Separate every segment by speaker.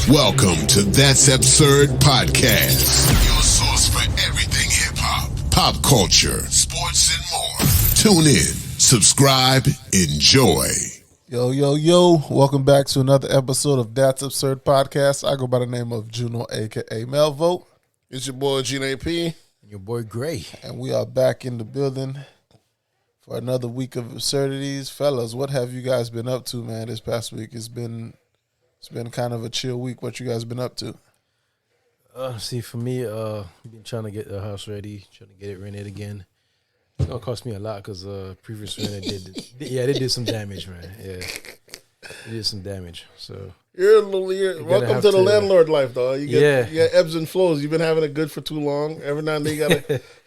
Speaker 1: Welcome to That's Absurd Podcast, your source for everything hip-hop, pop culture, sports, and more. Tune in, subscribe, enjoy.
Speaker 2: Yo. Welcome back to another episode of That's Absurd Podcast. I go by the name of Juno, a.k.a. Melvo.
Speaker 3: It's your boy, Gina P.
Speaker 4: And your boy, Gray.
Speaker 2: And we are back in the building for another week of absurdities. Fellas, what have you guys been up to, man, this past week? It's been kind of a chill week. What you guys been up to?
Speaker 4: For me, I've been trying to get the house ready, trying to get it rented again. It's going to cost me a lot because previous renter they did some damage, man. Yeah, they did some damage. So
Speaker 3: welcome to the landlord life, dog. You get ebbs and flows. You've been having it good for too long. Every now and then you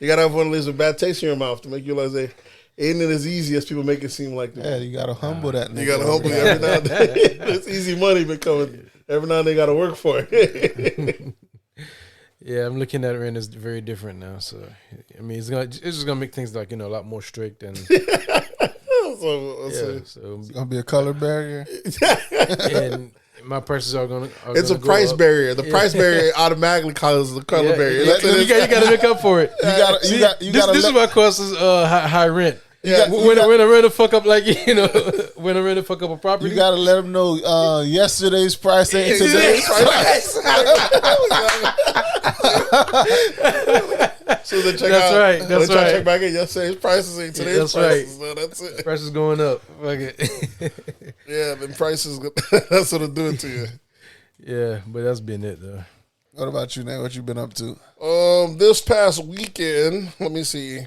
Speaker 3: gotta have one of those with bad taste in your mouth to make you realize they ain't it as easy as people make it seem like.
Speaker 2: Yeah, you gotta humble that nigga.
Speaker 3: You gotta humble it every now and then. It's easy money becoming. Every now and then you gotta work for it.
Speaker 4: Yeah, I'm looking at rent as very different now. So I mean, it's just gonna make things like a lot more strict and.
Speaker 3: So
Speaker 2: it's gonna be a color barrier.
Speaker 4: And my prices are gonna.
Speaker 3: It's a price barrier. The price barrier automatically causes the color barrier.
Speaker 4: You gotta make up for it. This is what causes high rent. Yeah, when I rent a fuck up when I rent a fuck up a property,
Speaker 2: you gotta let them know yesterday's price ain't today's price.
Speaker 3: So they check
Speaker 4: that's
Speaker 3: out,
Speaker 4: right. That's right.
Speaker 3: Check back in yesterday's prices ain't today's
Speaker 4: that's
Speaker 3: prices.
Speaker 4: Right.
Speaker 3: So that's it.
Speaker 4: Prices going up. Fuck it.
Speaker 3: Yeah, the prices. That's what it doing to you.
Speaker 4: Yeah, but that's been it though.
Speaker 2: What about you, Nate? What you been up to?
Speaker 3: This past weekend, let me see.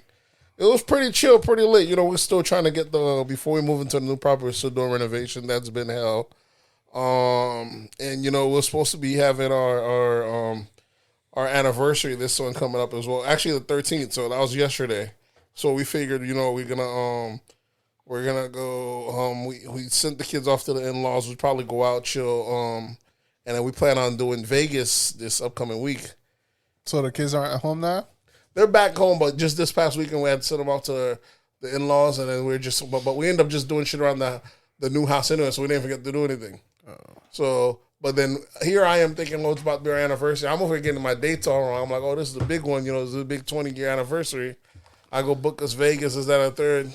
Speaker 3: It was pretty chill, pretty late. We're still trying to get before we move into the new property, we're still doing renovation. That's been hell. And we're supposed to be having our anniversary this one coming up as well. Actually, the 13th. So that was yesterday. So we figured, we're gonna go. We sent the kids off to the in-laws. We'd probably go out, chill. And then we plan on doing Vegas this upcoming week.
Speaker 2: So the kids aren't at home now?
Speaker 3: They're back home, but just this past weekend we had to send them off to the in-laws, and then but we ended up just doing shit around the new house anyway, so we didn't forget to do anything. So, but then here I am thinking, it's about to be our anniversary. I'm over here getting my dates all wrong. I'm like, this is the big one, this is a big 20-year anniversary. I go book us Vegas, is that a third?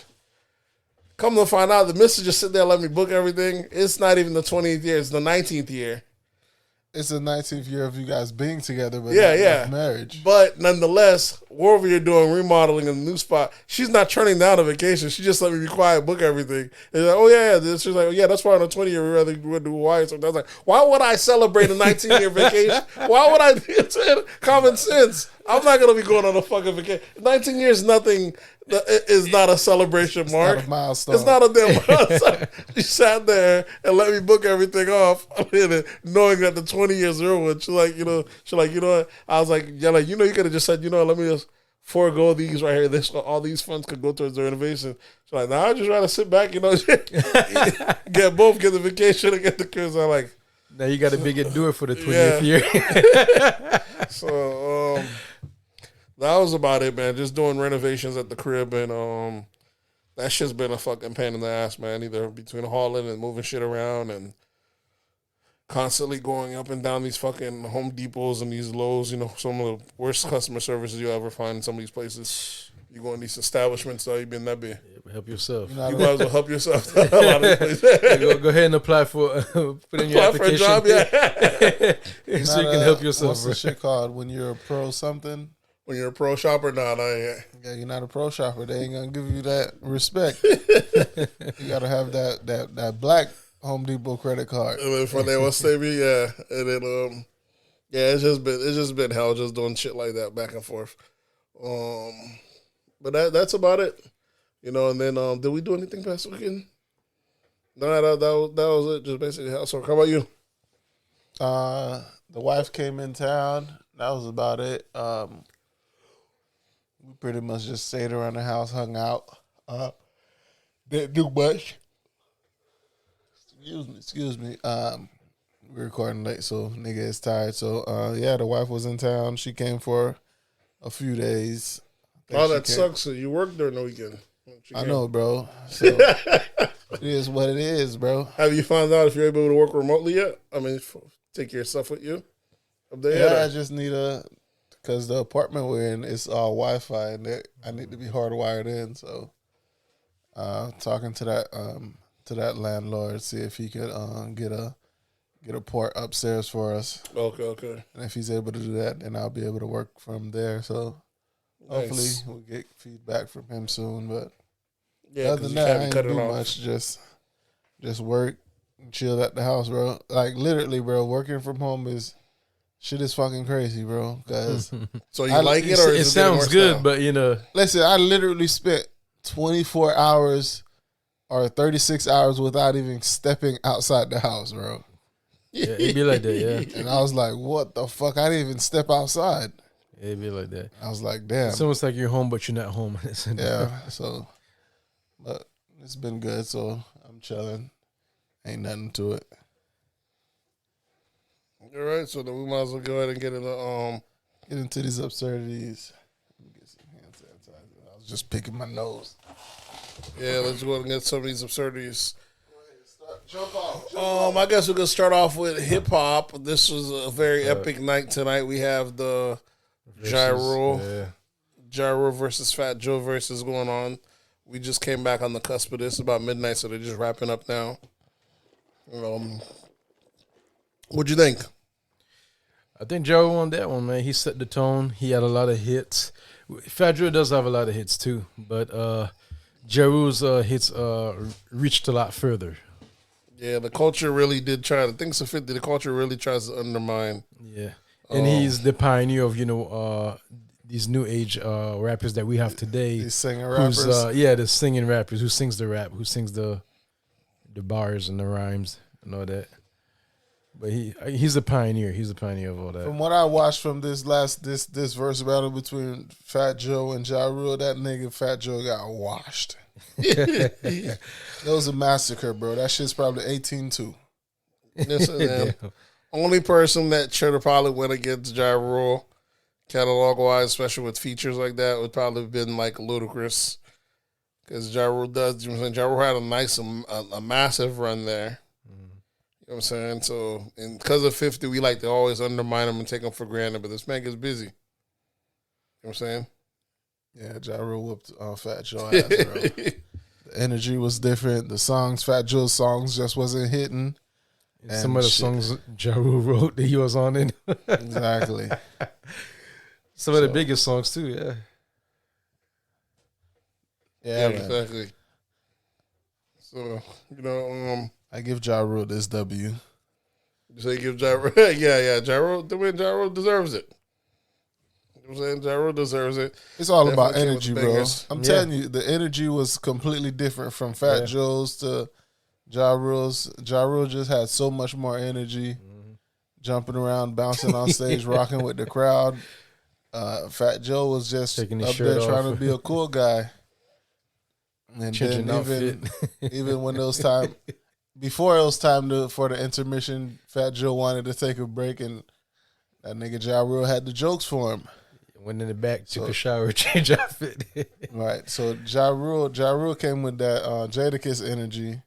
Speaker 3: Come to find out, the missus just sit there and let me book everything. It's not even the 20th year, it's the 19th year.
Speaker 2: It's the 19th year of you guys being together, but
Speaker 3: not
Speaker 2: marriage. But
Speaker 3: nonetheless, we're over here doing remodeling in the new spot. She's not turning down a vacation. She just let me be quiet, book everything. And like, she's like, that's why on a 20-year we rather do Hawaii. So I was like, why would I celebrate a 19-year vacation? Why would I be common sense? I'm not gonna be going on a fucking vacation. 19 years, nothing. Is not a celebration, Mark.
Speaker 2: It's not a milestone.
Speaker 3: It's not a damn milestone. She sat there and let me book everything off, knowing that the 20 years are over. She's like, what? I was like, you could have just said, let me just forego these right here. All these funds could go towards the renovation. She's like, I'd just rather sit back, get the vacation and get the kids. I'm like,
Speaker 4: now you got to do it for the 20th year.
Speaker 3: So, that was about it, man. Just doing renovations at the crib, and that shit's been a fucking pain in the ass, man. Either between hauling and moving shit around and constantly going up and down these fucking Home Depots and these Lowe's, some of the worst customer services you'll ever find in some of these places. You go in these establishments, you've been that big.
Speaker 4: Yeah, help yourself.
Speaker 3: You might as well help yourself. A lot of these places.
Speaker 4: Go ahead and apply for put in your application.
Speaker 3: For a job, yeah.
Speaker 4: So you can help yourself.
Speaker 2: What's the shit called when you're a pro something?
Speaker 3: When you're a pro shopper,
Speaker 2: Yeah, you're not a pro shopper. They ain't gonna give you that respect. You gotta have that black Home Depot credit card.
Speaker 3: And then from there, what's they be? Yeah, and then it's just been hell, just doing shit like that back and forth. But that's about it, And then did we do anything past weekend? No, that was it. Just basically housework. How about you?
Speaker 2: The wife came in town. That was about it. We pretty much just stayed around the house, hung out. Didn't do much. Excuse me. We're recording late, so nigga is tired. So, the wife was in town. She came for a few days.
Speaker 3: That sucks. So you worked during the weekend.
Speaker 2: I know, bro. So It is what it is, bro.
Speaker 3: Have you found out if you're able to work remotely yet? I mean, take your stuff with you up there?
Speaker 2: Yeah, I just need because the apartment we're in is all Wi-Fi, and I need to be hardwired in. So, talking to that landlord, see if he could get a port upstairs for us.
Speaker 3: Okay.
Speaker 2: And if he's able to do that, then I'll be able to work from there. So, hopefully, we'll get feedback from him soon. But
Speaker 3: yeah,
Speaker 2: other than that, I ain't do much. Just work, and chill at the house, bro. Like literally, bro. Working from home is fucking crazy, bro. Cause
Speaker 3: so you like it, or
Speaker 4: it sounds good, but
Speaker 2: listen, I literally spent 24 hours or 36 hours without even stepping outside the house, bro.
Speaker 4: Yeah, it'd be like that, yeah.
Speaker 2: And I was like, what the fuck? I didn't even step outside.
Speaker 4: It'd be like that.
Speaker 2: I was like, damn.
Speaker 4: It's almost like you're home, but you're not home.
Speaker 2: Yeah, so, but it's been good, so I'm chilling. Ain't nothing to it.
Speaker 3: All right, so then we might as well go ahead and get
Speaker 2: into these absurdities. Let me get some hand sanitizer. I was just picking my nose.
Speaker 3: Yeah, let's go ahead and get some of these absurdities.
Speaker 2: Jump off.
Speaker 3: I guess we're gonna start off with hip hop. This was a very epic night tonight. We have the Gyro versus Fat Joe versus going on. We just came back on the cusp of this about midnight, so they're just wrapping up now. What'd you think?
Speaker 4: I think Joe won that one, man. He set the tone. He had a lot of hits. Fat Joe does have a lot of hits too, but Jeru's hits reached a lot further.
Speaker 3: Yeah, the culture really did try. The things of 50, the culture really tries to undermine.
Speaker 4: Yeah, and he's the pioneer of these new age rappers that we have today.
Speaker 2: These singing rappers.
Speaker 4: The singing rappers who sings the rap, who sings the bars and the rhymes and all that. But he's a pioneer. He's a pioneer of all that.
Speaker 2: From what I watched from this verse battle between Fat Joe and Ja Rule, that nigga Fat Joe got washed. That was a massacre, bro. That shit's probably 18-2.
Speaker 3: Listen, only person that should have probably went against Ja Rule, catalog-wise, especially with features like that, would probably have been like Ludacris. Because Ja Rule does, you know what I'm saying? Ja Rule had a nice, a massive run there. You know what I'm saying? So, and because of 50, we like to always undermine him and take him for granted, but this man gets busy. You know what I'm saying?
Speaker 2: Yeah, Ja Rule whooped Fat Joe ass, bro. The energy was different. The songs, Fat Joe's songs just wasn't hitting.
Speaker 4: And some of the songs Ja Rule wrote that he was on in.
Speaker 2: Exactly.
Speaker 4: Some of the biggest songs too, yeah.
Speaker 2: Yeah,
Speaker 3: exactly. So,
Speaker 2: I give Ja Rule this W.
Speaker 3: You say give Ja Rule? Yeah. Ja Rule, the win, Ja Rule deserves it. You know what I'm saying? Ja Rule deserves it.
Speaker 2: It's all about energy, bro. I'm telling you, the energy was completely different from Fat Joe's to Ja Rule's. Ja Rule just had so much more energy, jumping around, bouncing on stage, rocking with the crowd. Fat Joe was just up there trying to be a cool guy. And then even when it was time, before it was time for the intermission, Fat Joe wanted to take a break, and that nigga Ja Rule had the jokes for him.
Speaker 4: Went in the back, took a shower, changed outfit.
Speaker 2: Right. So Ja Rule came with that Jadakiss energy,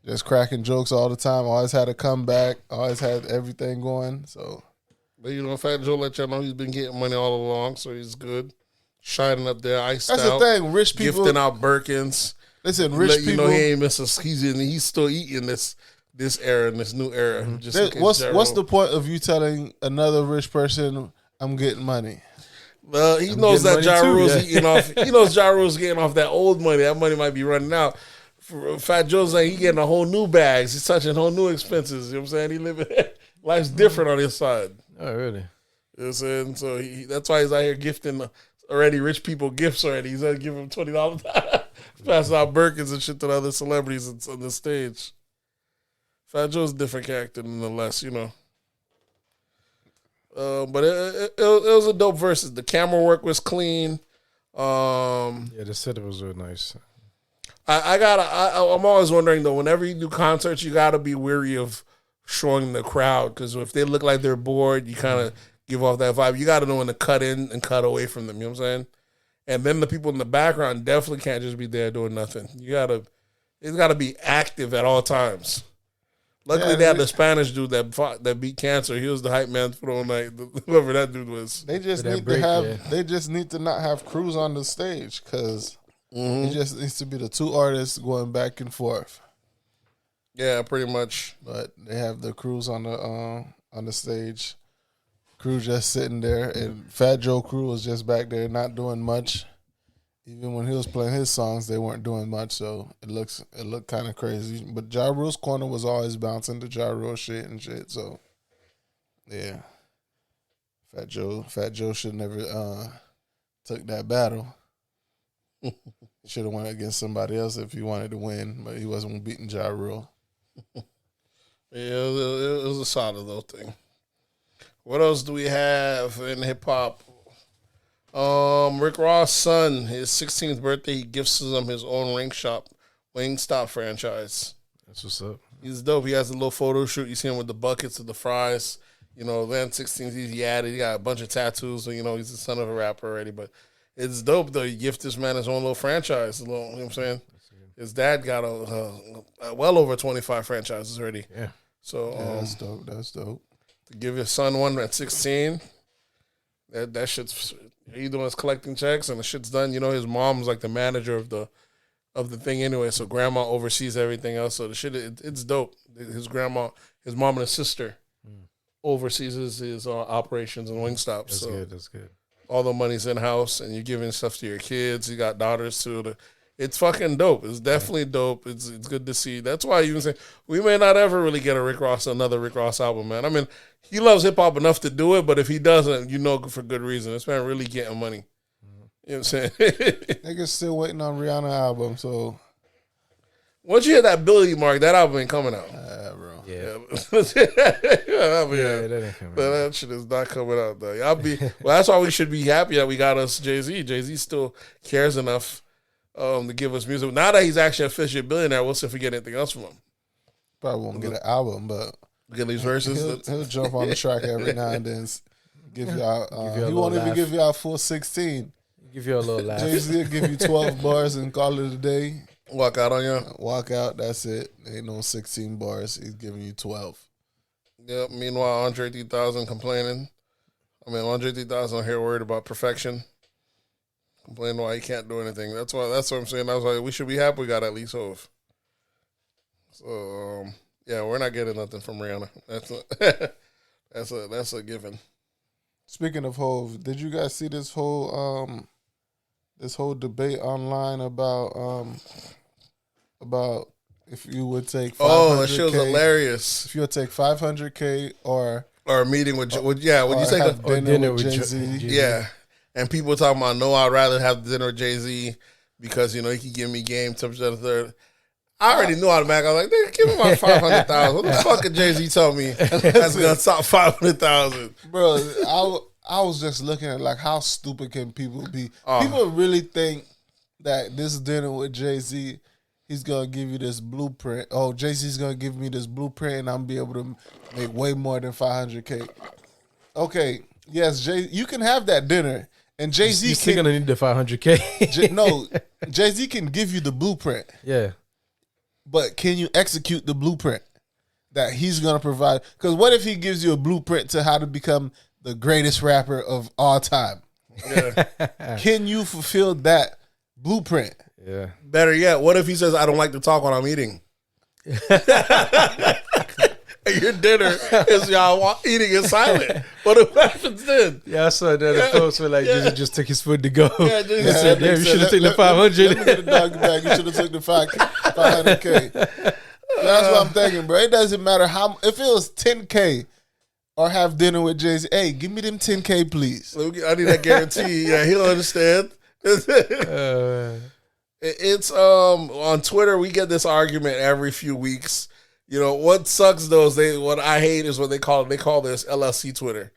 Speaker 2: just cracking jokes all the time. Always had a comeback. Always had everything going. So,
Speaker 3: but Fat Joe let y'all know he's been getting money all along, so he's good. Shining up there, iced
Speaker 2: That's
Speaker 3: out.
Speaker 2: That's the thing. Rich people
Speaker 3: gifting out Birkins.
Speaker 2: Listen, rich people.
Speaker 3: He ain't missing. He's still eating this era and this new era. Just
Speaker 2: what's the point of you telling another rich person I'm getting money?
Speaker 3: Well, he knows that Ja Rule's eating off. He knows Ja Rule's getting off that old money. That money might be running out. Fat Joe's like he getting a whole new bags. He's touching whole new expenses. You know what I'm saying? He living life's different on his side.
Speaker 4: Oh, really?
Speaker 3: You know what I'm saying? So that's why he's out here gifting already rich people gifts already. He's gonna give them $20. Passing out Birkins and shit to the other celebrities on the stage. Fat Joe's a different character nonetheless, But it was a dope versus. The camera work was clean.
Speaker 4: The setup was really nice.
Speaker 3: I'm always wondering though, whenever you do concerts, you gotta be weary of showing the crowd, because if they look like they're bored, you kind of give off that vibe. You gotta know when to cut in and cut away from them, you know what I'm saying? And then the people in the background definitely can't just be there doing nothing. You He's got to be active at all times. Luckily, they had the Spanish dude that beat cancer. He was the hype man for the whole night. Whoever that dude was.
Speaker 2: They just need to have. They just need to not have crews on the stage because it just needs to be the two artists going back and forth.
Speaker 3: Yeah, pretty much.
Speaker 2: But they have the crews on the stage. Crew just sitting there, and Fat Joe crew was just back there not doing much. Even when he was playing his songs, they weren't doing much, so it looked kind of crazy. But Ja Rule's corner was always bouncing to Ja Rule shit and shit. So, yeah, Fat Joe should never took that battle. Should have went against somebody else if he wanted to win, but he wasn't beating Ja Rule.
Speaker 3: Yeah, it was a solid little thing. What else do we have in hip hop? Rick Ross' son, his 16th birthday, he gifts him his own Wingstop franchise.
Speaker 4: That's what's up.
Speaker 3: He's dope. He has a little photo shoot. You see him with the buckets of the fries. You know, then 16th, he added. He got a bunch of tattoos. So, you know, he's the son of a rapper already. But it's dope, though. He gifted this man his own little franchise. You know what I'm saying? His dad got a well over 25 franchises already.
Speaker 4: Yeah.
Speaker 3: So
Speaker 2: that's dope. That's dope.
Speaker 3: To give your son one at 16, that shit's... He doing his collecting checks and the shit's done. You know, his mom's like the manager of the thing anyway. So grandma oversees everything else. So the shit, it's dope. His grandma, his mom and his sister oversees his operations and Wingstop.
Speaker 4: That's good. That's good.
Speaker 3: All the money's in house, and you're giving stuff to your kids. You got daughters too. It's fucking dope. It's definitely dope. It's good to see. That's why you can say we may not ever really get another Rick Ross album, man. I mean, he loves hip hop enough to do it, but if he doesn't, you know, for good reason. This man really getting money. You know what I'm saying?
Speaker 2: Niggas still waiting on Rihanna album, so
Speaker 3: once you hit that Billy mark, that album ain't coming out.
Speaker 2: Bro.
Speaker 3: Yeah.
Speaker 4: That ain't coming out.
Speaker 3: That shit is not coming out though. Well, that's why we should be happy that we got us Jay-Z. Jay-Z still cares enough to give us music. Now that he's actually officially a billionaire, we'll see if we get anything else from him.
Speaker 2: Probably won't get an album, but
Speaker 3: get these verses.
Speaker 2: He'll jump on the track every now and then. Give y'all. He won't even give y'all a full 16.
Speaker 4: Give you a little laugh.
Speaker 2: Jay-Z will give you 12 bars and call it a day.
Speaker 3: Walk out on you.
Speaker 2: Walk out. That's it. Ain't no 16 bars. He's giving you 12.
Speaker 3: Yep. Meanwhile, Andre 3000 complaining. Andre 3000 here worried about perfection. Complaining why he can't do anything. That's what I'm saying. I was like, we should be happy we got at least Hov. So yeah, we're not getting nothing from Rihanna. That's a given.
Speaker 2: Speaking of Hov, did you guys see this whole debate online about if you would take 500K?
Speaker 3: Oh, that shit was hilarious.
Speaker 2: If you would take 500K or
Speaker 3: a meeting with would you take a
Speaker 2: dinner with Jay-Z?
Speaker 3: Yeah. And people talking about, no, I'd rather have dinner with Jay-Z because, you know, he can give me game, temperature, third. I already knew how to back. I was like, nigga, give me my 500,000. What the fuck did Jay-Z tell me that's going to top 500,000?
Speaker 2: Bro, I was just looking at, like, how stupid can people be? People really think that this dinner with Jay-Z, he's going to give you this blueprint. Oh, Jay-Z's going to give me this blueprint and I'm going to be able to make way more than 500K. Okay, yes, you can have that dinner. And Jay-Z
Speaker 4: You're still gonna need the 500K.
Speaker 2: No, Jay-Z can give you the blueprint.
Speaker 4: Yeah.
Speaker 2: But can you execute the blueprint that he's gonna provide? Because what if he gives you a blueprint to how to become the greatest rapper of all time?
Speaker 3: Yeah.
Speaker 2: Can you fulfill that blueprint?
Speaker 4: Yeah.
Speaker 3: Better yet, what if he says, I don't like to talk when I'm eating? Your dinner is y'all eating in silent. What happens then?
Speaker 4: Yeah, I saw that. The folks were like, just took his food to go.
Speaker 3: Yeah,
Speaker 4: He said, damn, you should have taken the 500.
Speaker 2: Let me get the dog bag. You should have took the 500K. That's what I'm thinking, bro. It doesn't matter if it was 10K or have dinner with Jay-Z. Hey, give me them 10K, please.
Speaker 3: I need that guarantee. Yeah, he'll understand. It's on Twitter. We get this argument every few weeks. You know what sucks though is what I hate is what they call this LLC Twitter.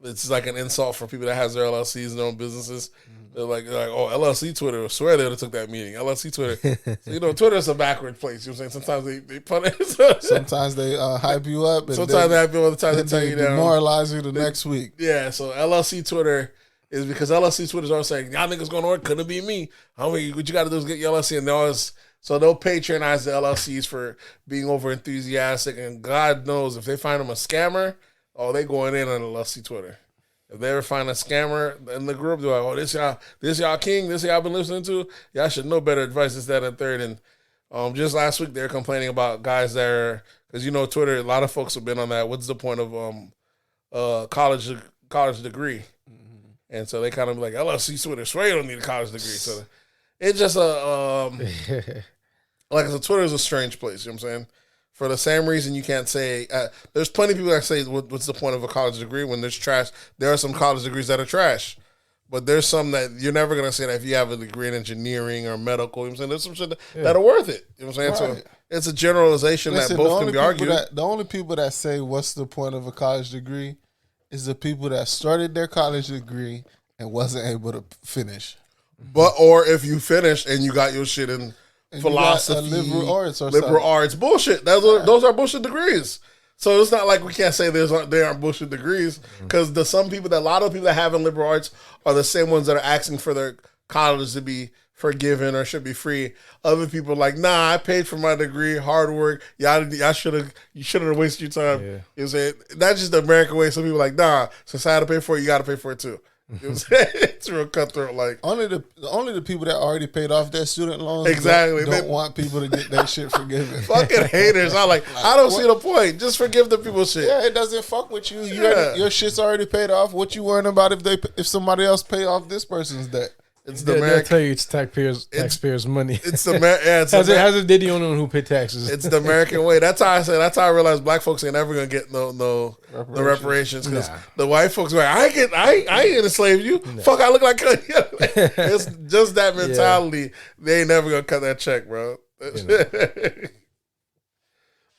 Speaker 3: It's like an insult for people that has their LLCs and their own businesses. They're like, oh, LLC Twitter. I swear they would have took that meeting. LLC Twitter. So, you know, Twitter's a backward place. You know what I'm saying? Sometimes they punish.
Speaker 2: Sometimes they hype you up. And
Speaker 3: sometimes they hype you up. Other times they tell you down.
Speaker 2: Demoralize you the next week.
Speaker 3: Yeah. So LLC Twitter is because LLC Twitter's always saying, y'all niggas going to work. Couldn't be me. What you got to do is get your LLC. And they always So they'll patronize the LLCs for being over enthusiastic, and God knows if they find them a scammer, they going in on LLC Twitter. If they ever find a scammer in the group, they're like, this y'all king, this y'all been listening to, y'all should know better advice, this, that, and third. And just last week, they were complaining about guys that are, because Twitter, a lot of folks have been on that. What's the point of college degree? Mm-hmm. And so they kind of be like, LLC Twitter, swear you don't need a college degree. So it's just like I said, Twitter is a strange place, you know what I'm saying? For the same reason you can't say, there's plenty of people that say, what's the point of a college degree when there's trash? There are some college degrees that are trash. But there's some that you're never going to say that if you have a degree in engineering or medical, you know what I'm saying? There's some shit that are worth it. You know what I'm saying? Right. So it's a generalization that both can be argued.
Speaker 2: The only people that say, what's the point of a college degree, is the people that started their college degree and wasn't able to finish.
Speaker 3: Or if you finished and you got your shit in philosophy, liberal arts, bullshit. Those are bullshit degrees. So it's not like we can't say they aren't bullshit degrees, because a lot of people that have in liberal arts are the same ones that are asking for their college to be forgiven or should be free. Other people are like, nah, I paid for my degree, hard work. You shouldn't have wasted your time. Yeah. You know what I'm saying? That's just the American way. Some people are like, nah, since I had to pay for it, you got to pay for it too. You know what I'm saying? It's real cutthroat. Like
Speaker 2: only the people that already paid off their student loans don't want people to get that shit forgiven.
Speaker 3: Fucking haters. I don't see the point. Just forgive the people shit.
Speaker 2: Yeah, it doesn't fuck with you. Your shit's already paid off. What you worrying about if somebody else pay off this person's debt?
Speaker 3: It's the American.
Speaker 4: They'll tell you it's taxpayers' money.
Speaker 3: It's the
Speaker 4: they're the only one who pay taxes.
Speaker 3: It's the American way. That's how I say. That's how I realize black folks ain't ever gonna get no reparations, because the white folks are like, I ain't enslaved you. Nah. Fuck, I look like it's just that mentality. Yeah. They ain't never gonna cut that check, bro.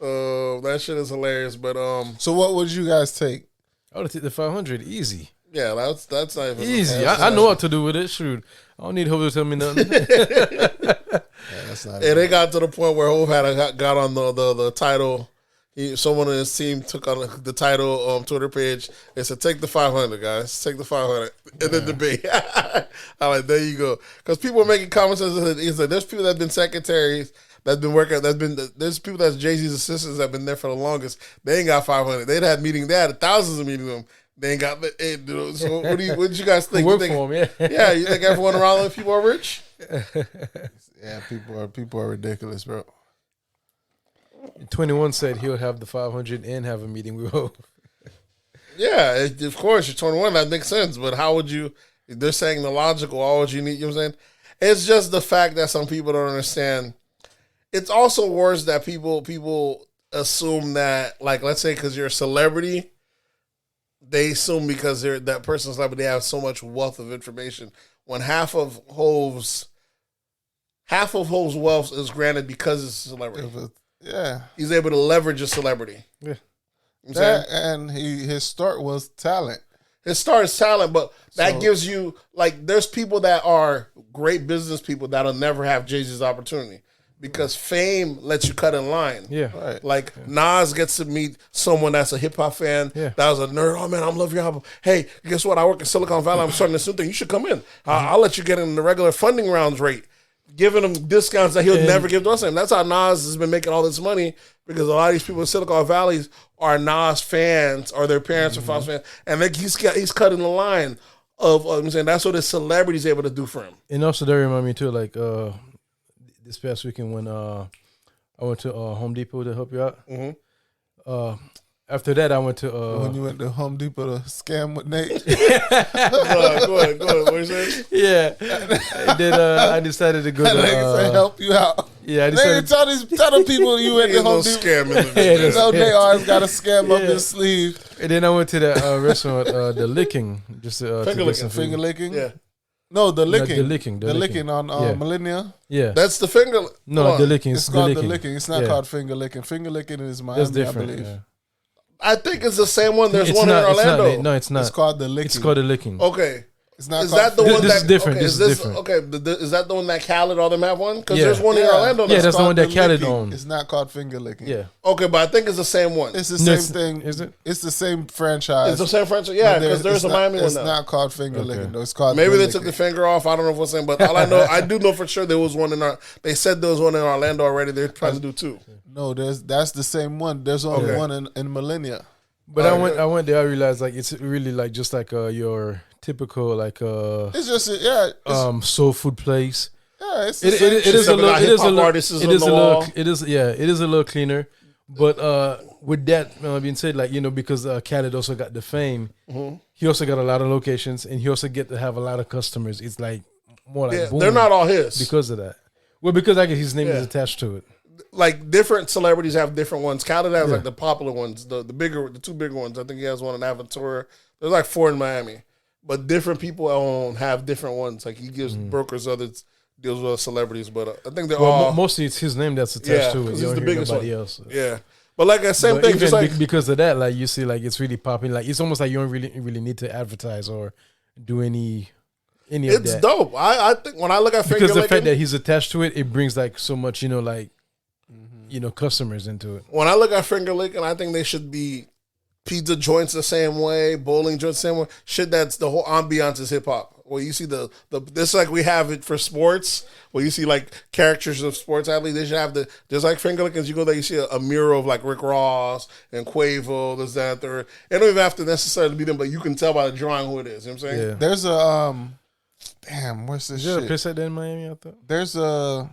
Speaker 3: That shit is hilarious. But
Speaker 2: so what would you guys take?
Speaker 4: I would take the 500 easy.
Speaker 3: Yeah, that's not even
Speaker 4: easy. I know what to do with it. Shoot, I don't need Hov to tell me nothing.
Speaker 2: That's not.
Speaker 3: And they got to the point where Hov got on the title. Someone in his team took on the title Twitter page. They said, "Take the 500, guys. Take the 500." In the debate, I'm like, there you go. Because people are making comments. He said, "There's people that've been secretaries." That's been working. There's people that's Jay-Z's assistants that have been there for the longest. They ain't got 500. They had thousands of meetings of them. They ain't got the. So what did you guys think?
Speaker 4: Work for them,
Speaker 3: yeah. You think everyone around them people are rich?
Speaker 2: Yeah, people are ridiculous, bro.
Speaker 4: 21 said he'll have the 500 and have a meeting with Hov.
Speaker 3: Yeah, of course. You're 21. That makes sense. But how would you? They're saying the logical. All would you need? You know what I'm saying? It's just the fact that some people don't understand. It's also worse that people assume that, like, let's say because you're a celebrity. They assume because that person's celebrity, they have so much wealth of information. When half of Hov's wealth is granted because it's a celebrity.
Speaker 2: Yeah,
Speaker 3: he's able to leverage a celebrity.
Speaker 2: Yeah, and his start was talent.
Speaker 3: His start is talent, but that gives you, like, there's people that are great business people that'll never have Jay-Z's opportunity. Because fame lets you cut in line.
Speaker 4: Yeah.
Speaker 2: Right.
Speaker 3: Like, Nas gets to meet someone that's a hip-hop fan, that was a nerd. Oh, man, I love your album. Hey, guess what? I work in Silicon Valley. I'm starting this new thing. You should come in. I'll let you get in the regular funding rounds rate, giving him discounts that he'll never give to us. And that's how Nas has been making all this money, because a lot of these people in Silicon Valley are Nas fans, or their parents are Nas fans. And he's cutting the line of, I'm saying, that's what his celebrity is able to do for him.
Speaker 4: And also, that remind me, too, like, this past weekend when I went to Home Depot to help you out. Mm-hmm. After that, I went to...
Speaker 2: when you went to Home Depot to scam with Nate.
Speaker 3: Go ahead. What you saying?
Speaker 4: Yeah. And then I decided to go to...
Speaker 2: help you out.
Speaker 4: Yeah, I decided...
Speaker 2: Tell the people you went to Home Depot.
Speaker 3: Scam
Speaker 2: They always got a scam up his sleeve.
Speaker 4: And then I went to that restaurant, The Licking. Just
Speaker 2: Finger licking?
Speaker 3: Yeah.
Speaker 2: No, the licking.
Speaker 4: The licking
Speaker 2: on Millennia.
Speaker 4: Yeah.
Speaker 3: That's the finger.
Speaker 4: No, the licking.
Speaker 2: It's called the licking. It's not called finger licking. Finger licking is Miami,
Speaker 4: That's different,
Speaker 2: I believe.
Speaker 4: Yeah.
Speaker 3: I think it's the same one. There's one in Orlando.
Speaker 4: No, it's not.
Speaker 2: It's called the licking.
Speaker 4: It's called the licking.
Speaker 3: Okay.
Speaker 2: It's not.
Speaker 3: Is that the one
Speaker 4: This is different.
Speaker 3: Okay,
Speaker 4: This is different.
Speaker 3: Okay, is that the one that Khaled all them have one? Because
Speaker 4: Yeah.
Speaker 3: there's one in Orlando.
Speaker 4: Yeah, that's the one that Khaled
Speaker 2: licking.
Speaker 4: owned.
Speaker 2: It's not called finger licking.
Speaker 4: Yeah.
Speaker 3: Okay, but I think it's the same one.
Speaker 2: It's the
Speaker 4: No,
Speaker 2: same thing.
Speaker 4: is it?
Speaker 2: It's the same franchise.
Speaker 3: It's the same franchise. Yeah, because there's a Miami one
Speaker 2: It's
Speaker 3: now.
Speaker 2: not called finger licking though. It's called.
Speaker 3: Maybe
Speaker 2: thrill
Speaker 3: they took the
Speaker 2: licking.
Speaker 3: finger off. I don't know what's saying, but all I know, I do know for sure there was one in our. They said there was one in Orlando already. They're trying to do two.
Speaker 2: No, that's the same one. There's only one in Millennia.
Speaker 4: But I went there. I realized like it's really like just like your typical like
Speaker 2: It's just
Speaker 4: soul food place.
Speaker 2: Yeah, it's
Speaker 4: It is a little. It is a little.
Speaker 3: artists
Speaker 4: It
Speaker 3: on
Speaker 4: is
Speaker 3: the
Speaker 4: a
Speaker 3: wall.
Speaker 4: little. It is It is a little cleaner. But with that being said, like because Khaled also got the fame, he also got a lot of locations, and he also get to have a lot of customers. It's like more like boom
Speaker 3: they're not all his.
Speaker 4: because of that. Well, because I guess his name is attached to it.
Speaker 3: Like different celebrities have different ones. Khaled has like the popular ones, the two bigger ones. I think he has one in Aventura. There's like 4 in Miami, but different people have different ones. Like he gives brokers others deals with celebrities, but I think they're all
Speaker 4: mostly it's his name that's attached to it.
Speaker 3: because
Speaker 4: You
Speaker 3: he's
Speaker 4: don't
Speaker 3: the
Speaker 4: hear
Speaker 3: biggest
Speaker 4: nobody
Speaker 3: one.
Speaker 4: else.
Speaker 3: Yeah, but like that same
Speaker 4: But
Speaker 3: thing,
Speaker 4: even
Speaker 3: just like
Speaker 4: because of that, like you see, like it's really popping. Like it's almost like you don't really need to advertise or do any of
Speaker 3: it's
Speaker 4: that.
Speaker 3: dope. I think when I look at finger
Speaker 4: Because the
Speaker 3: licking,
Speaker 4: fact that he's attached to it, it brings like so much, like customers into it.
Speaker 3: when I look at finger licking, I think they should be pizza joints the same way, bowling joints the same way. Shit, that's the whole ambiance is hip hop. Where you see the this like we have it for sports, where you see like characters of sports athletes. They should have just like finger lickings. You go there, you see a mural of like Rick Ross and Quavo, this, that, third. They don't even have to necessarily be them, but you can tell by the drawing who it is. You know what I'm saying?
Speaker 4: Yeah.
Speaker 2: There's a what's this
Speaker 4: Is there a
Speaker 2: shit?
Speaker 4: piss at that in Miami? I thought.
Speaker 2: There's a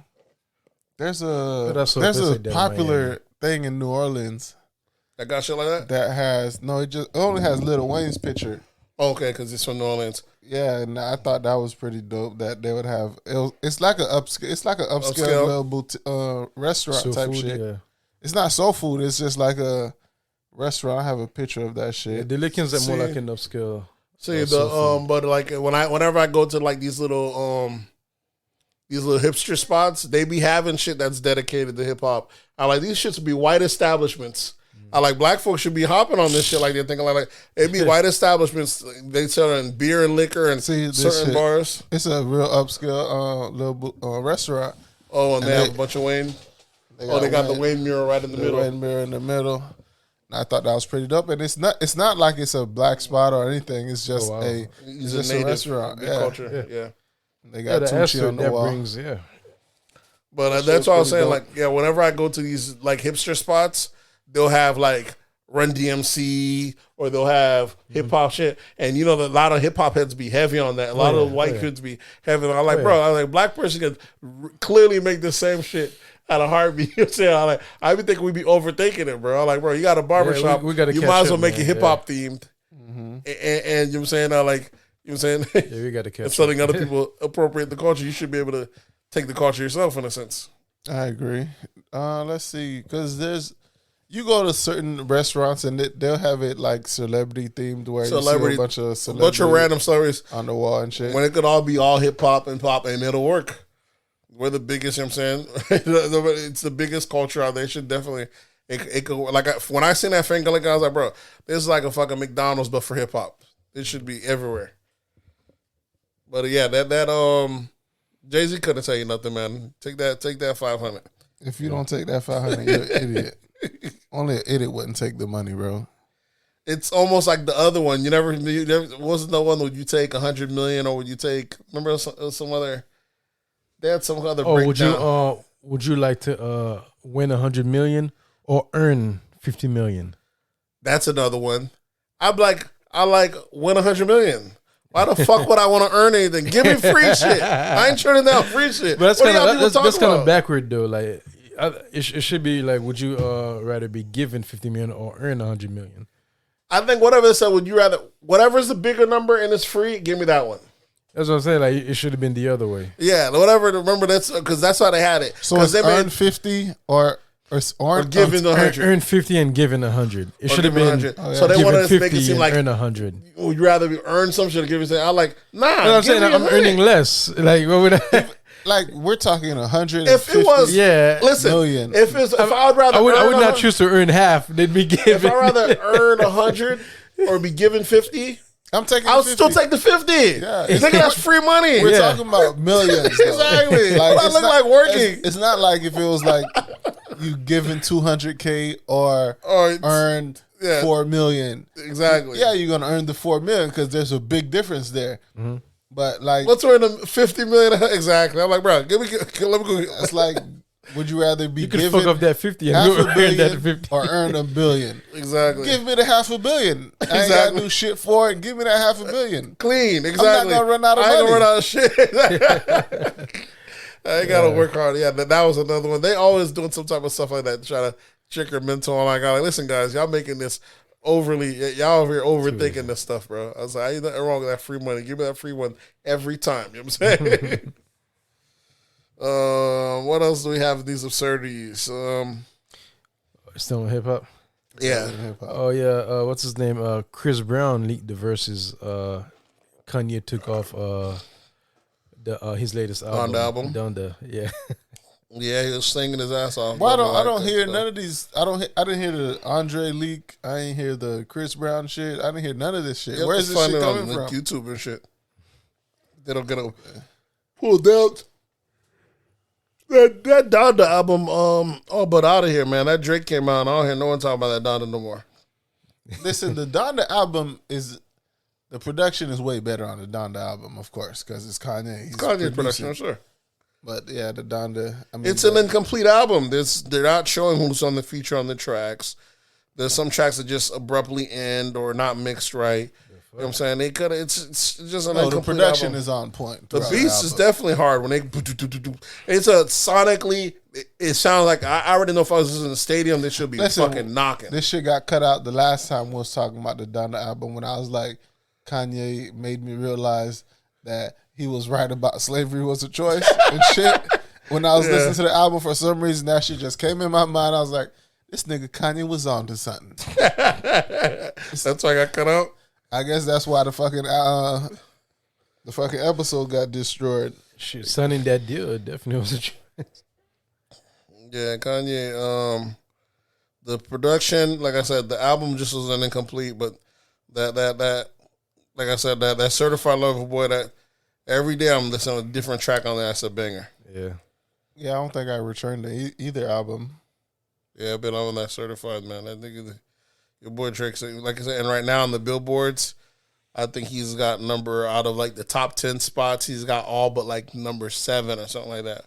Speaker 4: But I saw
Speaker 2: there's
Speaker 4: this
Speaker 2: a
Speaker 4: at that
Speaker 2: popular
Speaker 4: Miami.
Speaker 2: thing in New Orleans
Speaker 3: That got shit like that.
Speaker 2: that has it only has Lil Wayne's picture.
Speaker 3: Okay, because it's from New Orleans.
Speaker 2: Yeah, and I thought that was pretty dope that they would have. It's like an upscale. It's like an upscale
Speaker 3: Upscale.
Speaker 2: little restaurant
Speaker 4: Soul
Speaker 2: type
Speaker 4: food,
Speaker 2: shit.
Speaker 4: yeah.
Speaker 2: It's not soul food. It's just like a restaurant. I have a picture of that
Speaker 4: Yeah,
Speaker 2: shit.
Speaker 4: the Lickens are more
Speaker 3: See.
Speaker 4: like an upscale.
Speaker 3: See
Speaker 4: soul
Speaker 3: but like whenever I go to like these little hipster spots, they be having shit that's dedicated to hip hop. I like these shits would be white establishments. I like black folks should be hopping on this shit. Like they're thinking like it'd be white establishments. They selling beer and liquor and
Speaker 2: See, this
Speaker 3: certain
Speaker 2: shit.
Speaker 3: bars.
Speaker 2: It's a real upscale little restaurant.
Speaker 3: Oh, and they have
Speaker 2: they-
Speaker 3: a bunch of Wayne. They got the Wayne mural right in the middle.
Speaker 2: Red mirror in the middle. And I thought that was pretty dope. And it's not like it's a black spot or anything. It's just
Speaker 4: wow.
Speaker 2: it's
Speaker 3: It's
Speaker 2: just
Speaker 3: a
Speaker 2: a
Speaker 3: native
Speaker 2: restaurant.
Speaker 3: big
Speaker 2: Yeah.
Speaker 3: culture. Yeah.
Speaker 2: They
Speaker 4: Yeah,
Speaker 2: got
Speaker 4: the
Speaker 2: Tucci
Speaker 4: aspect
Speaker 2: on the
Speaker 4: that
Speaker 2: wall.
Speaker 4: brings, yeah.
Speaker 3: But that's what I was
Speaker 2: pretty
Speaker 3: saying.
Speaker 2: dope.
Speaker 3: Like, yeah, whenever I go to these like hipster spots, they'll have like Run DMC or they'll have hip hop shit. And you know, a lot of hip hop heads be heavy on that. A lot of white kids be heavy. I'm like, bro, I'm like, black person can clearly make the same shit at a heartbeat. You know what I'm saying? I be thinking we be overthinking it, bro. I'm like, bro, you got a barbershop.
Speaker 4: we gotta
Speaker 3: you
Speaker 4: catch
Speaker 3: might as well
Speaker 4: up,
Speaker 3: make
Speaker 4: man.
Speaker 3: it hip hop themed. And you know what I'm saying? Like, you know what I'm saying?
Speaker 4: Yeah, we got to catch
Speaker 3: Instead of
Speaker 4: up.
Speaker 3: letting other people appropriate the culture, you should be able to take the culture yourself in a sense.
Speaker 2: I agree. Let's see, because you go to certain restaurants and they'll have it like celebrity themed, where you see a bunch of
Speaker 3: random stories
Speaker 2: on the wall and shit.
Speaker 3: when it could all be all hip hop and pop and it'll work. We're the biggest, you know what I'm saying? It's the biggest culture out there. It should definitely, it could, like, when I seen that finger licking, I was like, bro, this is like a fucking McDonald's, but for hip hop. It should be everywhere. But yeah, that Jay-Z couldn't tell you nothing, man. Take that 500.
Speaker 2: If you don't take that 500, you're an idiot. Only an idiot wouldn't take the money, bro.
Speaker 3: It's almost like the other one. You never wasn't the one. Would you take 100 million or would you take? Remember some other? They had some other.
Speaker 4: Oh,
Speaker 3: breakdown.
Speaker 4: would you like to win 100 million or earn 50 million?
Speaker 3: That's another one. I like win 100 million. Why the fuck would I want to earn anything? Give me free shit. I ain't turning down free shit.
Speaker 4: But that's
Speaker 3: What
Speaker 4: kind of backward though. Like it should be like, would you rather be given 50 million or earn 100 million?
Speaker 3: I think whatever they said, would you rather whatever's the bigger number and it's free? Give me that one.
Speaker 4: That's what I'm saying. Like it should have been the other way.
Speaker 3: Yeah, whatever. Remember that's because that's how they had it.
Speaker 2: So it's earn 50 or
Speaker 3: given the 100.
Speaker 4: Earn 50 and given 100. It should have been
Speaker 3: 100. So they wanted us to make it seem like
Speaker 4: earn 100.
Speaker 3: would you rather earn some shit or give me something? I'm like, nah.
Speaker 4: You know what I'm saying? I'm earning less. Like what would I?
Speaker 2: Like we're talking 150
Speaker 3: If it was,
Speaker 4: Yeah.
Speaker 3: listen,
Speaker 2: million.
Speaker 3: if I would rather,
Speaker 4: I would
Speaker 3: earn
Speaker 4: not
Speaker 3: 100
Speaker 4: choose to earn half. They'd be given.
Speaker 3: If I rather earn 100 or be given 50,
Speaker 2: I'm taking.
Speaker 3: I'll still take the 50.
Speaker 2: Yeah,
Speaker 3: Nigga, that's free money.
Speaker 2: We're talking about millions. Though.
Speaker 3: Exactly.
Speaker 2: Like,
Speaker 3: I look like working.
Speaker 2: It's not like if it was like you given $200K or earned 4 million.
Speaker 3: Exactly.
Speaker 2: Yeah, you're gonna earn the 4 million because there's a big difference there. Mm-hmm. But like,
Speaker 3: let's earn the 50 million. Exactly. I'm like, bro, let me go.
Speaker 2: It's like, would you rather be given
Speaker 4: fuck up that 50 and
Speaker 2: half a
Speaker 4: earn
Speaker 2: billion
Speaker 4: that 50
Speaker 2: or earn $1 billion?
Speaker 3: Exactly.
Speaker 2: Give me the $500 million. I ain't gotta do shit for it. Give me that $500 million.
Speaker 3: Clean. Exactly.
Speaker 2: I'm not gonna run out of money.
Speaker 3: I ain't gonna run out of shit. I ain't gotta work hard. Yeah, that was another one. They always doing some type of stuff like that to try to trick your mental. I'm like, listen, guys, y'all making this overly. Y'all over here overthinking this stuff, bro. I was like, ain't nothing wrong with that free money. Give me that free one every time. You know what I'm saying? What else do we have in these absurdities?
Speaker 4: Still in hip hop.
Speaker 3: Yeah.
Speaker 4: Oh yeah. What's his name? Chris Brown leaked the verses. Kanye took off his latest album. Donda. Yeah.
Speaker 3: Yeah, he was singing his ass off.
Speaker 2: Why I don't hear none of these. I didn't hear the Andre leak. I ain't hear the Chris Brown shit. I didn't hear none of this shit.
Speaker 3: Yeah,
Speaker 2: where's this shit coming from?
Speaker 3: YouTube and shit. They don't get pulled out. That Donda album, all but out of here, man. That Drake came out, and I don't hear no one talking about that Donda no more.
Speaker 2: Listen, the Donda album the production is way better on the Donda album, of course, because it's Kanye.
Speaker 3: It's Kanye's production, I'm sure.
Speaker 2: But yeah, the Donda. I mean,
Speaker 3: it's an incomplete album. They're not showing who's on the feature on the tracks. There's some tracks that just abruptly end or not mixed right. You know what I'm saying? They could. It's just an incomplete
Speaker 2: the production
Speaker 3: album.
Speaker 2: is on point.
Speaker 3: The beats is definitely hard when they. It's a sonically. It sounds like I already know if I was in the stadium, this should be fucking knocking.
Speaker 2: This shit got cut out the last time we was talking about the Donda album when I was like, Kanye made me realize that he was right about slavery was a choice and shit. When I was listening to the album, for some reason that shit just came in my mind. I was like, this nigga Kanye was on to something.
Speaker 3: That's why I got cut out.
Speaker 2: I guess that's why the fucking episode got destroyed.
Speaker 4: Shit, signing that deal definitely was a choice.
Speaker 3: Yeah, Kanye. The production, like I said, the album just was an incomplete, but that like I said, that Certified Lover Boy, that every day I'm listening to a different track on there. That's a banger.
Speaker 2: Yeah, I don't think I returned to either album.
Speaker 3: Yeah, I've been on that Certified, man. I think your boy Drake, like I said, and right now on the billboards, I think he's got number out of like the top 10 spots. He's got all but like number 7 or something like that.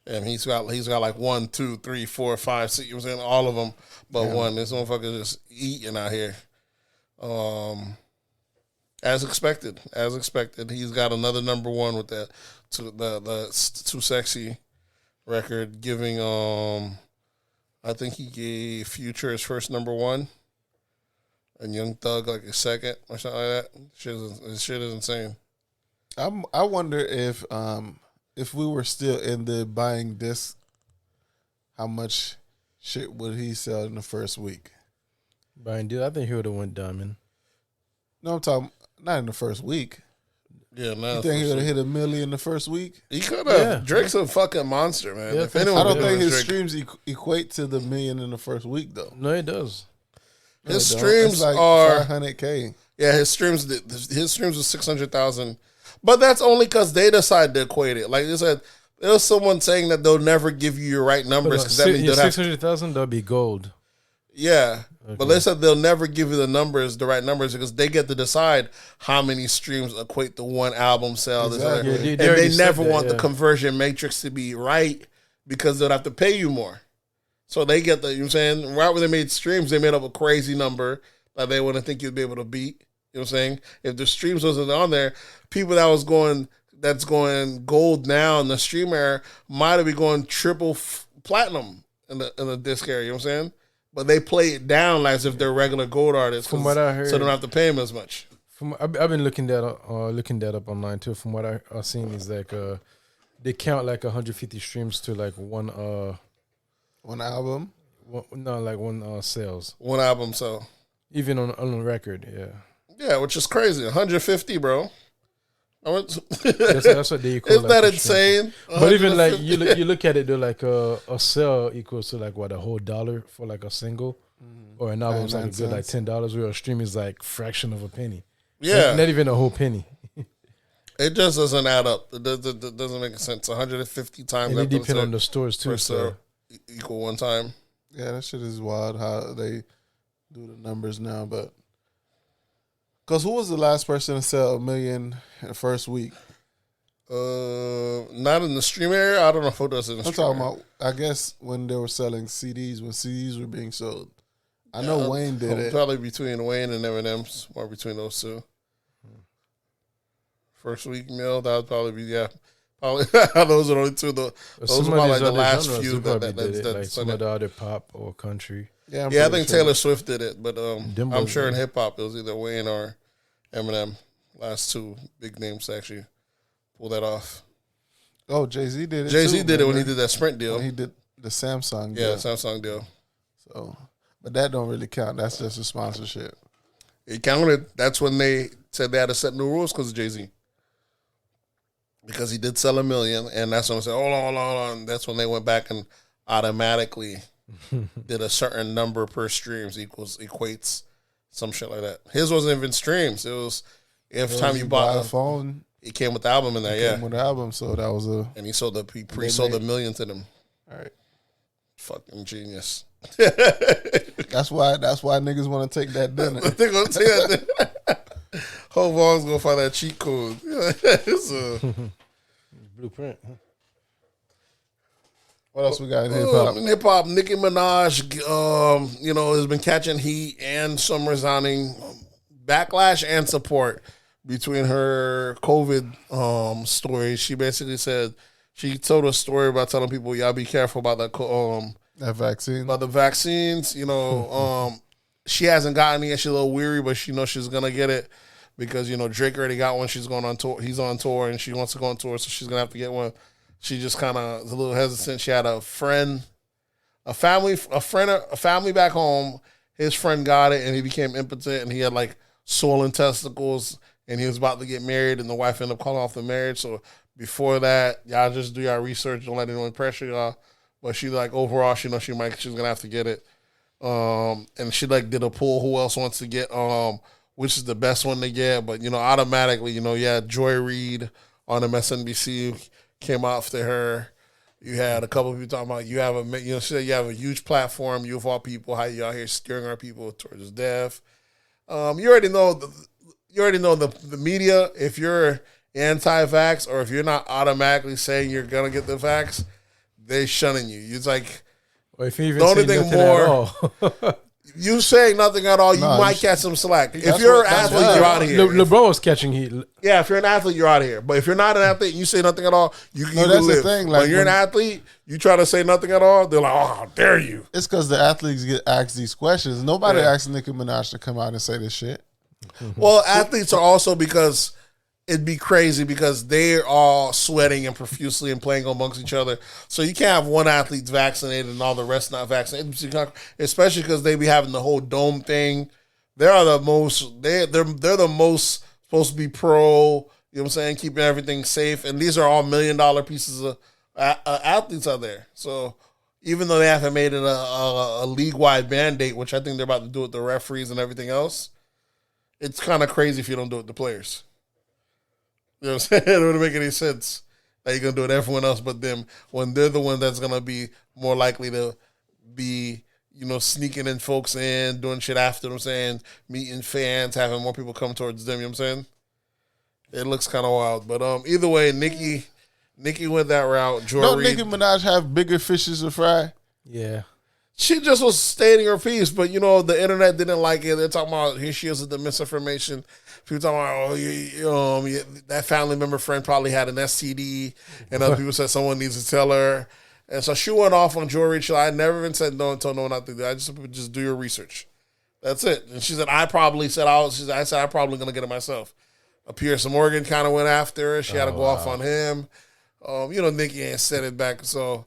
Speaker 3: And he's got like 1, 2, 3, 4, 5, 6. You know what I'm saying? All of them, but one. This motherfucker just eating out here. As expected, he's got another number 1 with the Too Sexy record, giving I think he gave Future his first number 1. And Young Thug like a second or something like that. Shit is insane.
Speaker 2: I wonder if we were still in the buying disc, how much shit would he sell in the first week?
Speaker 4: Buying deal, I think he would have went diamond.
Speaker 2: No, I'm talking not in the first week.
Speaker 3: Yeah, no.
Speaker 2: You think he would have hit 1 million the first week?
Speaker 3: He could have. Yeah. Drake's a fucking monster, man.
Speaker 4: Yeah,
Speaker 3: if anyone
Speaker 2: I don't think his streams equate to the 1 million in the first week, though.
Speaker 4: No, it does.
Speaker 3: His streams
Speaker 2: like
Speaker 3: are
Speaker 2: 500K.
Speaker 3: Yeah, his streams was 600,000, but that's only because they decided to equate it. Like they said, there was someone saying that they'll never give you your right numbers because that means
Speaker 4: 600,000 that'll be gold.
Speaker 3: Yeah, okay. But they said they'll never give you the right numbers because they get to decide how many streams equate to one album sale. Exactly. And they never want the conversion matrix to be right because they'll have to pay you more. So they get you know what I'm saying? Right when they made streams, they made up a crazy number that they wouldn't think you'd be able to beat. You know what I'm saying? If the streams wasn't on there, people that's going gold now in the stream era might have been going triple platinum in the disc area. You know what I'm saying? But they play it down as if they're regular gold artists.
Speaker 4: From what I heard,
Speaker 3: so they don't have to pay them as much.
Speaker 4: I've been looking that up online too. From what I've seen is like they count like 150 streams to like one
Speaker 2: album.
Speaker 4: One sales.
Speaker 3: One album sale.
Speaker 4: Even on the record, yeah.
Speaker 3: Yeah, which is crazy. 150, bro.
Speaker 4: That's what they call.
Speaker 3: Isn't that insane?
Speaker 4: But even like you look at it, though, like a sale equals to like what, a whole $1 for like a single, or an album's like a good like $10, where a stream is like fraction of a penny.
Speaker 3: Yeah.
Speaker 4: Not even a whole penny.
Speaker 3: It just doesn't add up. It doesn't make sense. 150 times.
Speaker 4: And it depends on the stores too. So
Speaker 3: equal one time.
Speaker 2: Yeah, that shit is wild how they do the numbers now. But because who was the last person to sell $1 million in the first week?
Speaker 3: Not in the stream area. I don't know if it does in the stream area.
Speaker 2: I'm talking about, I guess, when they were selling CDs, when CDs were being sold. I know Wayne did it.
Speaker 3: Probably between Wayne and Eminem's, or between those two. First week meal, that would probably be, probably those are the only two. Those are probably like the last few
Speaker 4: like some of the other pop or country.
Speaker 2: Yeah,
Speaker 3: I think Taylor Swift did it, but I'm sure in hip hop it was either Wayne or Eminem. Last two big names to actually pull that off.
Speaker 2: Oh, Jay-Z did it.
Speaker 3: Jay-Z did it when he did that Sprint deal.
Speaker 2: When he did the Samsung deal.
Speaker 3: Yeah, Samsung deal.
Speaker 2: So, but that don't really count. That's just a sponsorship.
Speaker 3: It counted. That's when they said they had to set new rules because of Jay-Z. Because he did sell $1 million, and that's when I said, hold on. That's when they went back and automatically did a certain number per streams equates some shit like that. His wasn't even streams. It was every time you bought
Speaker 2: a phone,
Speaker 3: it came with the album in there.
Speaker 2: Came with the album, so that was a.
Speaker 3: And he pre-sold $1 million to them.
Speaker 2: All right,
Speaker 3: fucking genius.
Speaker 2: That's why niggas want to take that dinner.
Speaker 3: They gonna take that dinner. Whole Vong's gonna find that cheat code. It's
Speaker 4: blueprint. Huh?
Speaker 2: What else we got in hip hop?
Speaker 3: Hip hop, Nicki Minaj, has been catching heat and some resounding backlash and support between her COVID story. She basically said she told a story about telling people, y'all be careful about
Speaker 2: that vaccine.
Speaker 3: About the vaccines, she hasn't gotten it yet. She's a little weary, but she knows she's gonna get it because Drake already got one. She's going on tour. He's on tour, and she wants to go on tour, so she's gonna have to get one. She just kind of is a little hesitant. She had a family back home. His friend got it, and he became impotent, and he had like swollen testicles, and he was about to get married, and the wife ended up calling off the marriage. So before that, y'all just do y'all research. Don't let anyone pressure y'all. But she overall, she's gonna have to get it. And she did a poll. Who else wants to get? Which is the best one to get? But automatically, Joy Reid on MSNBC came after her. You had a couple of people talking about she said you have a huge platform. You of all people, how you out here steering our people towards death. You already know the media. If you're anti-vax or if you're not automatically saying you're gonna get the vax, they shunning you. It's like.
Speaker 4: Or if you even say nothing at all.
Speaker 3: You saying nothing at all, you might catch some slack. If you're an athlete, you're out of here.
Speaker 4: LeBron was catching heat.
Speaker 3: Yeah, if you're an athlete, you're out of here. But if you're not an athlete and you say nothing at all, you can
Speaker 2: that's
Speaker 3: live.
Speaker 2: The thing.
Speaker 3: But you're an athlete, you try to say nothing at all, they're like, oh, how dare you?
Speaker 2: It's because the athletes get asked these questions. Nobody asks Nicki Minaj to come out and say this shit.
Speaker 3: Well, athletes are also because it'd be crazy because they're all sweating and profusely and playing amongst each other. So you can't have one athlete vaccinated and all the rest not vaccinated, especially because they be having the whole dome thing. They're the most supposed to be pro, you know what I'm saying, keeping everything safe. And these are all $1 million pieces of athletes out there. So even though they haven't made it a league-wide mandate, which I think they're about to do with the referees and everything else, it's kind of crazy if you don't do it with the players. You know what I'm saying? It wouldn't make any sense that you're going to do it everyone else but them when they're the one that's going to be more likely to be, sneaking in folks in, doing shit after, you know what I'm saying, meeting fans, having more people come towards them, you know what I'm saying? It looks kind of wild. But either way, Nikki went that route.
Speaker 2: Don't Nicki Minaj have bigger fishes to fry?
Speaker 4: Yeah.
Speaker 3: She just was stating her piece, but the internet didn't like it. They're talking about here she is with the misinformation. People talking about that family member friend probably had an STD, and other people said someone needs to tell her. And so she went off on Joy Reid. I never even said no until no one not to do that. I just do your research. That's it. And she said I probably gonna get it myself. Pierce Morgan kind of went after her. She had to go off on him. Nikki ain't said it back. So.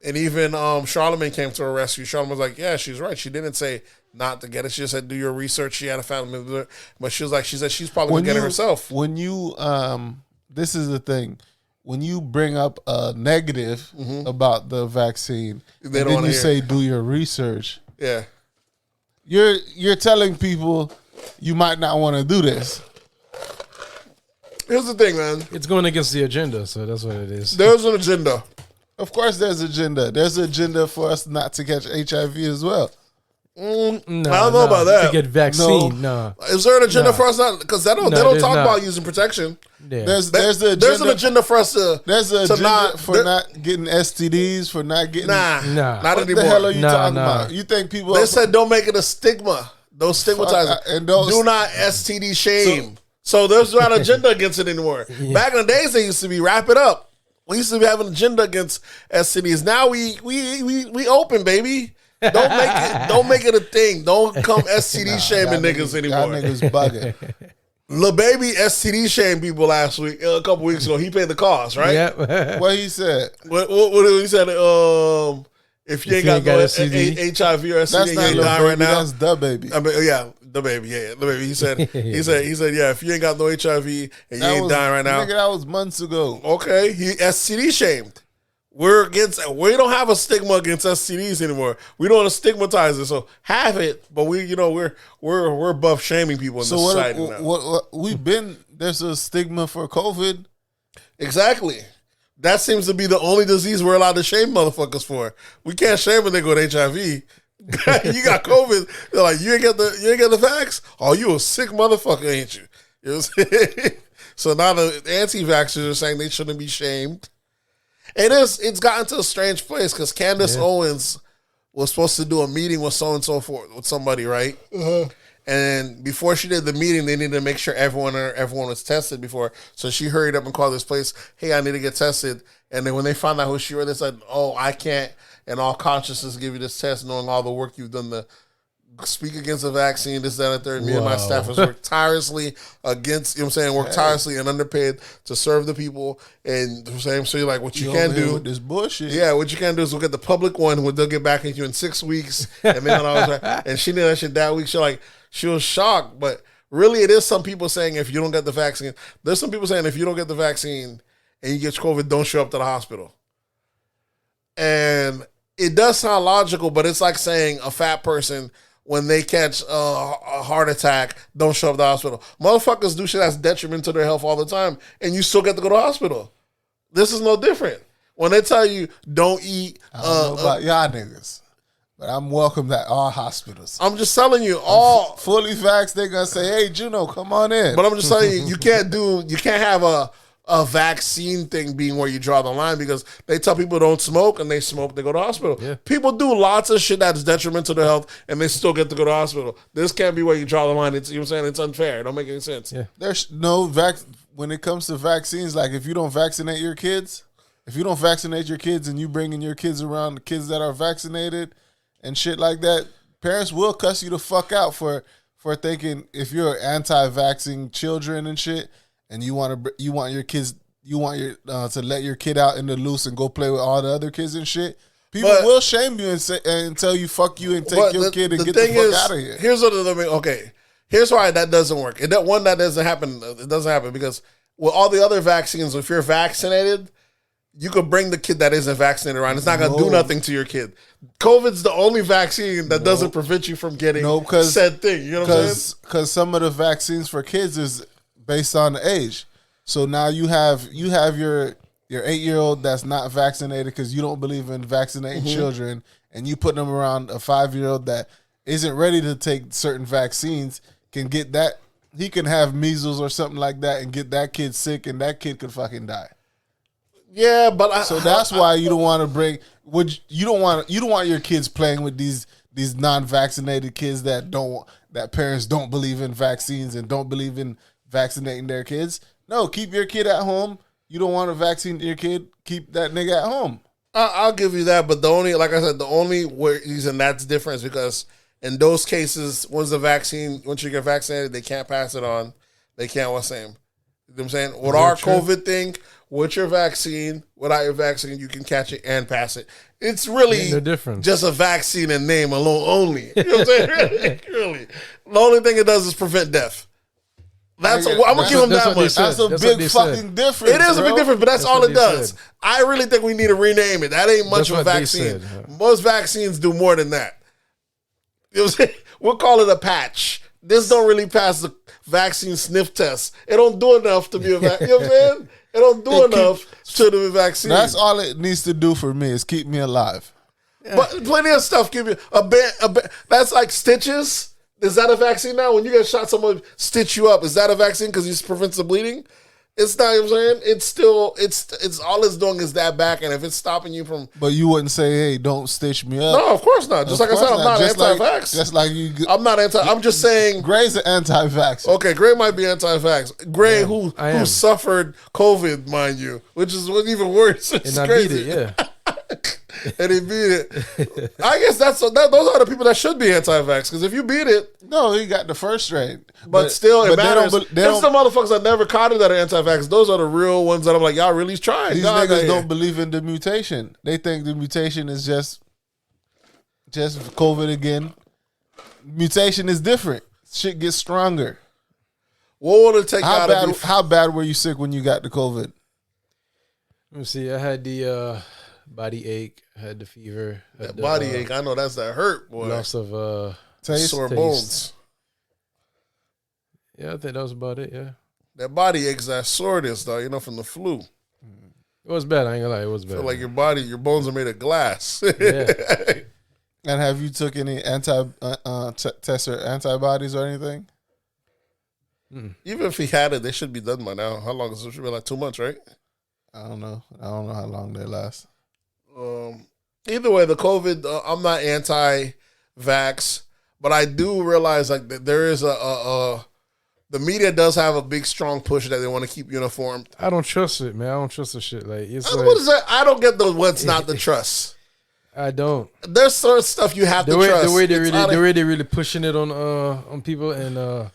Speaker 3: And even Charlamagne came to her rescue. Charlamagne was like, yeah, she's right. She didn't say not to get it. She just said, do your research. She had a family member. But she said she's probably going to get it herself.
Speaker 2: When you, this is the thing. When you bring up a negative about the vaccine, and then you say, do your research.
Speaker 3: Yeah.
Speaker 2: You're telling people you might not want to do this.
Speaker 3: Here's the thing, man.
Speaker 4: It's going against the agenda, so that's what it is.
Speaker 3: There's an agenda.
Speaker 2: Of course, there's agenda. There's an agenda for us not to catch HIV as well.
Speaker 3: I don't know about that.
Speaker 4: To get vaccine, no.
Speaker 3: Is there an agenda for us not? Because they don't talk about using protection.
Speaker 4: Yeah.
Speaker 2: There's an
Speaker 3: agenda for us to.
Speaker 2: There's an agenda for not getting STDs, for not getting.
Speaker 3: Not
Speaker 2: what
Speaker 3: anymore.
Speaker 2: the hell are you talking about? You think people?
Speaker 3: They said don't make it a stigma. Don't stigmatize it. And do not STD shame. So there's not an agenda against it anymore. Yeah. Back in the days, they used to be wrap it up. We used to be having an agenda against STDs. Now we open, baby. Don't make it a thing. Don't come STD shaming niggas anymore.
Speaker 2: Y'all niggas bugging.
Speaker 3: Lil Baby STD shamed people last week, a couple weeks ago. He paid the cost, right?
Speaker 2: Yep. What he said?
Speaker 3: What he said? If you ain't got no HIV or STD, you ain't dying right now.
Speaker 2: That's the baby.
Speaker 3: I mean, yeah, the baby. He said, yeah. If you ain't got no HIV and you ain't dying right now,
Speaker 2: nigga, that was months ago.
Speaker 3: Okay, he STD shamed. We don't have a stigma against STDs anymore. We don't stigmatize it. So have it, but we're above shaming people in society now.
Speaker 2: What there's a stigma for COVID.
Speaker 3: Exactly. That seems to be the only disease we're allowed to shame motherfuckers for. We can't shame a nigga with HIV. You got COVID. They're like, you ain't get the vax? Oh, you a sick motherfucker, ain't you? You know what I'm saying? So now the anti-vaxxers are saying they shouldn't be shamed. It's gotten to a strange place because Candace Owens was supposed to do a meeting with so-and-so with somebody, right? Uh-huh. And before she did the meeting, they needed to make sure everyone was tested before. So she hurried up and called this place, hey, I need to get tested. And then when they found out who she was, they said, oh, I can't in all consciousness give you this test knowing all the work you've done to speak against the vaccine, this, that, and third. Me and my staff has worked tirelessly against, you know what I'm saying, worked tirelessly and underpaid to serve the people. And you know what I'm saying, so you're like, what you can do
Speaker 2: with this bullshit.
Speaker 3: Yeah, what you can do is we'll get the public one where they'll get back at you in 6 weeks. And then I was like, and she did that shit that week. She was shocked, but really it is some people saying if you don't get the vaccine, there's some people saying if you don't get the vaccine and you get COVID, don't show up to the hospital. And it does sound logical, but it's like saying a fat person, when they catch a heart attack, don't show up to the hospital. Motherfuckers do shit that's detriment to their health all the time, and you still get to go to the hospital. This is no different. When they tell you don't eat...
Speaker 2: I don't know about y'all niggas, but I'm welcome at all hospitals.
Speaker 3: I'm just telling you,
Speaker 2: fully vaxxed, they gonna say, hey, Juno, come on in.
Speaker 3: But I'm just telling you, you can't have a vaccine thing being where you draw the line because they tell people don't smoke and they smoke, they go to the hospital. Yeah. People do lots of shit that's detrimental to their health and they still get to go to the hospital. This can't be where you draw the line. It's, you know what I'm saying? It's unfair. It don't make any sense.
Speaker 2: Yeah. There's no when it comes to vaccines, like if you don't vaccinate your kids and you bringing your kids around the kids that are vaccinated and shit like that, parents will cuss you the fuck out for thinking if you're anti-vaccine children and shit, and you want your kids, to let your kid out in the loose and go play with all the other kids and shit. People will shame you and tell you fuck you and take your kid and get the fuck out of here.
Speaker 3: Here's what here's why that doesn't work. That doesn't happen. It doesn't happen because with all the other vaccines, if you're vaccinated, you could bring the kid that isn't vaccinated around. It's not gonna do nothing to your kid. COVID's the only vaccine that doesn't prevent you from getting said thing. You know what I'm saying?
Speaker 2: Because some of the vaccines for kids is based on the age. So now you have your 8-year-old that's not vaccinated because you don't believe in vaccinating children, and you put them around a 5-year-old that isn't ready to take certain vaccines, can get that, he can have measles or something like that and get that kid sick, and that kid could fucking die.
Speaker 3: Yeah, but
Speaker 2: so that's why you don't want to bring. You don't want your kids playing with these non-vaccinated kids that parents don't believe in vaccines and don't believe in vaccinating their kids. No, keep your kid at home. You don't want to vaccinate your kid, keep that nigga at home.
Speaker 3: I'll give you that, but the only reason that's different is because in those cases, once you get vaccinated, they can't pass it on. They can't what's same. You know what I'm saying? With our COVID thing, with your vaccine, without your vaccine, you can catch it and pass it. It's really just a vaccine in name alone only. You know what I'm saying? Really. The only thing it does is prevent death. I'm gonna give them that much.
Speaker 2: That's a big fucking difference.
Speaker 3: It is a big difference, but that's all it does. I really think we need to rename it. That ain't much of a vaccine. Most vaccines do more than that. You know what I'm saying? We'll call it a patch. this don't really pass the vaccine sniff test. It don't do enough to be a vaccine. You know what I'm saying? It don't do enough to be a vaccine.
Speaker 2: That's all it needs to do for me is keep me alive.
Speaker 3: Yeah. But plenty of stuff give you a band. That's like stitches. Is that a vaccine now? When you get shot, someone stitch you up. Is that a vaccine because it prevents the bleeding? It's not. You know what I'm saying it's still. It's all it's doing is that back, and if it's stopping you from.
Speaker 2: But you wouldn't say, "Hey, don't stitch me up."
Speaker 3: No, of course not. Just like I said, I'm not anti-vax.
Speaker 2: Just like you.
Speaker 3: I'm not anti. I'm just saying.
Speaker 2: Gray's an anti-vax.
Speaker 3: Okay, Gray might be anti-vax. Gray, who suffered COVID, mind you, which is what's even worse. It's
Speaker 4: and
Speaker 3: crazy.
Speaker 4: I beat it. Yeah.
Speaker 3: And he beat it. I guess those are the people that should be anti-vax. Because if you beat it,
Speaker 2: no, he got the first strain.
Speaker 3: But still, it matters. There's some motherfuckers that never caught it that are anti-vax. Those are the real ones that I'm like, y'all really trying.
Speaker 2: These niggas don't believe in the mutation. They think the mutation is just COVID again. Mutation is different. Shit gets stronger.
Speaker 3: What would it take?
Speaker 2: How bad were you sick when you got the COVID?
Speaker 4: Let me see. I had the body ache. I had the fever.
Speaker 3: That body ache. I know that's that hurt, boy.
Speaker 4: Loss of
Speaker 3: sore bones.
Speaker 4: Yeah, I think that was about it. Yeah.
Speaker 3: That body ache's that soreness, though. You know, from the flu.
Speaker 4: It was bad. I ain't gonna lie. It was bad.
Speaker 3: Feel like your bones are made of glass.
Speaker 4: Yeah.
Speaker 2: And have you took any tests or antibodies or anything?
Speaker 3: Even if he had it, they should be done by now. How long is it? Should be like 2 months, right?
Speaker 2: I don't know how long they last.
Speaker 3: Either way, the COVID, I'm not anti-vax, but I do realize like that there is the media does have a big, strong push that they want to keep uniformed.
Speaker 4: I don't trust it, man. I don't trust the shit. Like,
Speaker 3: what is that? I don't get what's not to trust.
Speaker 4: I don't.
Speaker 3: There's certain stuff you have to trust.
Speaker 4: The way they really pushing it on people and.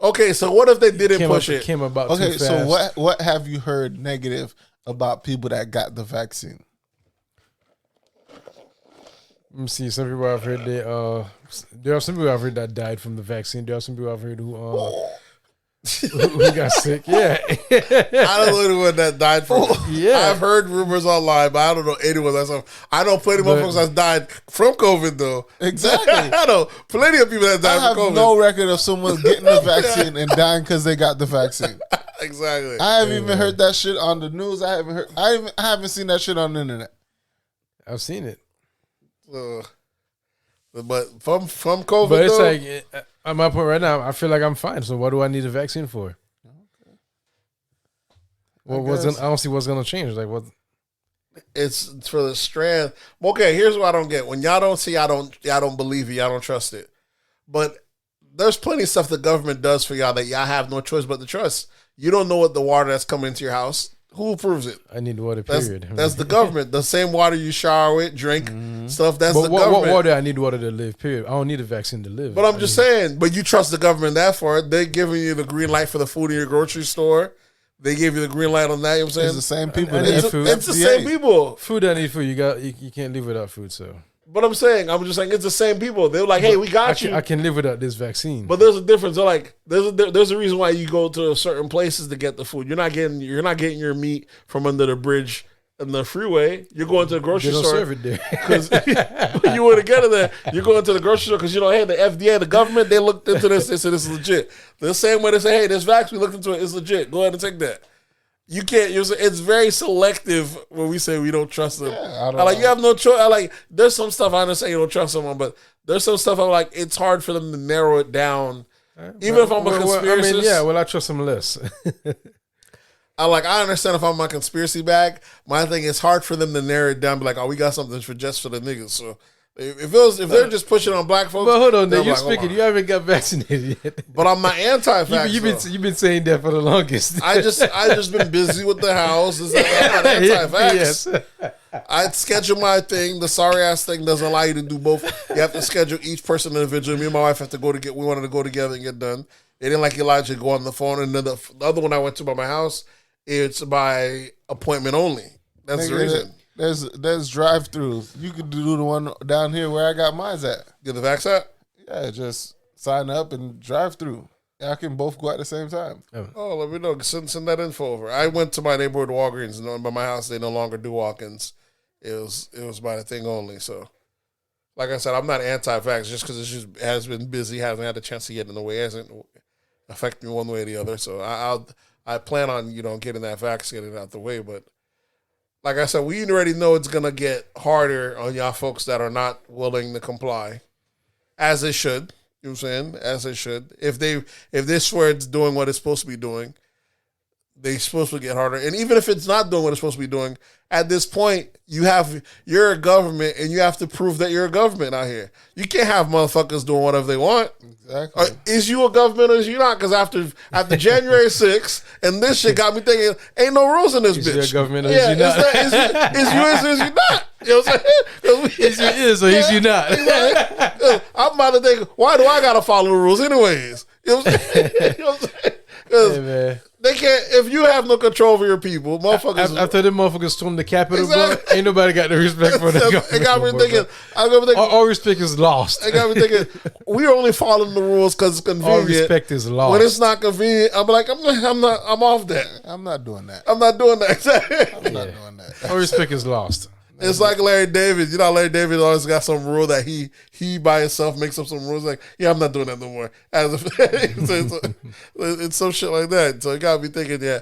Speaker 3: Okay, so what if they didn't push it?
Speaker 4: Came about
Speaker 2: okay,
Speaker 4: too fast.
Speaker 2: So what have you heard negative about people that got the vaccine?
Speaker 4: Let me see. Some people I've heard there are some people I've heard that died from the vaccine. There are some people I've heard who got sick. Yeah,
Speaker 3: I don't know anyone that died from.
Speaker 4: Yeah,
Speaker 3: I've heard rumors online, but I don't know anyone that's. I know plenty of motherfuckers that died from COVID though.
Speaker 2: Exactly,
Speaker 3: I know plenty of people that died from COVID.
Speaker 2: I have no record of someone getting the vaccine and dying because they got the vaccine.
Speaker 3: Exactly.
Speaker 2: I haven't even heard that shit on the news. I haven't seen that shit on the internet.
Speaker 4: I've seen it.
Speaker 3: But from COVID,
Speaker 4: but it's
Speaker 3: though,
Speaker 4: like at my point right now, I feel like I'm fine. So what do I need a vaccine for? Okay. I don't see what's gonna change. Like what?
Speaker 3: It's for the strand. Okay, here's what I don't get. When y'all don't see, y'all don't believe it. Y'all don't trust it. But there's plenty of stuff the government does for y'all that y'all have no choice but to trust. You don't know what the water that's coming into your house. Who approves it?
Speaker 4: I need water, period.
Speaker 3: That's the government. The same water you shower with, drink, stuff, that's the government.
Speaker 4: What water? I need water to live, period. I don't need a vaccine to live.
Speaker 3: But I'm just saying, but you trust the government that far. They're giving you the green light for the food in your grocery store. They give you the green light on that, you know what I'm saying?
Speaker 2: It's the same people.
Speaker 3: It's the same people.
Speaker 4: Food I need food. You can't live without food, so.
Speaker 3: But I'm just saying it's the same people. They're like, hey, we got you.
Speaker 4: I can live without this vaccine.
Speaker 3: But there's a difference. They're like, there's a reason why you go to certain places to get the food. You're not getting your meat from under the bridge and the freeway. You're going to the grocery store.
Speaker 4: They don't serve it there.
Speaker 3: Because you want to get it there. You're going to the grocery store because, hey, the FDA, the government, they looked into this. They said this is legit. The same way they say, hey, this vaccine, we looked into it. It's legit. Go ahead and take that. You can't use it. It's very selective when we say we don't trust them. Yeah, you have no choice. There's some stuff I understand you don't trust someone, but there's some stuff I'm like, it's hard for them to narrow it down. Even if I'm a conspiracist.
Speaker 4: I trust them less.
Speaker 3: I understand if I'm a conspiracy bag. My thing is hard for them to narrow it down. Be like, oh, we got something for the niggas. So if they're just pushing on black folks,
Speaker 4: but hold on, you're speaking. You haven't got vaccinated yet.
Speaker 3: But I'm not anti-vax.
Speaker 4: You've been saying that for the longest.
Speaker 3: I just been busy with the house. I'm not anti-vax. Yes. I schedule my thing. The sorry ass thing doesn't allow you to do both. You have to schedule each person individually. Me and my wife have to we wanted to go together and get done. It didn't like Elijah go on the phone. And then the other one I went to by my house, it's by appointment only. That's the reason.
Speaker 2: There's drive-throughs. You could do the one down here where I got mine at.
Speaker 3: Get the vax at?
Speaker 2: Yeah, just sign up and drive through. I can both go at the same time.
Speaker 3: Oh, let me know. Send that info over. I went to my neighborhood Walgreens, and by my house they no longer do walk-ins. It was by the thing only. So like I said, I'm not anti-vax just because it just has been busy, hasn't had a chance to get in the way, hasn't affected me one way or the other. So I plan on, getting that vax, getting it out the way. But like I said, we already know it's going to get harder on y'all folks that are not willing to comply, as they should. You know what I'm saying? As they should. If they swear it's doing what it's supposed to be doing, they're supposed to get harder. And even if it's not doing what it's supposed to be doing, at this point, you're a government and you have to prove that you're a government out here. You can't have motherfuckers doing whatever they want.
Speaker 2: Exactly.
Speaker 3: Is you a government or is you not? Because after January 6th, and this shit got me thinking, ain't no rules in this bitch.
Speaker 4: Is you a government or is you not?
Speaker 3: Is you not? You know what I'm saying?
Speaker 4: Is you is or is you not?
Speaker 3: I'm about to think, why do I got to follow the rules anyways? You know what I'm saying? You know what I'm saying? 'Cause
Speaker 4: Hey, man.
Speaker 3: they can't, if you have no control over your people, motherfuckers.
Speaker 4: After them motherfuckers stormed the Capitol,
Speaker 3: Exactly.
Speaker 4: bro, ain't nobody got the respect for the government.
Speaker 3: It got me
Speaker 4: no more,
Speaker 3: thinking,
Speaker 4: bro. All respect is lost.
Speaker 3: It got me thinking, we're only following the rules because it's convenient.
Speaker 4: All respect is lost.
Speaker 3: When it's not convenient, I'm like, I'm off that.
Speaker 2: I'm not doing that.
Speaker 3: I'm not doing that.
Speaker 2: I'm not doing that.
Speaker 4: All respect is lost.
Speaker 3: It's like Larry David. You know, Larry David always got some rule that he by himself makes up some rules. Like, yeah, I'm not doing that no more. It's some shit like that. So it got me thinking, yeah,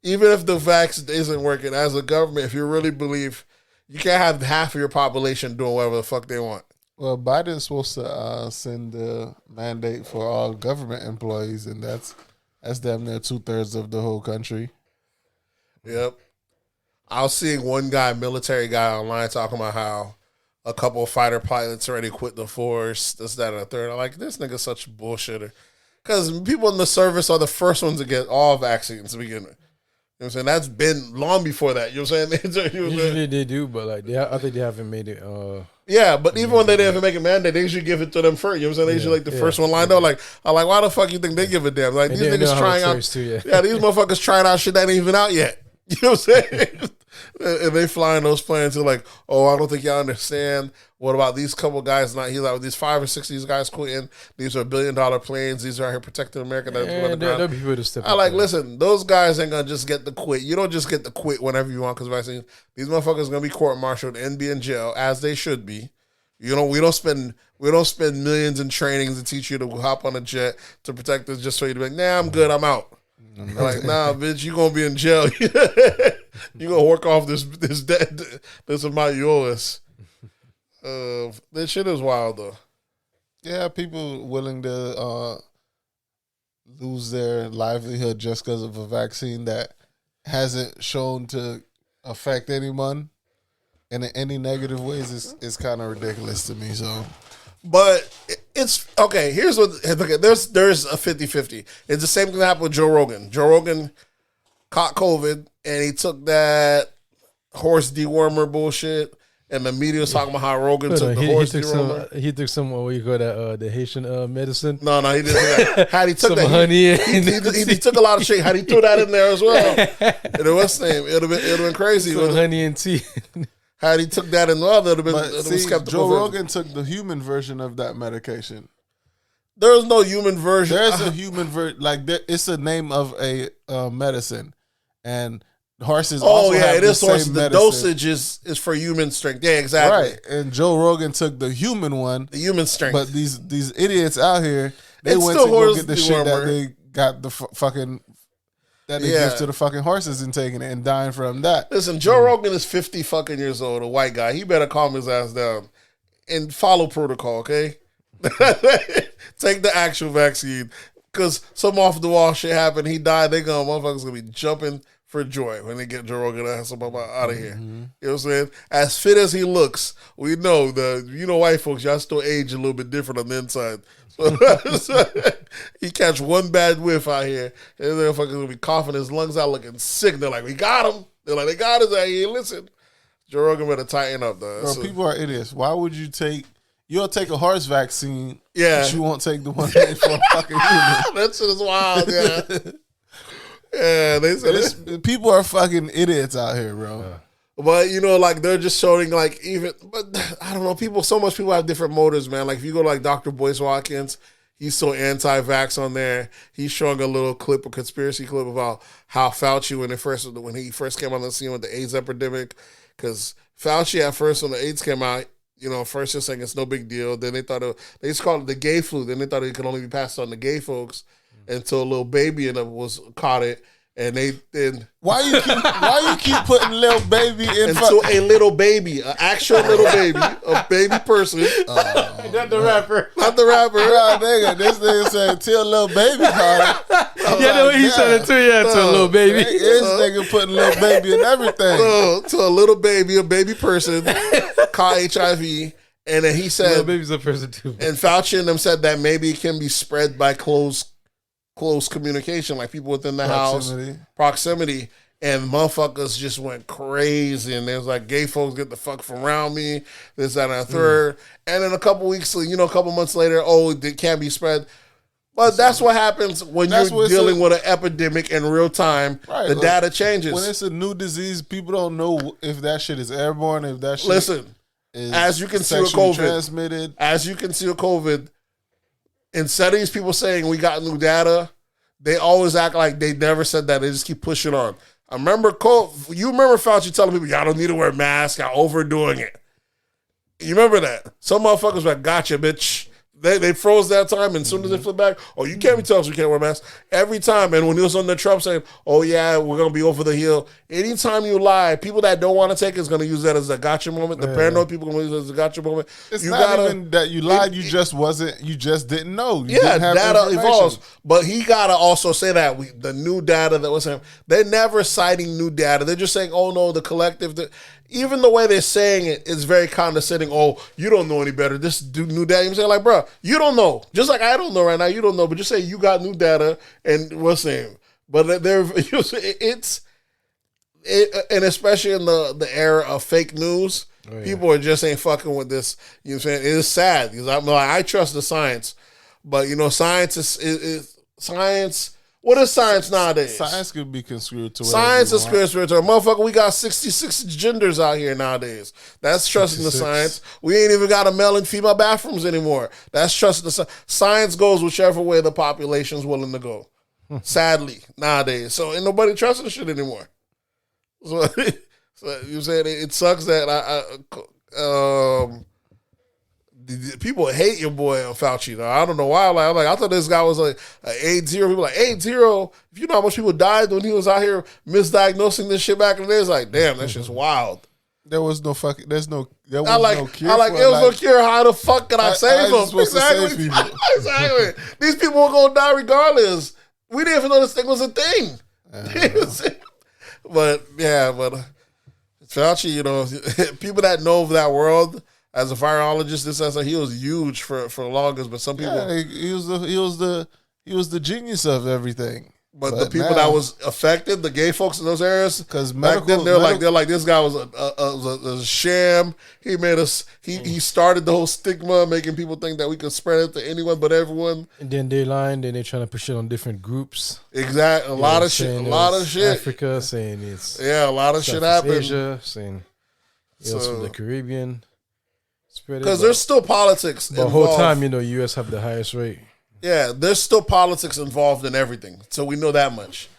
Speaker 3: even if the vaccine isn't working, as a government, if you really believe, you can't have half of your population doing whatever the fuck they want.
Speaker 2: Well, Biden's supposed to send the mandate for all government employees, and that's damn near 2/3 of the whole country.
Speaker 3: Yep. I was seeing one guy, military guy online, talking about how a couple of fighter pilots already quit the force, this, that, and the third. I'm like, this nigga's such a bullshitter. Because people in the service are the first ones to get all vaccines to begin with. You know what I'm saying? That's been long before that. You know what I'm saying?
Speaker 4: Usually they do, but like I think they haven't made it.
Speaker 3: Yeah, but even when they didn't make a mandate, they usually give it to them first. You know what I'm saying? They usually like the first one lined up. Like, I'm like, why the fuck you think they give a damn? Like, these niggas trying out. These motherfuckers trying out shit that ain't even out yet. You know what I'm saying? And they flying those planes to like, oh, I don't think y'all understand. What about these couple guys? Not he's like, these 5 or 6 of these guys quitting. These are $1 billion planes. These are out here protecting America.
Speaker 4: There'll be people to step
Speaker 3: I like, listen, those guys ain't gonna just get the quit. You don't just get the quit whenever you want because vaccines. These motherfuckers gonna be court-martialed and be in jail as they should be. You know, we don't spend millions in trainings to teach you to hop on a jet to protect us just so you to be like, nah, I'm good, I'm out. Like, nah, bitch, you gonna be in jail. You gonna work off this debt, this amount you owe us. This shit is wild though.
Speaker 2: Yeah, people willing to lose their livelihood just because of a vaccine that hasn't shown to affect anyone in any negative ways is kind of ridiculous to me. So,
Speaker 3: but it's okay. Here's what there's a 50-50. It's the same thing that happened with Joe Rogan. Joe Rogan caught COVID and he took that horse dewormer bullshit. And the media was talking about how Rogan took the horse dewormer.
Speaker 4: He took some, what you call that, the Haitian medicine.
Speaker 3: No, he didn't do that. Had he took
Speaker 4: some
Speaker 3: that,
Speaker 4: honey.
Speaker 3: He took a lot of shit. Had he threw that in there as well, it was it would have been crazy.
Speaker 4: Some honey and tea.
Speaker 3: Had he took that in well, it would have been skeptical.
Speaker 2: Joe Rogan took the human version of that medication.
Speaker 3: There's no human version.
Speaker 2: There's a human version. Like it's a name of a medicine, and horses.
Speaker 3: Oh yeah,
Speaker 2: have
Speaker 3: it is horses. The
Speaker 2: medicine.
Speaker 3: dosage is for human strength. Yeah, exactly.
Speaker 2: Right, and Joe Rogan took the human one,
Speaker 3: the human strength.
Speaker 2: But these idiots out here, they went to go get the shit that they got the fucking that they give to the fucking horses and taking it and dying from that.
Speaker 3: Listen, Joe Rogan is 50 fucking years old, a white guy. He better calm his ass down and follow protocol, okay? Take the actual vaccine. Because some off the wall shit happened. He died. Motherfuckers gonna be jumping for joy when they get Joe Rogan ass up out of here. You know what I'm saying? As fit as he looks, we know white folks, y'all still age a little bit different on the inside. So he catch one bad whiff out here, and the motherfuckers gonna be coughing his lungs out, looking sick. They're like, we got him. They're like, they got us out here. Listen, Joe Rogan better tighten up, though.
Speaker 2: Bro, people are idiots. Why would you'll take a horse vaccine,
Speaker 3: but
Speaker 2: you won't take the one made for a fucking human?
Speaker 3: That shit is wild, yeah. Yeah, they said
Speaker 2: people are fucking idiots out here, bro.
Speaker 3: But like they're just showing like but I don't know, so much people have different motives, man. Like if you go to like Dr. Boyce Watkins, he's so anti-vax on there. He's showing a little clip, a conspiracy clip about how Fauci when he first came on the scene with the AIDS epidemic, because Fauci at first when the AIDS came out, first just saying it's no big deal. Then they just called it the gay flu. Then they thought it could only be passed on to gay folks until a little baby and was caught it. And
Speaker 2: why you keep putting little baby
Speaker 3: into a little baby, an actual little baby, a baby person,
Speaker 4: not the rapper,
Speaker 3: not the rapper.
Speaker 2: Nah, nigga, this nigga said till little baby caught it.
Speaker 4: Yeah, know what he said it too. Yeah, to a little baby.
Speaker 2: This nigga putting little baby in everything.
Speaker 3: To a little baby, a baby person caught HIV, and then he said,
Speaker 4: little baby's a person too.
Speaker 3: And Fauci and them said that maybe it can be spread by close communication, like people within the house, proximity, and motherfuckers just went crazy. And there's like, gay folks get the fuck from around me, this, that, and a third. And then a couple months later, it can't be spread. But that's what happens when you're dealing with an epidemic in real time. Right, the data changes.
Speaker 2: When it's a new disease, people don't know if that shit is airborne, if that shit is
Speaker 3: as you can see with COVID,
Speaker 2: transmitted.
Speaker 3: As you can see with COVID, instead of these people saying we got new data, they always act like they never said that. They just keep pushing on. You remember Fauci telling people, y'all don't need to wear masks, y'all overdoing it. You remember that? Some motherfuckers were like, gotcha, bitch. They froze that time, and as soon as they flip back, you can't be telling us we can't wear masks. Every time, and when it was on the Trump saying, yeah, we're going to be over the hill. Anytime you lie, people that don't want to take it is going to use that as a gotcha moment. The paranoid people are going to use it as a gotcha moment.
Speaker 2: It's not even that you lied, you just didn't know. You
Speaker 3: didn't have data evolves. But he got to also say that the new data that was him, they're never citing new data. They're just saying, oh no, the collective, even the way they're saying it is very condescending. Oh, you don't know any better. This new data. I'm saying, like, bro, you don't know. Just like I don't know right now. You don't know. But just say you got new data and we're saying. But and especially in the era of fake news, people are just ain't fucking with this. You know what I'm saying? It is sad because I trust the science, but science is science. What is science nowadays?
Speaker 2: Science could be conspiratorial.
Speaker 3: Science is conspiratorial. Motherfucker, we got 66 genders out here nowadays. That's trusting 66. The science. We ain't even got a male and female bathrooms anymore. That's trusting the science. Science goes whichever way the population's willing to go. Sadly, nowadays. So ain't nobody trusting the shit anymore. So you said it sucks that people hate your boy Fauci. Though. I don't know why. I thought this guy was like 8-0. People like 8-0. If you know how much people died when he was out here misdiagnosing this shit back in the day, it's like, damn, that's just wild.
Speaker 2: There was no fucking. There was no cure.
Speaker 3: There was no cure. How the fuck can I save them? Exactly. Exactly. These people were gonna die regardless. We didn't even know this thing was a thing. But Fauci, people that know of that world. As a virologist, he was huge for the longest. But some people,
Speaker 2: he was the genius of everything.
Speaker 3: But the people that was affected, the gay folks in those areas, because back then they're like this guy was a sham. He made us. He started the whole stigma, making people think that we could spread it to anyone but everyone.
Speaker 4: And then they're lying. Then they're trying to push it on different groups.
Speaker 3: Exactly, a lot of shit.
Speaker 4: Africa saying it's
Speaker 3: a lot of shit happened.
Speaker 4: Asia saying it was from the Caribbean.
Speaker 3: Because there's still politics
Speaker 4: involved. The whole time, U.S. have the highest rate.
Speaker 3: Yeah, there's still politics involved in everything. So we know that much.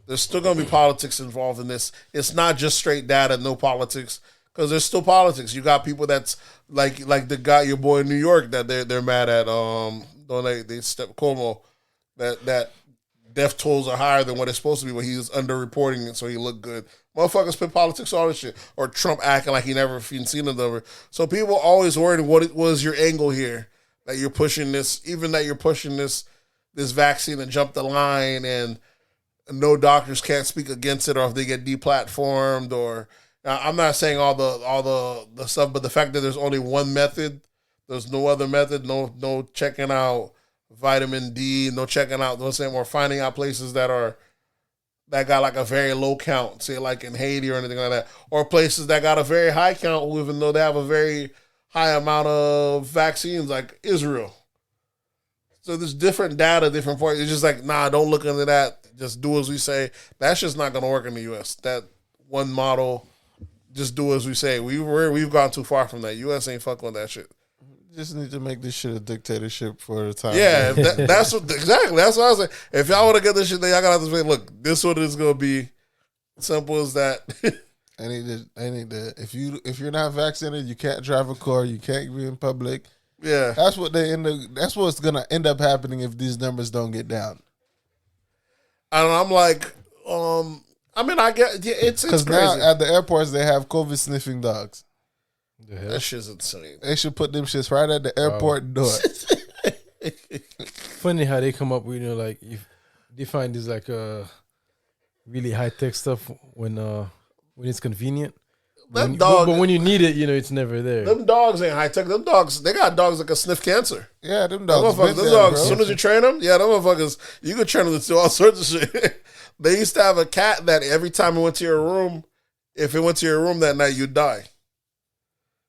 Speaker 3: There's still going to be politics involved in this. It's not just straight data, no politics. Because there's still politics. You got people that's like the guy, your boy in New York, that they're mad at. They step Cuomo that death tolls are higher than what it's supposed to be, but he's underreporting it, so he looked good. Motherfuckers put politics on this shit. Or Trump acting like he never even seen it over. So people always worried, what was your angle here? That you're pushing this, even that you're pushing this vaccine and jump the line, and no doctors can't speak against it, or if they get deplatformed, or I'm not saying all the stuff, but the fact that there's only one method, there's no other method, no checking out vitamin D, no checking out, or finding out places that got like a very low count, say like in Haiti or anything like that, or places that got a very high count, even though they have a very high amount of vaccines, like Israel. So there's different data, different points. It's just like, nah, don't look into that. Just do as we say. That's just not going to work in the U.S. That one model, just do as we say. We've gone too far from that. U.S. ain't fucking with that shit.
Speaker 2: Just need to make this shit a dictatorship for the time.
Speaker 3: Yeah, that's what exactly. That's what I was saying. If y'all want to get this shit, then y'all got to have to say, look, this is what it's going to be. Simple as that.
Speaker 2: They need to. If you're not vaccinated, you can't drive a car. You can't be in public.
Speaker 3: Yeah,
Speaker 2: that's what's gonna end up happening if these numbers don't get down.
Speaker 3: And I'm like, I mean, I get it's crazy.
Speaker 2: Because now at the airports they have COVID sniffing dogs.
Speaker 3: That shit's insane.
Speaker 2: They should put them shits right at the airport door.
Speaker 4: Funny how they come up with, like, if they find this like really high tech stuff when it's convenient.
Speaker 3: But
Speaker 4: when you need it, it's never there.
Speaker 3: Them dogs ain't high tech. Them dogs, they got dogs that can sniff cancer.
Speaker 2: Yeah, them dogs.
Speaker 3: As soon as you train them, them motherfuckers, you can train them to do all sorts of shit. They used to have a cat that every time it went to your room, if it went to your room that night, you'd die.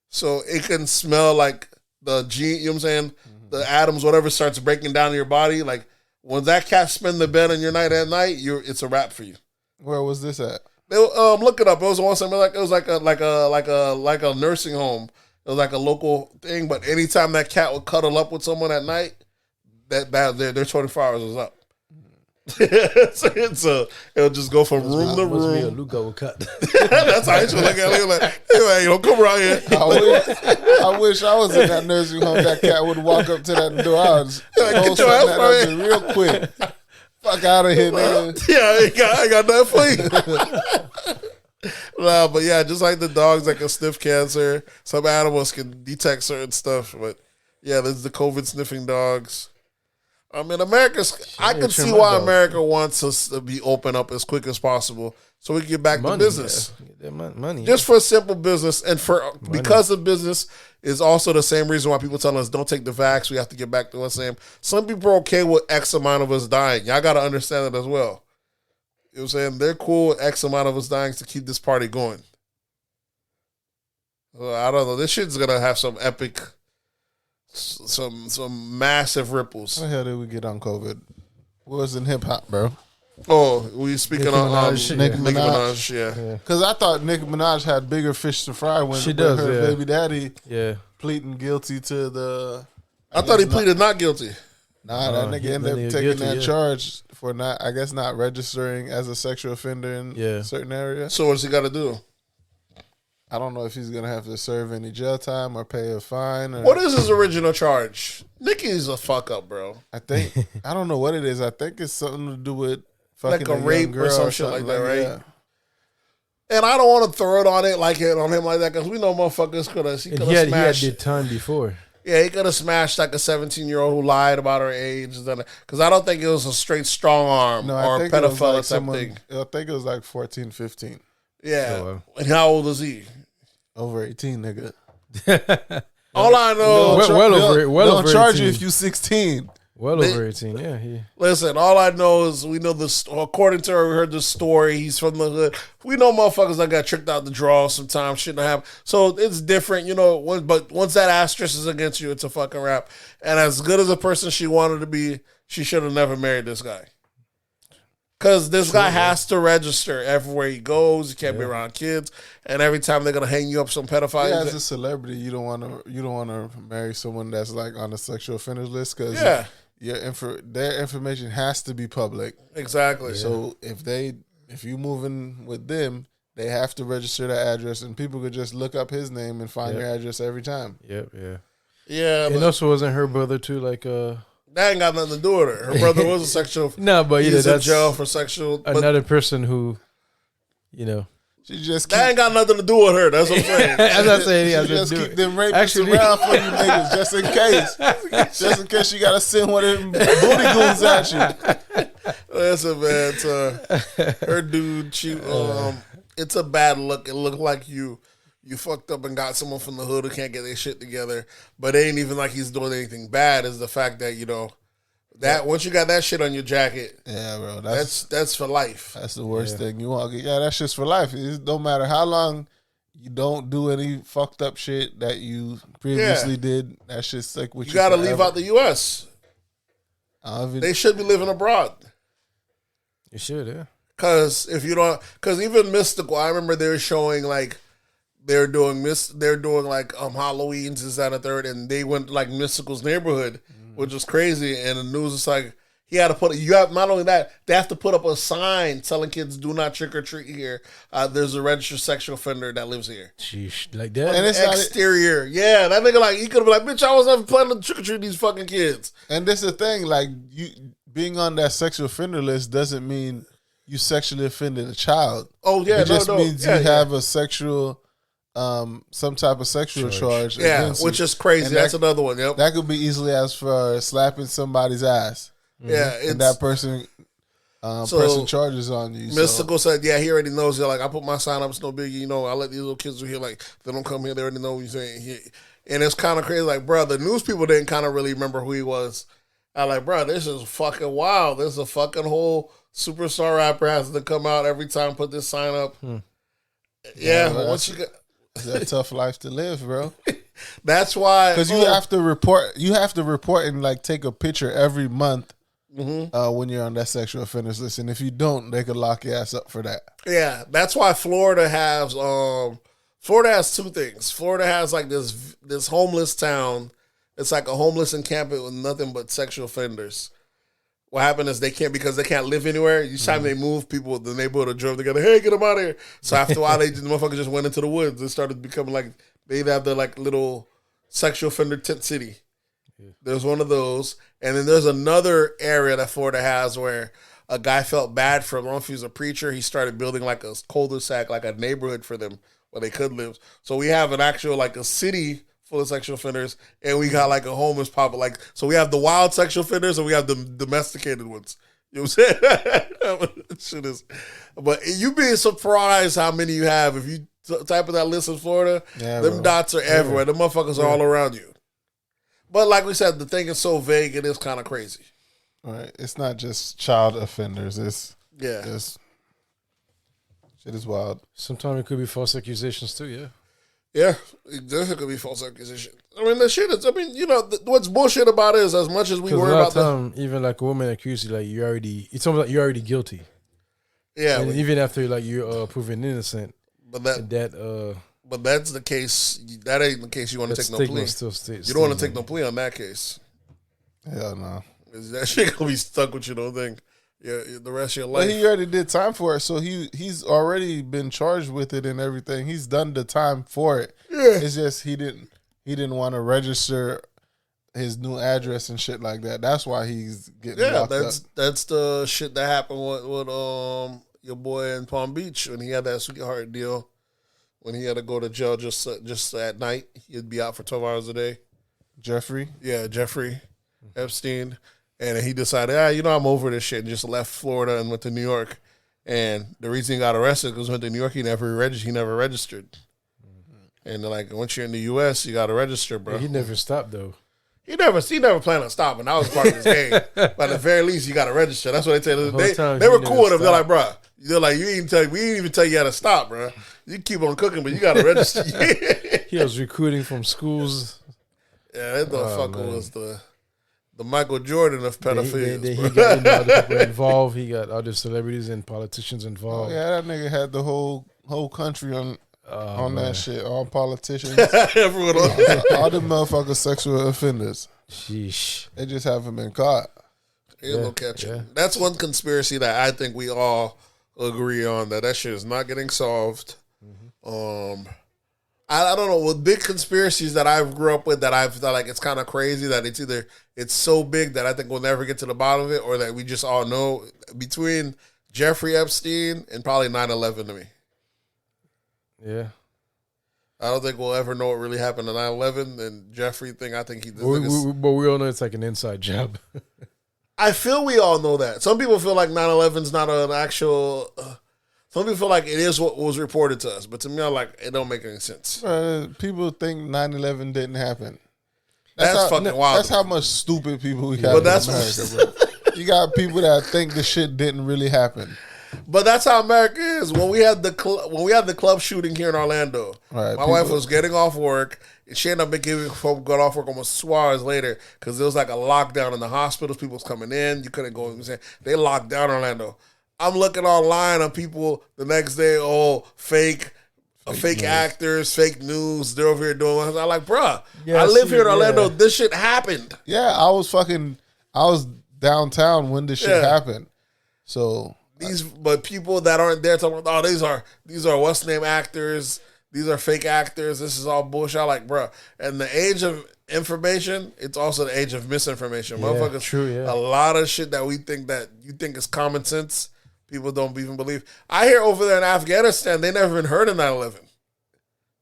Speaker 3: So it can smell like the gene, you know what I'm saying? Mm-hmm. The atoms, whatever starts breaking down in your body. Like when that cat spend the bed on your night at night, it's a wrap for you.
Speaker 2: Where was this at?
Speaker 3: Look it up. It was one time like it was like a nursing home. It was like a local thing. But anytime that cat would cuddle up with someone at night, that their 24 hours was up. It'll just go from room to room.
Speaker 4: Luca will cut.
Speaker 3: That's how I should look at it. Like, hey man, you don't come around here.
Speaker 2: I wish I was in that nursing home. That cat would walk up to that door. I was
Speaker 3: get your ass right here
Speaker 2: real quick. Fuck out of here, nigga.
Speaker 3: Yeah, I got nothing for you. Nah, but yeah, just like the dogs that can sniff cancer, some animals can detect certain stuff. But yeah, there's the COVID sniffing dogs. I mean, I can see why America wants us to be open up as quick as possible so we can get back to business.
Speaker 4: Yeah. Money.
Speaker 3: Just for simple business and because of business is also the same reason why people tell us don't take the vax. We have to get back to what's saying. Some people are okay with X amount of us dying. Y'all got to understand that as well. You know what I'm saying? They're cool with X amount of us dying to keep this party going. I don't know. This shit's going to have some epic... Some massive ripples.
Speaker 2: How the hell did we get on COVID? What was in hip hop, bro?
Speaker 3: Oh, we speaking on
Speaker 2: Nicki Minaj.
Speaker 3: Yeah.
Speaker 2: Because I thought Nicki Minaj had bigger fish to fry when her baby daddy pleading guilty to the...
Speaker 3: I thought he pleaded not guilty.
Speaker 2: Nah, that nigga ended up taking that charge for not registering as a sexual offender in a certain area.
Speaker 3: So what's he got to do?
Speaker 2: I don't know if he's going to have to serve any jail time or pay a fine.
Speaker 3: What is his original charge? Nicki's a fuck up, bro.
Speaker 2: I don't know what it is. I think it's something to do with fucking
Speaker 3: like a rape
Speaker 2: girl
Speaker 3: or some shit like that, right?
Speaker 2: Yeah.
Speaker 3: And I don't want to throw it on him like that because we know motherfuckers could have smashed.
Speaker 4: He had did time before.
Speaker 3: Yeah, he could have smashed like a 17-year-old who lied about her age. Because I don't think it was a straight strong arm or a pedophile type thing.
Speaker 2: I think it was like 14, 15.
Speaker 3: Yeah. Oh, wow. And how old is he?
Speaker 2: Over 18, nigga.
Speaker 3: All I know...
Speaker 2: They'll charge you if you 16.
Speaker 4: Over 18, yeah.
Speaker 3: Listen, all I know is we know this. According to her, we heard the story. He's from the hood. We know motherfuckers that got tricked out the draw sometimes. Shouldn't have. So it's different, but once that asterisk is against you, it's a fucking wrap. And as good as a person she wanted to be, she should have never married this guy. Because this guy has to register everywhere he goes. He can't be around kids, and every time they're gonna hang you up some pedophile.
Speaker 2: Yeah, as a celebrity, you don't want to marry someone that's like on the sexual offenders list because their information has to be public.
Speaker 3: Exactly.
Speaker 2: So if you moving with them, they have to register that address, and people could just look up his name and find your address every time.
Speaker 3: Yeah.
Speaker 4: And also, wasn't her brother too like
Speaker 3: That ain't got nothing to do with her. Her brother was a sexual.
Speaker 4: No, but
Speaker 3: he's in jail for sexual.
Speaker 4: Another person who,
Speaker 2: she just
Speaker 3: that ain't got nothing to do with her. That's what I'm saying.
Speaker 4: As I say,
Speaker 2: she just keep them rapists around for you niggas just in case. Just in case she got to send one of them booty goons at you.
Speaker 3: Listen, man, her dude, it's a bad look. It looked like you fucked up and got someone from the hood who can't get their shit together. But it ain't even like he's doing anything bad. Is the fact that that once you got that shit on your jacket,
Speaker 2: bro,
Speaker 3: that's for life.
Speaker 2: That's the worst thing you want. Yeah, that's just for life. It don't matter how long you don't do any fucked up shit that you previously did. That shit's stick with you.
Speaker 3: You got to leave out the U.S. They should be living abroad.
Speaker 4: You should, yeah.
Speaker 3: Because even Mystical, I remember they were showing like. They're doing like Halloween's, this, that, and the third, and they went like Mystical's neighborhood, which was crazy. And the news is like He had to put you have not only that, they have to put up a sign telling kids do not trick or treat here. There's a registered sexual offender that lives here.
Speaker 4: Sheesh, like that.
Speaker 2: And it's
Speaker 3: exterior. Yeah, that nigga like he could have been like, bitch, I was never planning to trick or treat these fucking kids.
Speaker 2: And this is the thing, like you being on that sexual offender list doesn't mean you sexually offended a child.
Speaker 3: Oh yeah,
Speaker 2: it just means you have a sexual, some type of sexual charge.
Speaker 3: Yeah, which is crazy. That's another one. Yep,
Speaker 2: that could be easily as for slapping somebody's ass.
Speaker 3: Yeah,
Speaker 2: and that person pressing charges on you.
Speaker 3: Mystical said, yeah, he already knows. Like, I put my sign up, it's no biggie. You know, I let these little kids who here, like, they don't come here, they already know what you're saying. And it's kind of crazy. Like, bro, the news people didn't kind of really remember who he was. I'm like, bro, this is fucking wild. This is a fucking whole superstar rapper has to come out every time, put this sign up. Yeah, once you get...
Speaker 2: It's a tough life to live, bro.
Speaker 3: That's why...
Speaker 2: Because you have to report and, like, take a picture every month. When you're on that sexual offenders list, and if you don't, they could lock your ass up for that.
Speaker 3: Yeah, that's why Florida has two things. Florida has like this homeless town. It's like a homeless encampment with nothing but sexual offenders. What happened is they can't live anywhere. Each time they move, people the neighborhood drove together. Hey, get them out of here! So after a while, the motherfuckers just went into the woods. It started becoming like they have the like little sexual offender tent city. There's one of those. And then there's another area that Florida has where a guy felt bad for him. I don't know if he was a preacher. He started building like a cul-de-sac, like a neighborhood for them where they could live. So we have an actual, like a city full of sexual offenders, and we got like a homeless pop. Like, so we have the wild sexual offenders and we have the domesticated ones. You know what I'm saying? Shit is, but you'd be surprised how many you have. If you type of that list in Florida, them dots are everywhere. The motherfuckers are all around you. But like we said, the thing is so vague, it is kind of crazy.
Speaker 2: Right. It's not just child offenders. It's shit is wild.
Speaker 4: Sometimes it could be false accusations too, yeah.
Speaker 3: Yeah, it definitely could be false accusation. I mean, the shit is, I mean, you know, what's bullshit about it is as much as we worry about
Speaker 4: that. Even like a woman accused you, like it's almost like you're already guilty.
Speaker 3: Yeah.
Speaker 4: And even after like you're proven innocent.
Speaker 3: But But that's the case. That ain't the case you want to take no plea. You don't want to take no plea on that case.
Speaker 2: Hell no.
Speaker 3: That shit gonna be stuck with you, don't think? Yeah, the rest of your life.
Speaker 2: But he already did time for it, so he's already been charged with it and everything. He's done the time for it.
Speaker 3: Yeah.
Speaker 2: It's just he didn't want to register his new address and shit like that. That's why he's getting locked up.
Speaker 3: That's the shit that happened with your boy in Palm Beach when he had that sweetheart deal. When he had to go to jail just at night, he'd be out for 12 hours a day.
Speaker 2: Jeffrey
Speaker 3: Epstein. And he decided, I'm over this shit, and just left Florida and went to New York. And the reason he got arrested because he went to New York, he never registered. And like, once you're in the U.S., you got to register, bro.
Speaker 4: Yeah, he never stopped though.
Speaker 3: He never planned on stopping. That was part of his game. But at the very least, you got to register. That's what they tell. They were cool with him. They're like, bro. They're like, we didn't even tell you how to stop, bro. You keep on cooking, but you got to register.
Speaker 4: He was recruiting from schools.
Speaker 3: Yeah, that motherfucker was the Michael Jordan of pedophiles.
Speaker 4: He got other people involved. He got other celebrities and politicians involved.
Speaker 2: Oh, yeah, that nigga had the whole country on that shit. All politicians.
Speaker 3: Everyone
Speaker 2: all the motherfuckers sexual offenders.
Speaker 4: Sheesh.
Speaker 2: They just haven't been caught.
Speaker 3: No catching. Yeah. That's one conspiracy that I think we all agree on, that shit is not getting solved. Mm-hmm. I don't know, with big conspiracies that I grew up with that I felt like it's kind of crazy that it's either it's so big that I think we'll never get to the bottom of it, or that we just all know, between Jeffrey Epstein and probably 9/11 to me.
Speaker 4: Yeah.
Speaker 3: I don't think we'll ever know what really happened to 9/11. And Jeffrey thing, I think
Speaker 4: but we all know it's like an inside job.
Speaker 3: I feel we all know that. Some people feel like 9/11's not an actual... some people feel like it is what was reported to us. But to me, I'm like, it don't make any sense.
Speaker 2: People think 9/11 didn't happen.
Speaker 3: That's fucking wild.
Speaker 2: That's how much stupid people we have in America, bro. You got people that think the shit didn't really happen.
Speaker 3: But that's how America is. When we had the club shooting here in Orlando, my wife was getting off work. She ended up got off work almost 2 hours later because there was like a lockdown in the hospitals. People was coming in. You couldn't go. They locked down Orlando. I'm looking online on people the next day. Fake actors, fake news. They're over here doing. I'm like, bruh, I live here in Orlando. Yeah. This shit happened.
Speaker 2: Yeah, I was downtown when this shit happened. So
Speaker 3: but people that aren't there talking about, these are what's name actors, these are fake actors, this is all bullshit. I'm like, bro, and the age of information, it's also the age of misinformation. Motherfuckers,
Speaker 4: true, yeah.
Speaker 3: A lot of shit that you think is common sense, people don't even believe. I hear over there in Afghanistan, they never even heard of 9/11.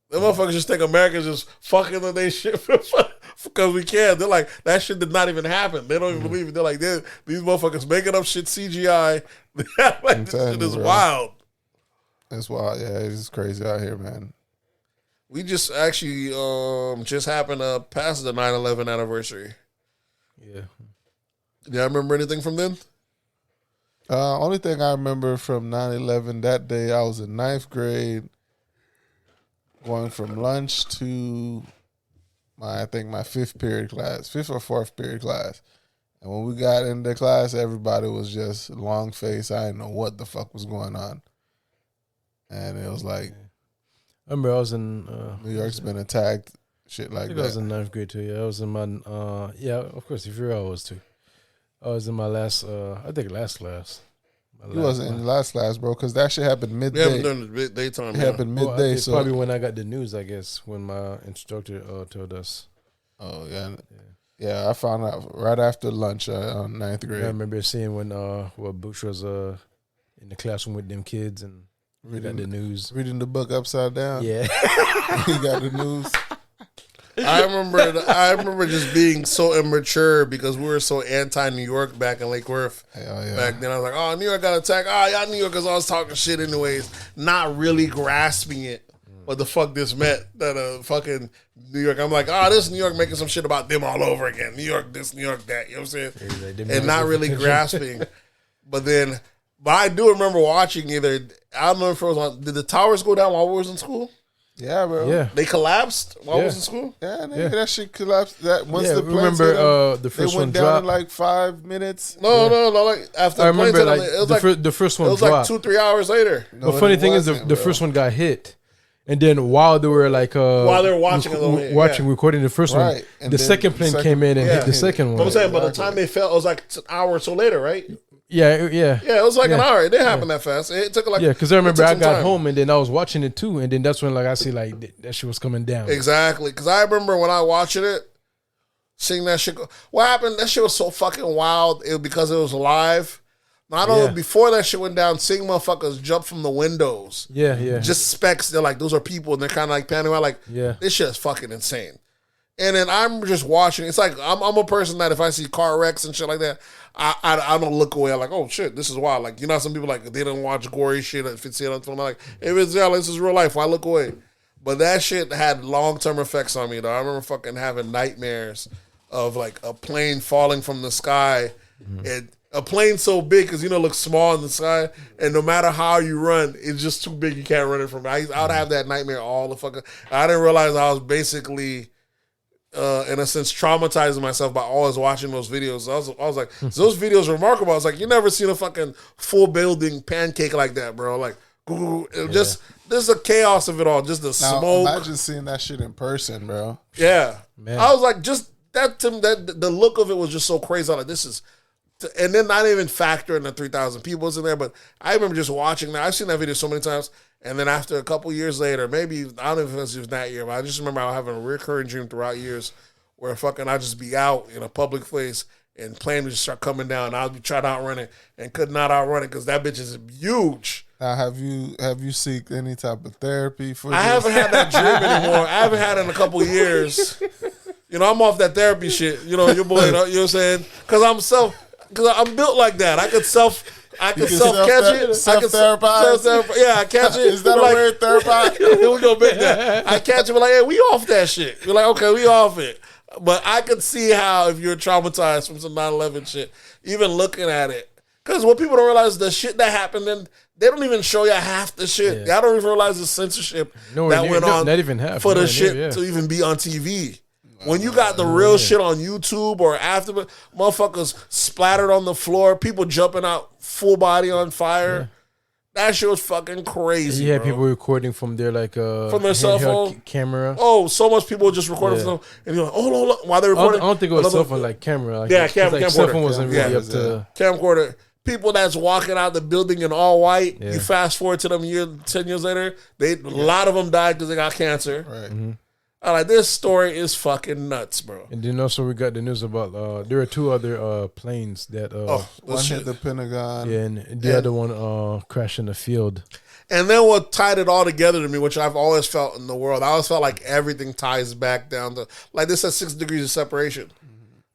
Speaker 3: The motherfuckers just think Americans just fucking with their shit because we can. They're like, that shit did not even happen. They don't even believe it. They're like, these motherfuckers making up shit CGI. Like, this shit is wild.
Speaker 2: It's wild. Yeah, it's just crazy out here, man.
Speaker 3: We just actually just happened to pass the 9/11 anniversary.
Speaker 2: Yeah.
Speaker 3: Yeah, I remember anything from then?
Speaker 2: Only thing I remember from 9/11 that day, I was in 9th grade, going from lunch to my 5th period class, 5th or 4th period class. And when we got into class, everybody was just long face. I didn't know what the fuck was going on. And it was like,
Speaker 4: I remember I was in
Speaker 2: New York's been attacked, shit like that.
Speaker 4: I was in 9th grade too. Yeah, I was in my of course. If you're, I was too. I was in my last last class.
Speaker 2: You wasn't in the last class, bro, because that shit happened midday.
Speaker 3: We haven't done the daytime.
Speaker 2: It happened midday.
Speaker 4: So probably when I got the news, I guess, when my instructor told us.
Speaker 2: Oh yeah. Yeah, I found out right after lunch on 9th grade.
Speaker 4: I remember seeing when Bush was in the classroom with them kids and reading the news,
Speaker 2: reading the book upside down.
Speaker 4: Yeah,
Speaker 2: he got the news.
Speaker 3: I remember just being so immature because we were so anti-New York back in Lake Worth.
Speaker 2: Hell yeah.
Speaker 3: Back then, I was like, "Oh, New York got attacked. Oh, y'all New Yorkers always talking shit anyways," not really grasping it. What the fuck this meant that fucking New York. I'm like, this New York making some shit about them all over again. New York this, New York that. You know what I'm saying? And not really grasping. But I do remember watching either. I don't know if it was on. Did the towers go down while we was in school?
Speaker 2: Yeah, bro.
Speaker 4: Yeah,
Speaker 3: they collapsed while I was in school.
Speaker 2: Yeah, that shit collapsed. That once the planes
Speaker 4: remember the first
Speaker 2: they
Speaker 4: one
Speaker 2: went down
Speaker 4: dropped
Speaker 2: in like 5 minutes.
Speaker 3: No, like after
Speaker 4: I
Speaker 3: the planes
Speaker 4: remember
Speaker 3: hit,
Speaker 4: like
Speaker 3: it was
Speaker 4: the first one.
Speaker 3: It was
Speaker 4: dropped.
Speaker 3: like 2-3 hours later.
Speaker 2: No,
Speaker 4: the funny thing is the first one got hit, and then while they were like
Speaker 3: while they were watching
Speaker 4: recording the first one,
Speaker 2: and
Speaker 4: the second plane came in and hit the second one.
Speaker 3: I'm saying, by the time they fell, it was like an hour or so later, right?
Speaker 4: Yeah.
Speaker 3: It was like an hour. It didn't happen that fast. It took like
Speaker 4: because I remember I got home and then I was watching it too, and then that's when like I see like that shit was coming down.
Speaker 3: Exactly, because I remember when I watching it, seeing that shit. What happened? That shit was so fucking wild. Because it was live. Not only before that shit went down, seeing motherfuckers jump from the windows.
Speaker 4: Yeah.
Speaker 3: Just specks. They're like, those are people, and they're kind of like panning out. Like, this shit is fucking insane. And then I'm just watching. It's like I'm a person that if I see car wrecks and shit like that, I don't look away. I'm like, oh shit, this is wild. Like, you know, some people like they don't watch gory shit if it's on film. I'm like, if it's this is real life, I look away. But that shit had long-term effects on me though. I remember fucking having nightmares of like a plane falling from the sky, and a plane so big because it looks small in the sky, and no matter how you run, it's just too big. You can't run it from. I would have that nightmare all the fucking. I didn't realize I was basically. In a sense, traumatizing myself by always watching those videos. I was like, those videos are remarkable. I was like, you never seen a fucking full building pancake like that, bro. Like, just there's a chaos of it all. Just the smoke.
Speaker 2: Imagine seeing that shit in person, bro.
Speaker 3: Yeah, man. I was like, just that the look of it was just so crazy. I was like, this is. And then not even factor in the 3,000 people was in there, but I remember just watching that. I've seen that video so many times. And then after a couple years later, maybe, I don't know if it was that year, but I just remember I having a recurring dream throughout years where fucking I'd just be out in a public place and plane would just start coming down. And I'd be trying to outrun it and could not outrun it because that bitch is huge.
Speaker 2: Now, have you seeked any type of therapy for this?
Speaker 3: I haven't had that dream anymore. I haven't had it in a couple years. I'm off that therapy shit. Your boy, you know what I'm saying? Because I'm built like that. I could self catch it.
Speaker 2: Self-therapize?
Speaker 3: Yeah, I catch it.
Speaker 2: Is that a weird therapy?
Speaker 3: Here we go, big that. I catch it, but like, hey, we off that shit. We're like, okay, we off it. But I could see how if you're traumatized from some 9/11 shit, even looking at it. Because what people don't realize, the shit that happened, then they don't even show you half the shit. Y'all don't even realize the censorship that went on
Speaker 4: not even half,
Speaker 3: for the shit to even be on TV. When you got the real shit on YouTube or after, motherfuckers splattered on the floor, people jumping out full body on fire. That shit was fucking crazy.
Speaker 4: You had
Speaker 3: bro.
Speaker 4: people recording from their from
Speaker 3: their cell phone
Speaker 4: camera.
Speaker 3: Oh, so much people just recording from them, and you're like, hold on, while they're recording.
Speaker 4: I don't think it was cell phone, like camera. Like,
Speaker 3: camcorder.
Speaker 4: Cell phone wasn't really up to
Speaker 3: camcorder. People that's walking out the building in all white. You fast forward to them 10 years later, a lot of them died because they got cancer.
Speaker 2: Right.
Speaker 4: Mm-hmm.
Speaker 3: I'm like, this story is fucking nuts, bro.
Speaker 4: And then also we got the news about there are 2 other planes that
Speaker 2: one hit the Pentagon,
Speaker 4: and the other one crashed in the field.
Speaker 3: And then what tied it all together to me, which I've always felt in the world, I always felt like everything ties back down to, like this at 6 degrees of separation.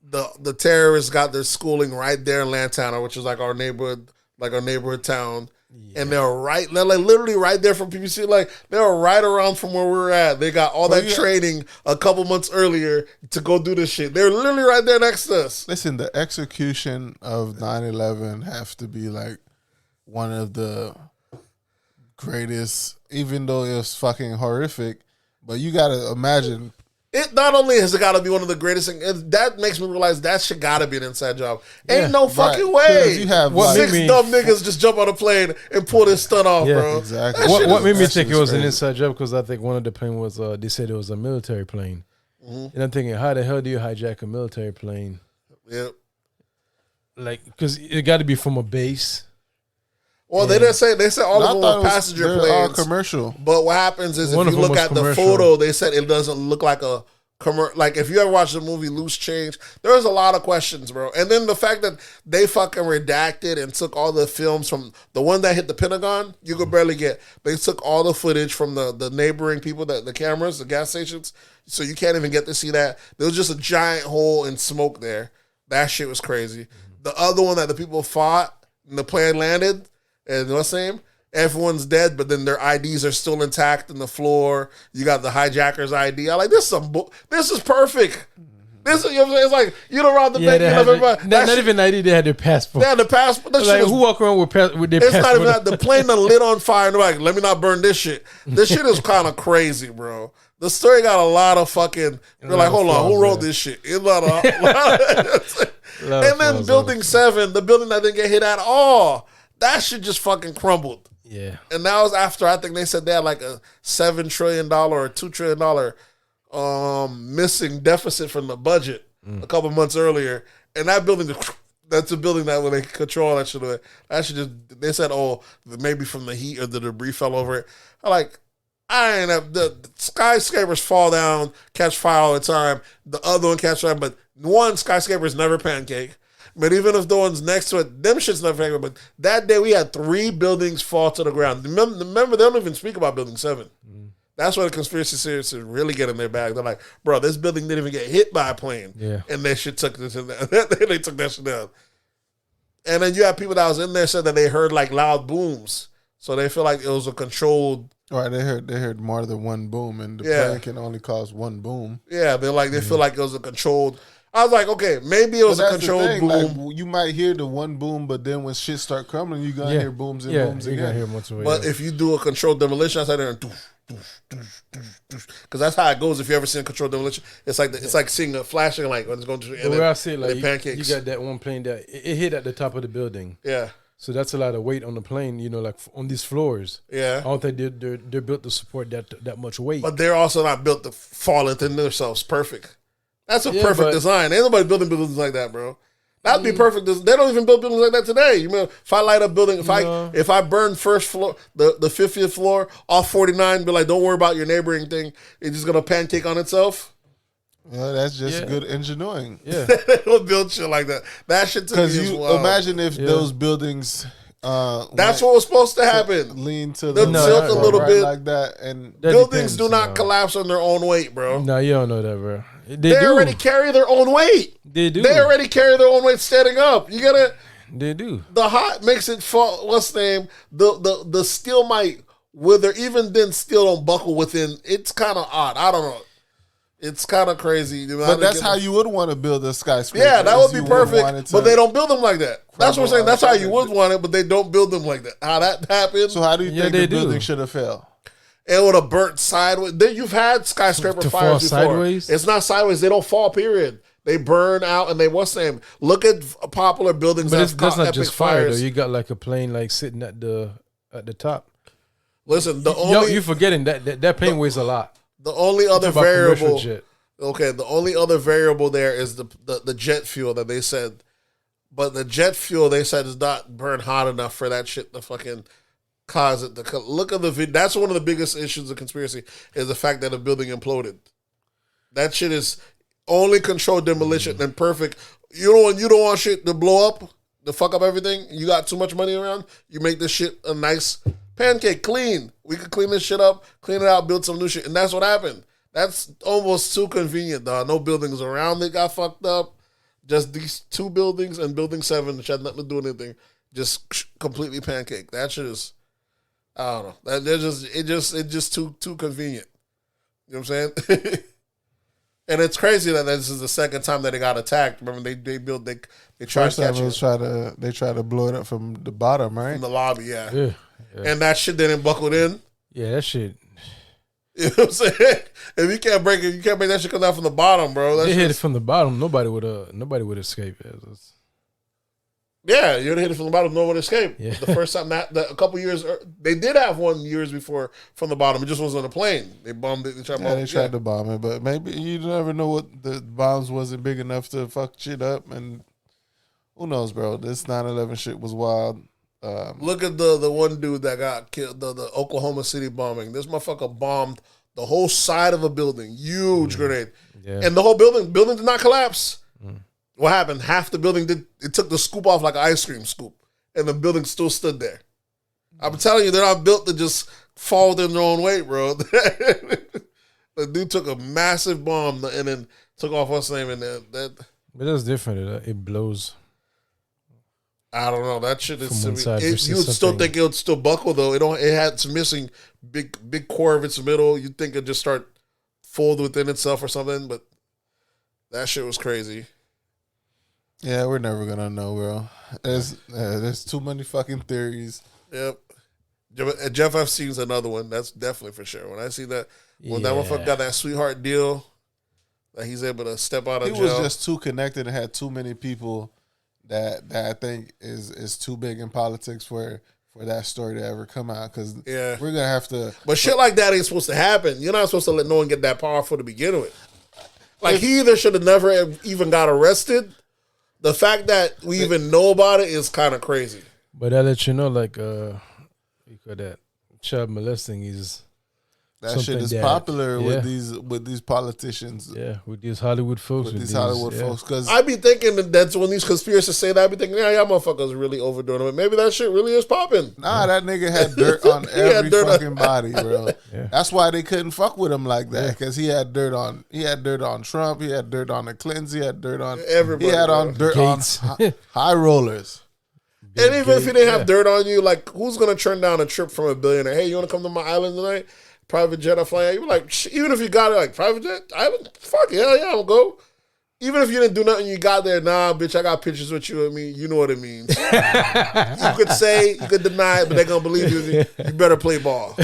Speaker 3: The terrorists got their schooling right there in Lantana, which is like our neighborhood town. Yeah. And they're like literally right there from PPC. Like they were right around from where we were at. They got all that training a couple months earlier to go do this shit. They're literally right there next to us.
Speaker 2: Listen, the execution of 9/11 has to be like one of the greatest, even though it was fucking horrific. But you gotta imagine.
Speaker 3: It not only has it got to be one of the greatest things, that makes me realize that shit got to be an inside job. Ain't no fucking way.
Speaker 2: You have
Speaker 3: 6 dumb niggas just jump on a plane and pull this stunt off, bro.
Speaker 2: Exactly.
Speaker 4: What made me think it was an inside job? Because I think one of the plane was they said it was a military plane, and I'm thinking, how the hell do you hijack a military plane?
Speaker 3: Yep.
Speaker 4: Like, because it got to be from a base.
Speaker 3: Well, they didn't say. They said all of them were passenger planes.
Speaker 2: All commercial.
Speaker 3: But what happens is if you look at the photo, they said it doesn't look like a commercial. Like if you ever watched the movie Loose Change, there was a lot of questions, bro. And then the fact that they fucking redacted and took all the films from the one that hit the Pentagon, you could barely get. They took all the footage from the neighboring people, the cameras, the gas stations, so you can't even get to see that. There was just a giant hole in smoke there. That shit was crazy. The other one that the people fought and the plane landed. And what's the name? Everyone's dead, but then their IDs are still intact in the floor. You got the hijacker's ID. I like this. This is perfect. This is, you know what I'm saying? It's like you don't rob the bank.
Speaker 4: Not even ID. They had their passport.
Speaker 3: They had the passport.
Speaker 4: Like who walk around with their passport?
Speaker 3: It's not even that. The plane done lit on fire. And they're like, let me not burn this shit. This shit is kind of crazy, bro. The story got a lot of fucking. They're like, hold on, who wrote this shit? It's a lot of. And then Building 7, the building that didn't get hit at all. That shit just fucking crumbled.
Speaker 4: Yeah.
Speaker 3: And that was after, I think they said they had like a $7 trillion or $2 trillion missing deficit from the budget a couple months earlier. And that building, that's a building that when they control that shit, they said, oh, maybe from the heat or the debris fell over it. I'm like, I ain't have, the skyscrapers fall down, catch fire all the time. The other one catch fire, but one skyscraper is never pancake. But even if the ones next to it, them shit's never pancake. But that day we had 3 buildings fall to the ground. Remember, they don't even speak about Building 7. That's why the conspiracy theorists really get in their bag. They're like, bro, this building didn't even get hit by a plane. Yeah. And that shit took this and that. They took that shit down. And then you have people that was in there said that they heard like loud booms. So they feel like it was a controlled.
Speaker 2: Right, they heard more than one boom, and the plane can only cause one boom.
Speaker 3: Yeah, they feel like it was a controlled. I was like, okay, maybe it was a controlled boom.
Speaker 2: Like, you might hear the one boom, but then when shit start crumbling, you're going to hear booms and booms again.
Speaker 4: Hear once away,
Speaker 3: but if you do a controlled demolition, I sat there and because that's how it goes. If you ever seen a controlled demolition, it's like seeing a flashing like when it's going to the
Speaker 4: where I see it, like
Speaker 3: pancakes.
Speaker 4: You got that one plane that it hit at the top of the building.
Speaker 3: Yeah.
Speaker 4: So that's a lot of weight on the plane, like on these floors.
Speaker 3: Yeah.
Speaker 4: I don't think they're built to support that much weight.
Speaker 3: But they're also not built to fall into themselves perfect. That's a perfect design. Ain't nobody building buildings like that, bro. That'd be perfect. They don't even build buildings like that today. You mean if I light up building, if I burn first floor, the 50th floor off 49, be like, don't worry about your neighboring thing. It's just gonna pancake on itself.
Speaker 2: Yeah, that's just good engineering.
Speaker 3: Yeah, they don't build shit like that. That shit to me is wild.
Speaker 2: Imagine if those buildings.
Speaker 3: That's what was supposed to happen.
Speaker 2: Lean to
Speaker 3: the tilt a little bit
Speaker 2: like that, and
Speaker 3: buildings do not collapse on their own weight, bro.
Speaker 4: No, you don't know that, bro.
Speaker 3: They already carry their own weight.
Speaker 4: They do.
Speaker 3: They already carry their own weight standing up. You gotta.
Speaker 4: They do.
Speaker 3: The hot makes it fall. What's the name? The steel might wither. Even then, steel don't buckle within. It's kind of odd. I don't know. It's kind of crazy.
Speaker 2: But that's how you would want to build a skyscraper.
Speaker 3: Yeah, that would be perfect. But they don't build them like that. That's what I'm saying. That's how you would want it, but they don't build them like that. How that happens?
Speaker 2: So how do you think the building should have failed?
Speaker 3: It would have burnt sideways. You've had skyscraper fires before. Sideways? It's not sideways. They don't fall, period. They burn out and what's the name? Look at popular buildings
Speaker 4: but that's not
Speaker 3: epic
Speaker 4: just fire,
Speaker 3: fires.
Speaker 4: though. You got like a plane like sitting at the at the top.
Speaker 3: Listen,
Speaker 4: you forgetting that plane weighs a lot.
Speaker 3: The only other variable. Okay, the only other variable there is the jet fuel that they said. But the jet fuel, they said, is not burned hot enough for that shit to fucking cause it to look at the video. That's one of the biggest issues of conspiracy is the fact that a building imploded. That shit is only controlled demolition and perfect. You don't want shit to blow up, to fuck up everything. You got too much money around. You make this shit a nice pancake, clean. We could clean this shit up, clean it out, build some new shit, and that's what happened. That's almost too convenient, dog. No buildings around it got fucked up. Just these 2 buildings and Building 7, which had nothing to do with anything, just completely pancake. That shit is, I don't know. It's just too convenient. You know what I'm saying? And it's crazy that this is the second time that they got attacked. Remember, they tried to catch it.
Speaker 2: They tried to blow it up from the bottom, right?
Speaker 3: From the lobby, yeah. And that shit didn't buckle in.
Speaker 4: Yeah, that shit.
Speaker 3: You know what I'm saying? If you can't break it, you can't make that shit come down from the bottom, bro.
Speaker 4: They hit it from the bottom. Nobody would escape.
Speaker 3: Yeah, you would hit it from the bottom. No one would escape.
Speaker 4: Yeah.
Speaker 3: The first time a couple years, they did have one years before from the bottom. It just wasn't on a plane. They bombed it.
Speaker 2: They tried to bomb it, but maybe you never know what the bombs wasn't big enough to fuck shit up, and who knows, bro? This 9/11 shit was wild.
Speaker 3: Look at the one dude that got killed, the Oklahoma City bombing. This motherfucker bombed the whole side of a building. Huge grenade. Yeah. And the whole building did not collapse. What happened? Half the building it took the scoop off like an ice cream scoop. And the building still stood there. I'm telling you, they're not built to just fall in their own weight, bro. The dude took a massive bomb and then took off what's name and that.
Speaker 4: But that's different. It blows.
Speaker 3: I don't know. That shit is. You would still think it would still buckle though. It had some missing big core of its middle. You'd think it'd just start fold within itself or something. But that shit was crazy.
Speaker 2: Yeah, we're never gonna know, bro. There's too many fucking theories.
Speaker 3: Yep. Jeff Epstein's another one. That's definitely for sure. When I see that, when that motherfucker got that sweetheart deal, that he's able to step out of jail.
Speaker 2: He was just too connected and had too many people. That I think is too big in politics for that story to ever come out because we're gonna have to.
Speaker 3: But shit like that ain't supposed to happen. You're not supposed to let no one get that powerful to begin with. Like he either should have never even got arrested. The fact that we even know about it is kind of crazy.
Speaker 4: But I let you know, like that child molesting is.
Speaker 2: That shit is popular with these politicians.
Speaker 4: Yeah, with these Hollywood folks.
Speaker 2: With these Hollywood folks. Because
Speaker 3: I be thinking that's when these conspiracists say that, I be thinking, y'all motherfuckers really overdoing it. But maybe that shit really is popping.
Speaker 2: Nah, that nigga had dirt on every fucking body, bro. Yeah. That's why they couldn't fuck with him like that. Because he had dirt on Trump. He had dirt on the Clintons. He had dirt on everybody. He had dirt on high rollers.
Speaker 3: And even if he didn't have dirt on you, like who's gonna turn down a trip from a billionaire? Hey, you wanna come to my island tonight? Private jet I fly out. You were like, even if you got it like private jet, fuck it, hell yeah, I'll go. Even if you didn't do nothing, you got there, nah, bitch, I got pictures with you and me. You know what it means. You could say, you could deny it, but they're gonna believe you. You better play ball.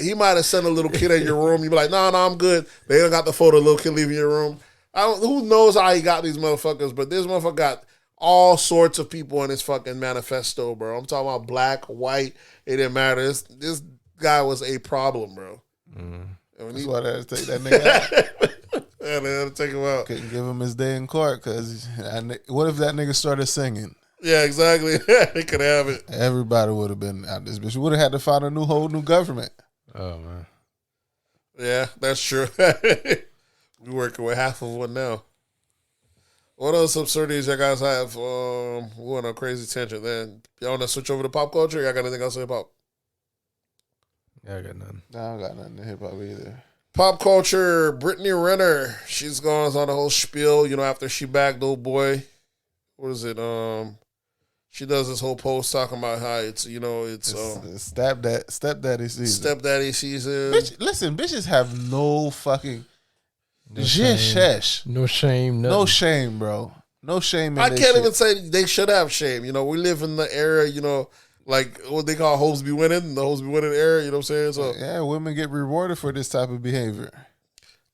Speaker 3: He might have sent a little kid in your room. You be like, no, I'm good. They don't got the photo of the little kid leaving your room. Who knows how he got these motherfuckers, but this motherfucker got all sorts of people in his fucking manifesto, bro. I'm talking about black, white, it didn't matter. This guy was a problem, bro.
Speaker 2: That's why they had to take that nigga out.
Speaker 3: Yeah, they had to take him out.
Speaker 2: Couldn't give him his day in court because what if that nigga started singing?
Speaker 3: Yeah, exactly. He could have it.
Speaker 2: Everybody would have been out this bitch. We would have had to find a whole new government.
Speaker 4: Oh man.
Speaker 3: Yeah, that's true. We working with half of one now. What else absurdities you guys have? We're on a crazy tangent. Then y'all want to switch over to pop culture? Y'all got anything else to say about?
Speaker 4: Yeah, I got nothing.
Speaker 2: No, I don't got nothing to hip hop either.
Speaker 3: Pop culture, Brittany Renner. She's gone on the whole spiel, after she bagged old boy. What is it? She does this whole post talking about how it's
Speaker 2: stepdaddy season.
Speaker 3: Stepdaddy season.
Speaker 2: Listen, bitches have no fucking
Speaker 4: no shame.
Speaker 2: No shame, bro. No shame.
Speaker 3: I can't even say they should have shame. We live in the era, like what they call hoes be winning, the hoes be winning era, you know what I'm saying? So
Speaker 2: yeah, women get rewarded for this type of behavior.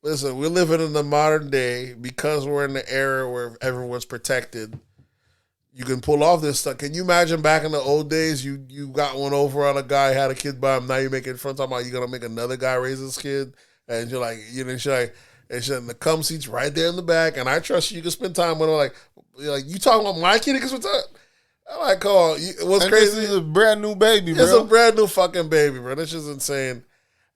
Speaker 3: Listen, we're living in the modern day because we're in the era where everyone's protected. you can pull off this stuff. Can you imagine back in the old days, you got one over on a guy, had a kid by him, now you're making fun, talking about you're going to make another guy raise his kid, and you're like, she's like, and she's in the cum seats right there in the back, and I trust you can spend time with her, like you talking about my kid, you can spend time? I'm like, oh, what's
Speaker 2: and
Speaker 3: crazy?
Speaker 2: This is a brand new baby, bro.
Speaker 3: It's a brand new fucking baby, bro. This is insane.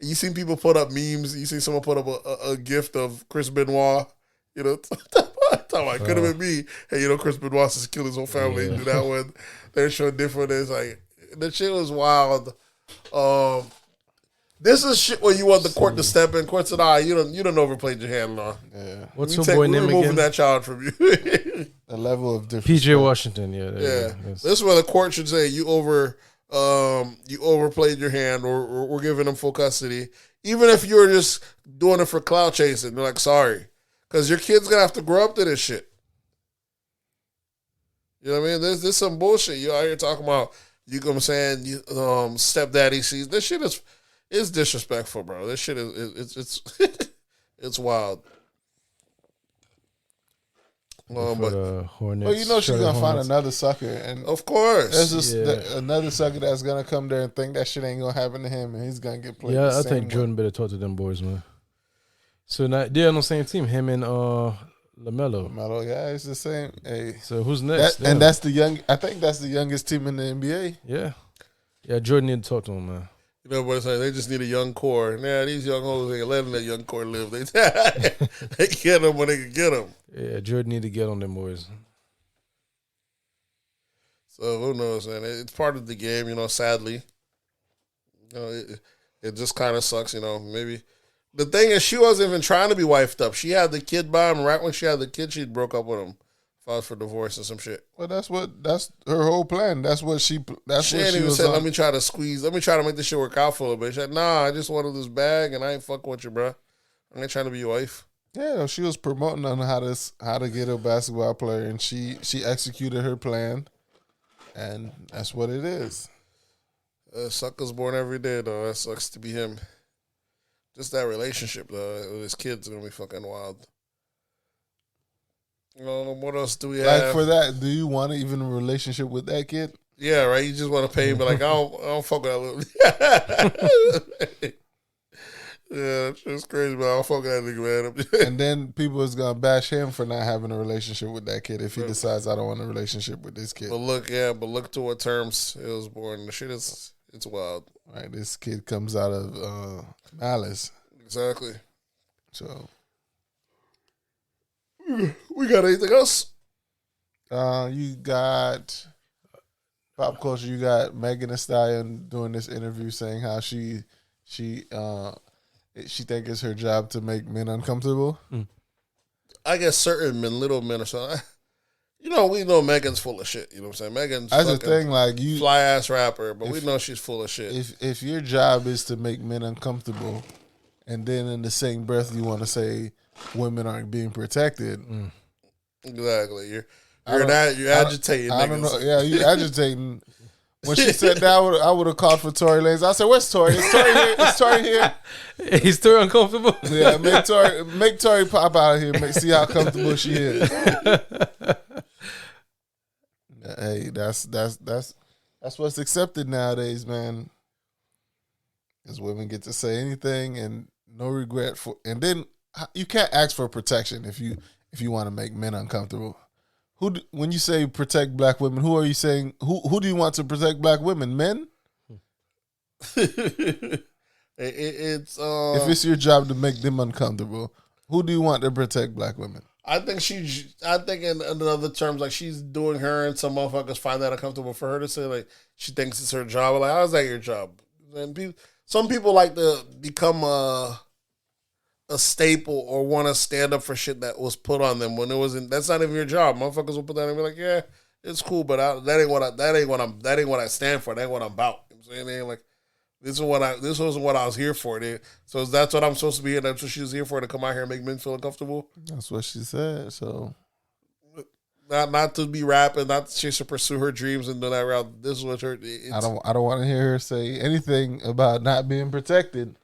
Speaker 3: You seen people put up memes. You see someone put up a gift of Chris Benoit. You know, it could have been me. Hey, Chris Benoit just killed his whole family. Yeah. Do that one. They're showing different. It's like, the shit was wild. This is shit where you want the court to step in. Court said, you don't overplayed your hand, Law.
Speaker 2: Yeah.
Speaker 4: What's your boy name again?
Speaker 3: Removing that child from you.
Speaker 2: A level of difference.
Speaker 4: PJ Washington, yeah.
Speaker 3: This is where the court should say you overplayed your hand, or we're giving them full custody. Even if you were just doing it for clout chasing, they're like, sorry. Because your kid's going to have to grow up to this shit. You know what I mean? There's some bullshit. You out here talking about, you know what I'm saying, stepdaddy sees. This shit is disrespectful, bro. This shit is it's wild.
Speaker 4: But
Speaker 2: Hornets, she's gonna find another sucker, and
Speaker 3: of course,
Speaker 2: there's just another sucker that's gonna come there and think that shit ain't gonna happen to him, and he's gonna get played. Yeah, I think
Speaker 4: Jordan better talk to them boys, man. So now they're on the same team, him and LaMelo.
Speaker 2: LaMelo, yeah, it's the same. Hey,
Speaker 4: so who's next?
Speaker 2: And that's the young. I think that's the youngest team in the NBA.
Speaker 4: Yeah. Jordan need to talk to him, man.
Speaker 3: You know what I'm saying? They just need a young core. Nah, these young hoes ain't letting that young core live. They get them when they can get them.
Speaker 4: Yeah, Jordan need to get on them boys.
Speaker 3: So who knows, man? It's part of the game, sadly. It just kind of sucks, maybe. The thing is, she wasn't even trying to be wifed up. She had the kid by him. Right when she had the kid, she broke up with him. Filed for divorce and some shit.
Speaker 2: Well, that's her whole plan. She
Speaker 3: ain't even said, let me try to make this shit work out for her. But she said, nah, I just wanted this bag and I ain't fucking with you, bro. I ain't trying to be your wife.
Speaker 2: Yeah, she was promoting on how to get a basketball player, and she executed her plan, and that's what it is.
Speaker 3: Sucker's born every day, though. That sucks to be him. Just that relationship, though, with his kids is gonna be fucking wild. What else do we have?
Speaker 2: Like for that, do you want even a relationship with that kid?
Speaker 3: Yeah, right. You just want to pay him, but like I don't fuck with that little. Yeah, it's crazy, but I don't fuck with that nigga,
Speaker 2: man. And then people is gonna bash him for not having a relationship with that kid if he decides I don't want a relationship with this kid.
Speaker 3: But look to what terms it was born. The shit it's wild.
Speaker 2: Right, this kid comes out of malice.
Speaker 3: Exactly.
Speaker 2: So.
Speaker 3: We got anything else?
Speaker 2: You got pop culture. You got Magen Thee Stallion doing this interview saying how she think it's her job to make men uncomfortable.
Speaker 3: I guess certain men, little men or something. We know Megan's full of shit. You know what I'm saying? Megan's
Speaker 2: that's the thing. Like you,
Speaker 3: fly ass rapper, but we know she's full of shit.
Speaker 2: If your job is to make men uncomfortable, and then in the same breath you want to say women aren't being protected.
Speaker 3: Exactly. You're agitating.
Speaker 2: I don't know. Yeah, you agitating. When she said that, I would have called for Tory Lanez. I said, "Where's Tory? Is Tory here? Is Tory here?
Speaker 4: He's still uncomfortable."
Speaker 2: Yeah, make Tory pop out of here. See how comfortable she is. Hey, that's what's accepted nowadays, man. Because women get to say anything and no regret for, and then you can't ask for protection if you want to make men uncomfortable. When you say protect black women, who are you saying? Who do you want to protect black women? Men?
Speaker 3: It's
Speaker 2: if it's your job to make them uncomfortable, who do you want to protect black women?
Speaker 3: I think in other terms, like she's doing her and some motherfuckers find that uncomfortable for her to say like she thinks it's her job. Like, how's that your job? And some people like to become a staple or want to stand up for shit that was put on them when it wasn't. That's not even your job. Motherfuckers will put that and be like, yeah, it's cool, but that ain't what I stand for. That ain't what I'm about. You know what I'm saying? They ain't like this wasn't what I was here for. So that's what I'm supposed to be here. That's what she was here for, to come out here and make men feel uncomfortable.
Speaker 2: That's what she said. So
Speaker 3: not to be rapping, not to pursue her dreams and do that route. This is what her.
Speaker 2: I don't want to hear her say anything about not being protected.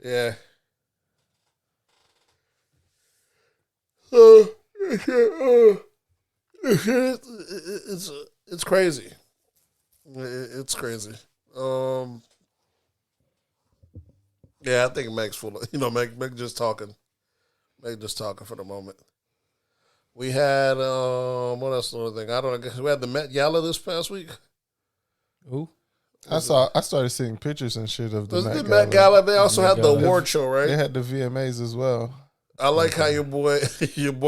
Speaker 3: Yeah. It's crazy. It's crazy. Yeah, I think Meg's full of, Meg just talking. Meg just talking for the moment. We had, what else? Another thing? I don't know. I guess we had the Met Gala this past week.
Speaker 4: Who?
Speaker 2: I started seeing pictures and shit of the Met Gala.
Speaker 3: Met Gala. They also had the award show, right?
Speaker 2: They had the VMAs as well.
Speaker 3: I like how your boy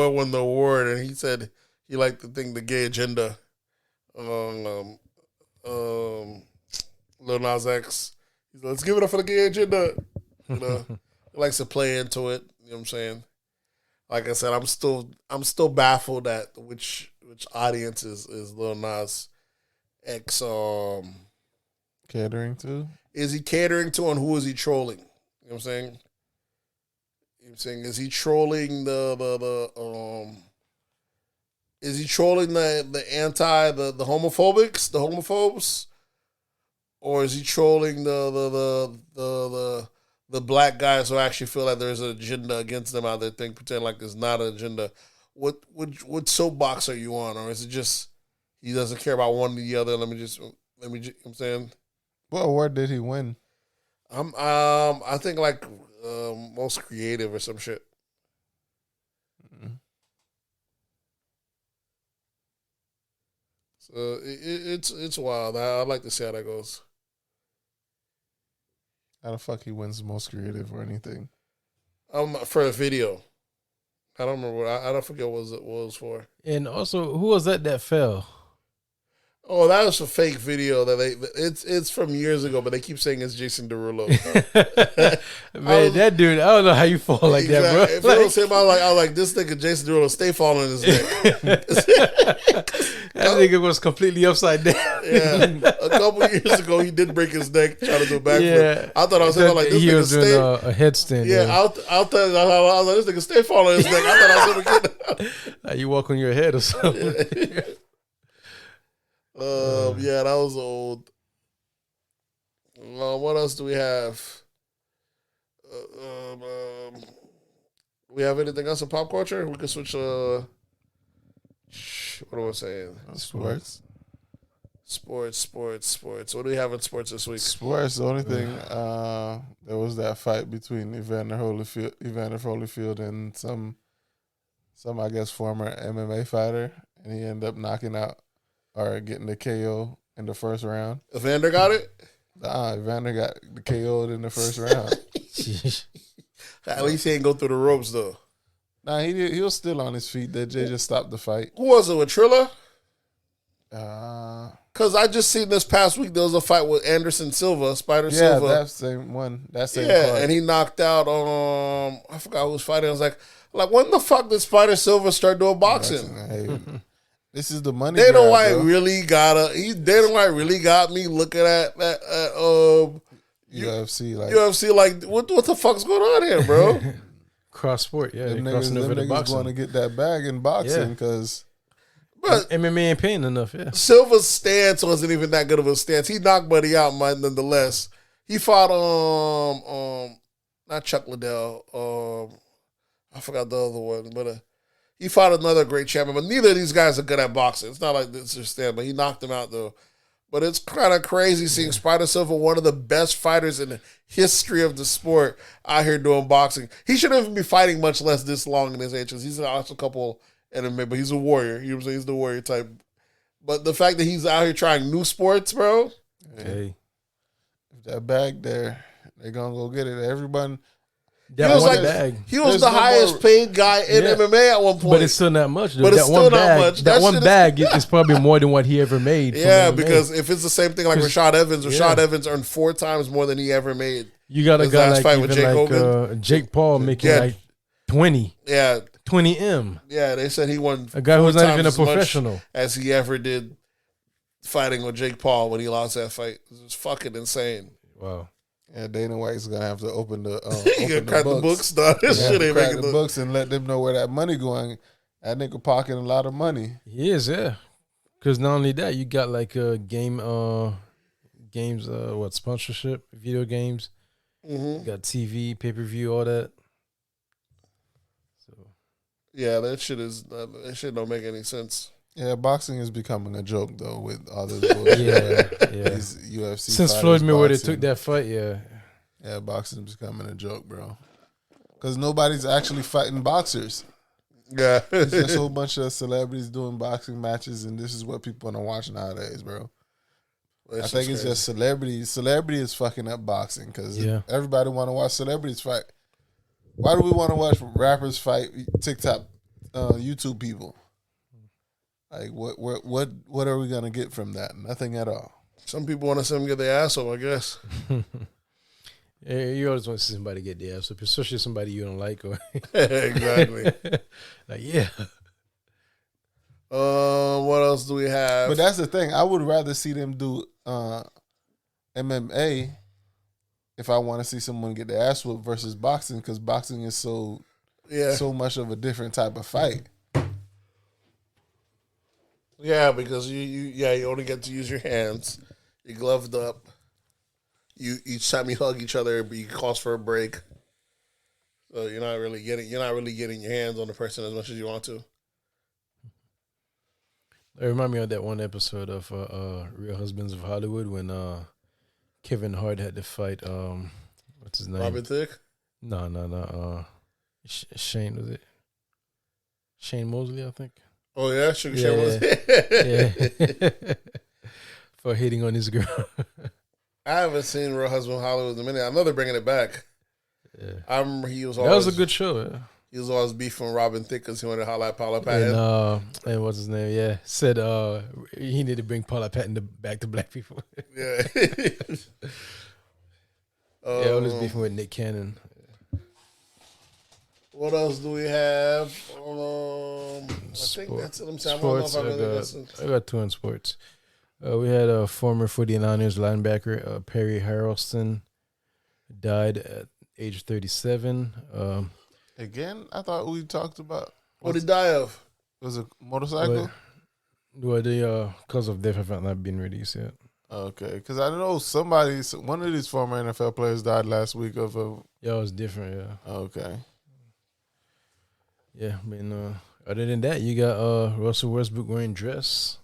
Speaker 3: won the award, and he said he liked the gay agenda. Lil Nas X. He's like, let's give it up for the gay agenda. He likes to play into it. You know what I'm saying? Like I said, I'm still baffled at which audience is Lil Nas X
Speaker 2: catering to.
Speaker 3: Is he catering to, and who is he trolling? You know what I'm saying? Is he trolling is he trolling the homophobics, the homophobes? Or is he trolling the black guys who actually feel like there's an agenda against them out there, pretend like there's not an agenda? What soapbox are you on? Or is it just he doesn't care about one or the other? Let me I'm saying.
Speaker 2: What award did he win?
Speaker 3: I think like most creative or some shit.
Speaker 2: Mm-hmm.
Speaker 3: So it's wild. I'd like to see how that goes.
Speaker 2: How the fuck he wins most creative or anything?
Speaker 3: For a video. I don't remember. I don't forget what it was for.
Speaker 4: And also, who was that fell?
Speaker 3: Oh, that was a fake video it's from years ago, but they keep saying it's Jason Derulo.
Speaker 4: Man, that dude, I don't know how you fall like that, bro.
Speaker 3: If you don't say I was like, this nigga Jason Derulo stay falling in his neck.
Speaker 4: That nigga was completely upside down.
Speaker 3: Yeah, a couple years ago he did break his neck trying to do a backflip. Yeah. I thought I was saying like this
Speaker 4: he
Speaker 3: nigga
Speaker 4: was
Speaker 3: stay
Speaker 4: doing a headstand.
Speaker 3: Yeah, I was like, this nigga stay falling in his neck. I thought I was gonna get
Speaker 4: that. You walk on your head or something.
Speaker 3: Yeah, that was old. What else do we have? We have anything else in pop culture? We can switch. What am I saying?
Speaker 2: Sports.
Speaker 3: What do we have in sports this week?
Speaker 2: Sports. The only thing there was that fight between Evander Holyfield and some I guess former MMA fighter, and he ended up knocking out or getting the KO in the first round.
Speaker 3: Evander got it?
Speaker 2: Evander got the KO'd in the first round.
Speaker 3: At least he ain't go through the ropes, though.
Speaker 2: Nah, he was still on his feet. They just stopped the fight.
Speaker 3: Who was it, with Trilla?
Speaker 2: Because
Speaker 3: I just seen this past week there was a fight with Anderson Silva, Spider
Speaker 2: Silva.
Speaker 3: Yeah,
Speaker 2: that same one. That same
Speaker 3: part. And he knocked out, I forgot who was fighting. I was like, when the fuck did Spider Silva start doing boxing?
Speaker 2: Hey, this is the money.
Speaker 3: They know why really got me looking at
Speaker 2: UFC.
Speaker 3: Like what the fuck's going on here, bro?
Speaker 4: Cross sport, yeah.
Speaker 2: Them niggas going to get that bag in boxing because.
Speaker 3: But
Speaker 4: MMA ain't paying enough, yeah.
Speaker 3: Silva's stance wasn't even that good of a stance. He knocked Buddy out, nonetheless. He fought not Chuck Liddell. I forgot the other one, but he fought another great champion. But neither of these guys are good at boxing. It's not like this is stand, but he knocked him out though. But it's kind of crazy seeing Spider Silva, one of the best fighters in the history of the sport, out here doing boxing. He shouldn't even be fighting, much less this long in his age. He's lost a couple MMA, but he's a warrior. You know what I'm saying? He's the warrior type. But the fact that he's out here trying new sports, bro.
Speaker 2: Hey, if that bag there, they're gonna go get it. Everyone.
Speaker 3: He was the highest paid guy in MMA at one point.
Speaker 4: But it's still not much. Though. That one bag is probably more than what he ever made.
Speaker 3: Yeah, because if it's the same thing like Rashad Evans, Evans earned 4 times more than he ever made.
Speaker 4: You got a guy like Jake Paul making like 20.
Speaker 3: Yeah.
Speaker 4: 20 M.
Speaker 3: Yeah, they said he won
Speaker 4: a guy who's not even a professional
Speaker 3: as he ever did fighting with Jake Paul when he lost that fight. It was fucking insane.
Speaker 4: Wow.
Speaker 2: Yeah, Dana White's gonna have to open the
Speaker 3: crack the books. This shit ain't
Speaker 2: crack the books and let them know where that money going. That nigga pocketing a lot of money.
Speaker 4: He is, yeah. Because not only that, you got like games, sponsorship, video games.
Speaker 3: Mm-hmm.
Speaker 4: You got TV, pay-per-view, all that.
Speaker 3: So, yeah, that shit don't make any sense.
Speaker 2: Yeah, boxing is becoming a joke though with all this bullshit.
Speaker 4: Yeah.
Speaker 2: These UFC
Speaker 4: Since
Speaker 2: fighters,
Speaker 4: Floyd Mayweather
Speaker 2: boxing.
Speaker 4: took that fight,
Speaker 2: Yeah, boxing is becoming a joke, bro. Because nobody's actually fighting boxers.
Speaker 3: Yeah.
Speaker 2: It's just a whole bunch of celebrities doing boxing matches, and this is what people want to watch nowadays, bro. I think it's just celebrities. Celebrity is fucking up boxing because everybody want to watch celebrities fight. Why do we want to watch rappers fight TikTok, YouTube people? Like, what are we gonna get from that? Nothing at all.
Speaker 3: Some people want to see them get their ass off, I guess.
Speaker 4: Yeah, you always want to see somebody get their ass up, especially somebody you don't like. Or
Speaker 3: Exactly.
Speaker 4: Like, yeah.
Speaker 3: What else do we have?
Speaker 2: But that's the thing. I would rather see them do MMA if I want to see someone get their ass whooped versus boxing, because boxing is so much of a different type of fight.
Speaker 3: Yeah, because you only get to use your hands. You're gloved up. Each time you hug each other, you calls for a break. So you're not really getting your hands on the person as much as you want to.
Speaker 4: It remind me of that one episode of Real Husbands of Hollywood when Kevin Hart had to fight what's his name?
Speaker 3: Robin Thicke?
Speaker 4: No. Shane, was it? Shane Mosley, I think.
Speaker 3: Oh yeah, Shane Mosley.
Speaker 4: Yeah. For hitting on his girl.
Speaker 3: I haven't seen Real Husbands of Hollywood in a minute. I know they're bringing it back.
Speaker 4: Yeah.
Speaker 3: I remember he was
Speaker 4: That
Speaker 3: always
Speaker 4: was a good show, yeah.
Speaker 3: He was always beefing with Robin Thicke because he wanted to holler at Paula Patton.
Speaker 4: And what's his name? Yeah. Said he needed to bring Paula Patton back to black people.
Speaker 3: Yeah.
Speaker 4: Always beefing with Nick Cannon.
Speaker 3: What else do we have? I think that's it. I'm saying,
Speaker 4: sports,
Speaker 3: I don't know if I
Speaker 4: I got two in sports. We had a former 49ers linebacker, Perry Harrelson, died at age 37.
Speaker 2: Again, I thought we talked about
Speaker 3: what did he die of?
Speaker 2: Was it a motorcycle?
Speaker 4: Well, the cause of death have not been released yet.
Speaker 2: Okay, because I know one of these former NFL players died last week of a.
Speaker 4: Yeah, it was different. Yeah.
Speaker 2: Okay.
Speaker 4: Yeah, I mean, other than that, you got Russell Westbrook wearing dress.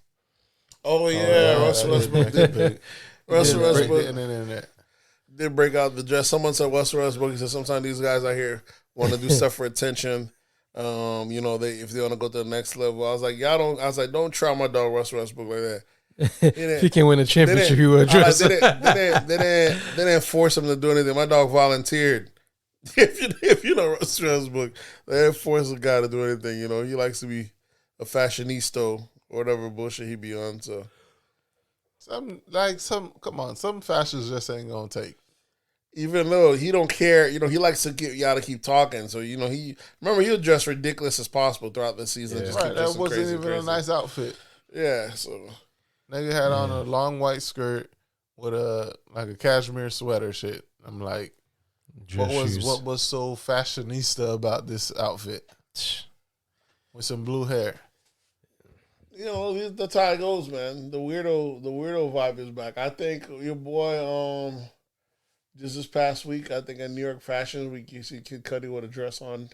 Speaker 3: Oh yeah, Russell Westbrook did. Russell Westbrook did break out the dress. Someone said Russell Westbrook. He said sometimes these guys out here want to do stuff for attention. If they want to go to the next level. I was like, don't try my dog Russell Westbrook like that.
Speaker 4: If he can win a championship, he will dress.
Speaker 3: They didn't force him to do anything. My dog volunteered. If you know Russell Westbrook, they didn't force a guy to do anything. You know, he likes to be a fashionista or whatever bullshit he be on. So
Speaker 2: some fashions just ain't gonna take.
Speaker 3: Even though he don't care, he likes to get y'all to keep talking. So he'll dress ridiculous as possible throughout the season.
Speaker 2: Yeah.
Speaker 3: Just
Speaker 2: right, that wasn't even a nice outfit.
Speaker 3: Yeah, so
Speaker 2: nigga had on a long white skirt with a cashmere sweater shit. I'm like, what was so fashionista about this outfit? With some blue hair.
Speaker 3: That's how it goes, man. The weirdo vibe is back. I think your boy, just this past week, I think at New York Fashion Week, you see Kid Cudi with a dress on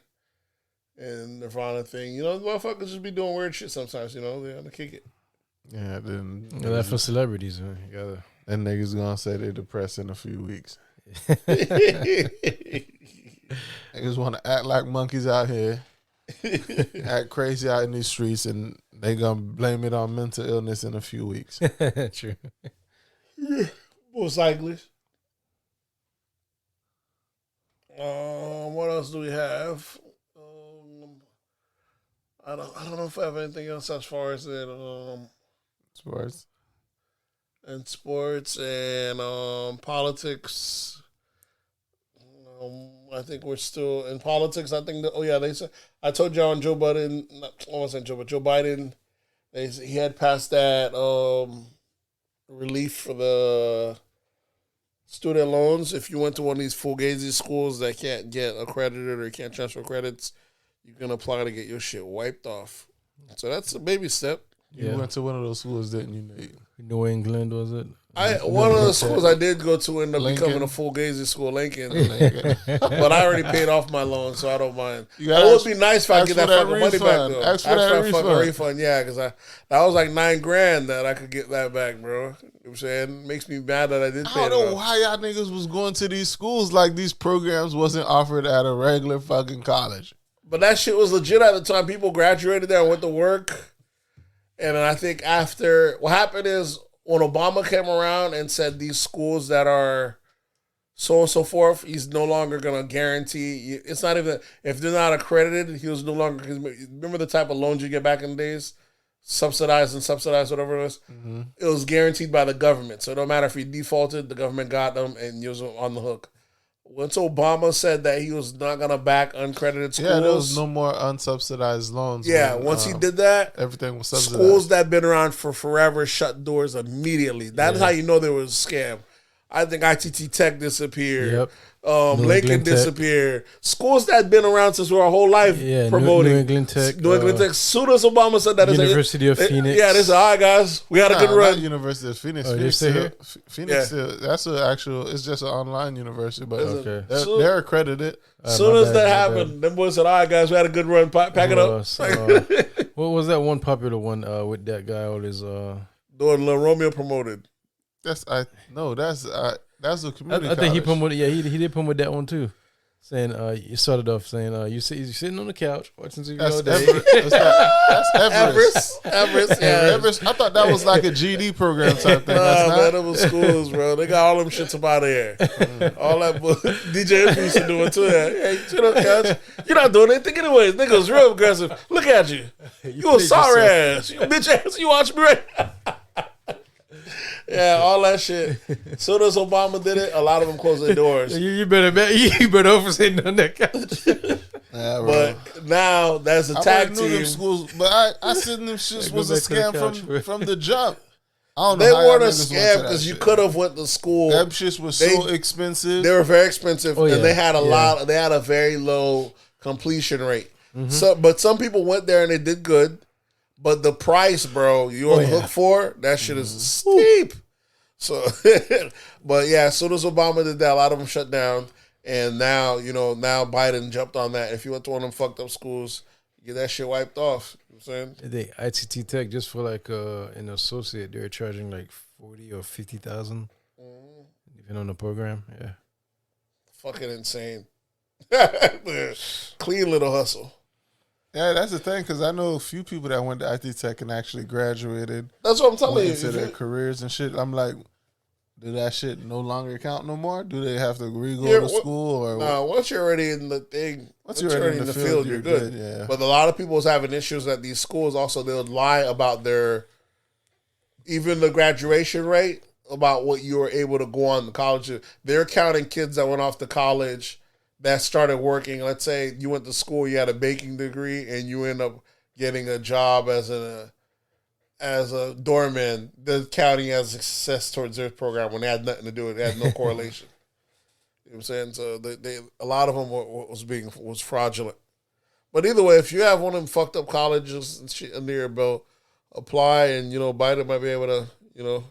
Speaker 3: and Nirvana thing. The motherfuckers just be doing weird shit sometimes. They're gonna kick it.
Speaker 2: Yeah, then
Speaker 4: that's for celebrities, man. You gotta.
Speaker 2: And niggas gonna say they're depressed in a few weeks. Niggas want to act like monkeys out here, act crazy out in these streets, and they gonna blame it on mental illness in a few weeks.
Speaker 4: True.
Speaker 3: Most likely. What else do we have? I don't know if I have anything else as far as that.
Speaker 2: Sports.
Speaker 3: And sports and politics. I think we're still in politics. I think they said, I told y'all on Joe Biden. I wasn't Joe, but Joe Biden. He had passed that relief for the student loans. If you went to one of these fugazi schools that can't get accredited or can't transfer credits, you can apply to get your shit wiped off. So that's a baby step.
Speaker 2: You went to one of those schools, didn't you, Nate?
Speaker 4: New England, was it?
Speaker 3: One of the schools I did go to ended up becoming a full Gazy school, Lincoln. But I already paid off my loan, so I don't mind. It would be nice if I get that fucking money back, though.
Speaker 2: Ask for that
Speaker 3: fucking refund, yeah, because that was like $9,000 that I could get that back, bro. You know what I'm saying? It makes me mad that I didn't pay it.
Speaker 2: I don't know why y'all niggas was going to these schools like these programs wasn't offered at a regular fucking college.
Speaker 3: But that shit was legit at the time. People graduated there and went to work. And then I think after, what happened is when Obama came around and said these schools that are so on and so forth, he's no longer going to guarantee. It's not even, if they're not accredited, he was no longer, remember the type of loans you get back in the days? Subsidized, whatever it was. Mm-hmm. It was guaranteed by the government. So no matter if he defaulted, the government got them and he was on the hook. Once Obama said that he was not going to back uncredited schools.
Speaker 2: Yeah, there was no more unsubsidized loans.
Speaker 3: Yeah, once he did that,
Speaker 2: everything was subsidized.
Speaker 3: Schools that been around for forever shut doors immediately. That's how you know there was a scam. I think ITT Tech disappeared.
Speaker 4: Yep.
Speaker 3: Lincoln disappeared. Schools that had been around since our whole life promoting.
Speaker 4: New England Tech.
Speaker 3: New England Tech. As soon as Obama said that,
Speaker 4: University of Phoenix.
Speaker 3: Yeah, they said, all right, guys, we had a good run.
Speaker 2: Not University of Phoenix.
Speaker 4: Oh,
Speaker 2: Phoenix
Speaker 4: still here?
Speaker 2: Phoenix still, that's an actual, it's just an online university, but
Speaker 3: they're
Speaker 2: accredited.
Speaker 3: As soon as that happened, them boys said, all right, guys, we had a good run. Pack it up.
Speaker 4: What was that one popular one with that guy? All his
Speaker 3: doing Lil Romeo promoted.
Speaker 2: That's the community.
Speaker 4: I think he promoted. Yeah, he did promote that one too. Saying you started off saying you're sitting on the couch watching TV all day.
Speaker 2: That's Everest.
Speaker 3: Everest.
Speaker 2: I thought that was like a GD program type thing.
Speaker 3: Nah, man, them was schools, bro. They got all them shits up out of here. All that DJ F used to do it too. Hey, sit on the couch. You're not doing anything anyways. Nigga was real aggressive. Look at you. You a sorry ass. You bitch ass. You watch me right now. Yeah, all that shit. As soon as Obama did it, a lot of them closed their doors.
Speaker 4: You better over sitting on that couch.
Speaker 2: Yeah,
Speaker 3: but now that's a tag team.
Speaker 2: Them schools, but I said them shits was a scam from the jump. I don't know.
Speaker 3: They weren't a scam because you could have went to school.
Speaker 2: Them shits was so expensive.
Speaker 3: They were very expensive, and they had They had a very low completion rate. Mm-hmm. But some people went there and they did good. But the price, bro, you're on the hook for, that shit is steep. So, but yeah, as soon as Obama did that, a lot of them shut down. And now, now Biden jumped on that. If you went to one of them fucked up schools, you get that shit wiped off. You know what I'm saying?
Speaker 4: They ITT Tech, just for like an associate, they're charging like 40 or 50,000, depending on the program. Yeah.
Speaker 3: Fucking insane. Clean little hustle.
Speaker 2: Yeah, that's the thing, because I know a few people that went to IT Tech and actually graduated.
Speaker 3: That's what I'm telling you.
Speaker 2: Into their careers and shit. I'm like, do that shit no longer count no more? Do they have to re-go to school? Or
Speaker 3: no, once you're already in the thing, once you're already in the field, you're good. Yeah. But a lot of people was having issues at these schools. Also, they would lie about even the graduation rate, about what you were able to go on to college. They're counting kids that went off to college that started working. Let's say you went to school, you had a baking degree, and you end up getting a job as a doorman. They're counting as success towards their program when they had nothing to do with it. They had no correlation. You know what I'm saying? So a lot of them was fraudulent. But either way, if you have one of them fucked up colleges and shit under your belt, apply, and Biden might be able to, you're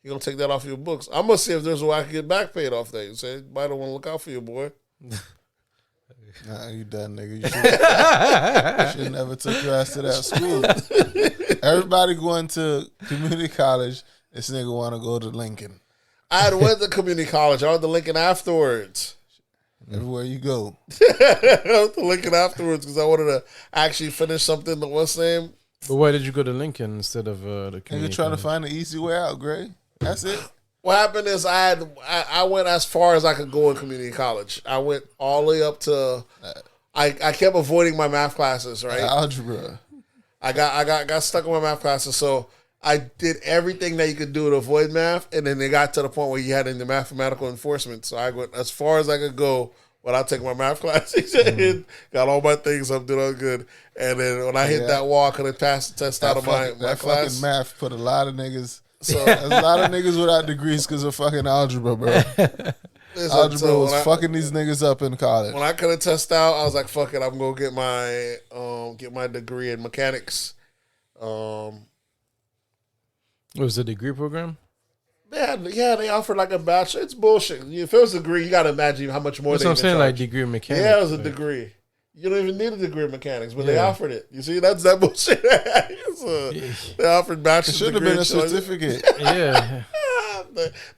Speaker 3: gonna take that off your books. I'm gonna see if there's a way I can get back paid off that. You say Biden want to look out for you, boy.
Speaker 2: Nah, you done, nigga. You should never took your ass to that school. Everybody going to community college. This nigga want to go to Lincoln.
Speaker 3: I had went to community college. I went to Lincoln afterwards.
Speaker 2: Everywhere you go.
Speaker 3: I went to Lincoln afterwards because I wanted to actually finish something. What's the name?
Speaker 4: But why did you go to Lincoln instead of the community?
Speaker 2: Nigga trying to find an easy way out, Gray. That's it.
Speaker 3: What happened is I went as far as I could go in community college. I went all the way up to I kept avoiding my math classes, right?
Speaker 2: Algebra.
Speaker 3: I got stuck in my math classes, so I did everything that you could do to avoid math, and then they got to the point where you had in the mathematical enforcement. So I went as far as I could go without taking my math classes. Got all my things up, did all good. And then when I hit that wall, I couldn't pass the test out of my class.
Speaker 2: Fucking math put a lot of niggas. So there's a lot of niggas without degrees because of fucking algebra, bro. Algebra was fucking these niggas up in college.
Speaker 3: When I couldn't test out, I was like, "Fuck it, I'm gonna get my degree in mechanics."
Speaker 4: It was a degree program.
Speaker 3: They offered like a bachelor. It's bullshit. If it was a degree, you got to imagine how much more.
Speaker 4: That's what I'm saying, like degree in mechanics.
Speaker 3: Yeah, it was a degree. You don't even need a degree in mechanics, but they offered it. You see, that's that bullshit. They offered bachelor's degree.
Speaker 2: Should have been a certificate.
Speaker 4: Yeah.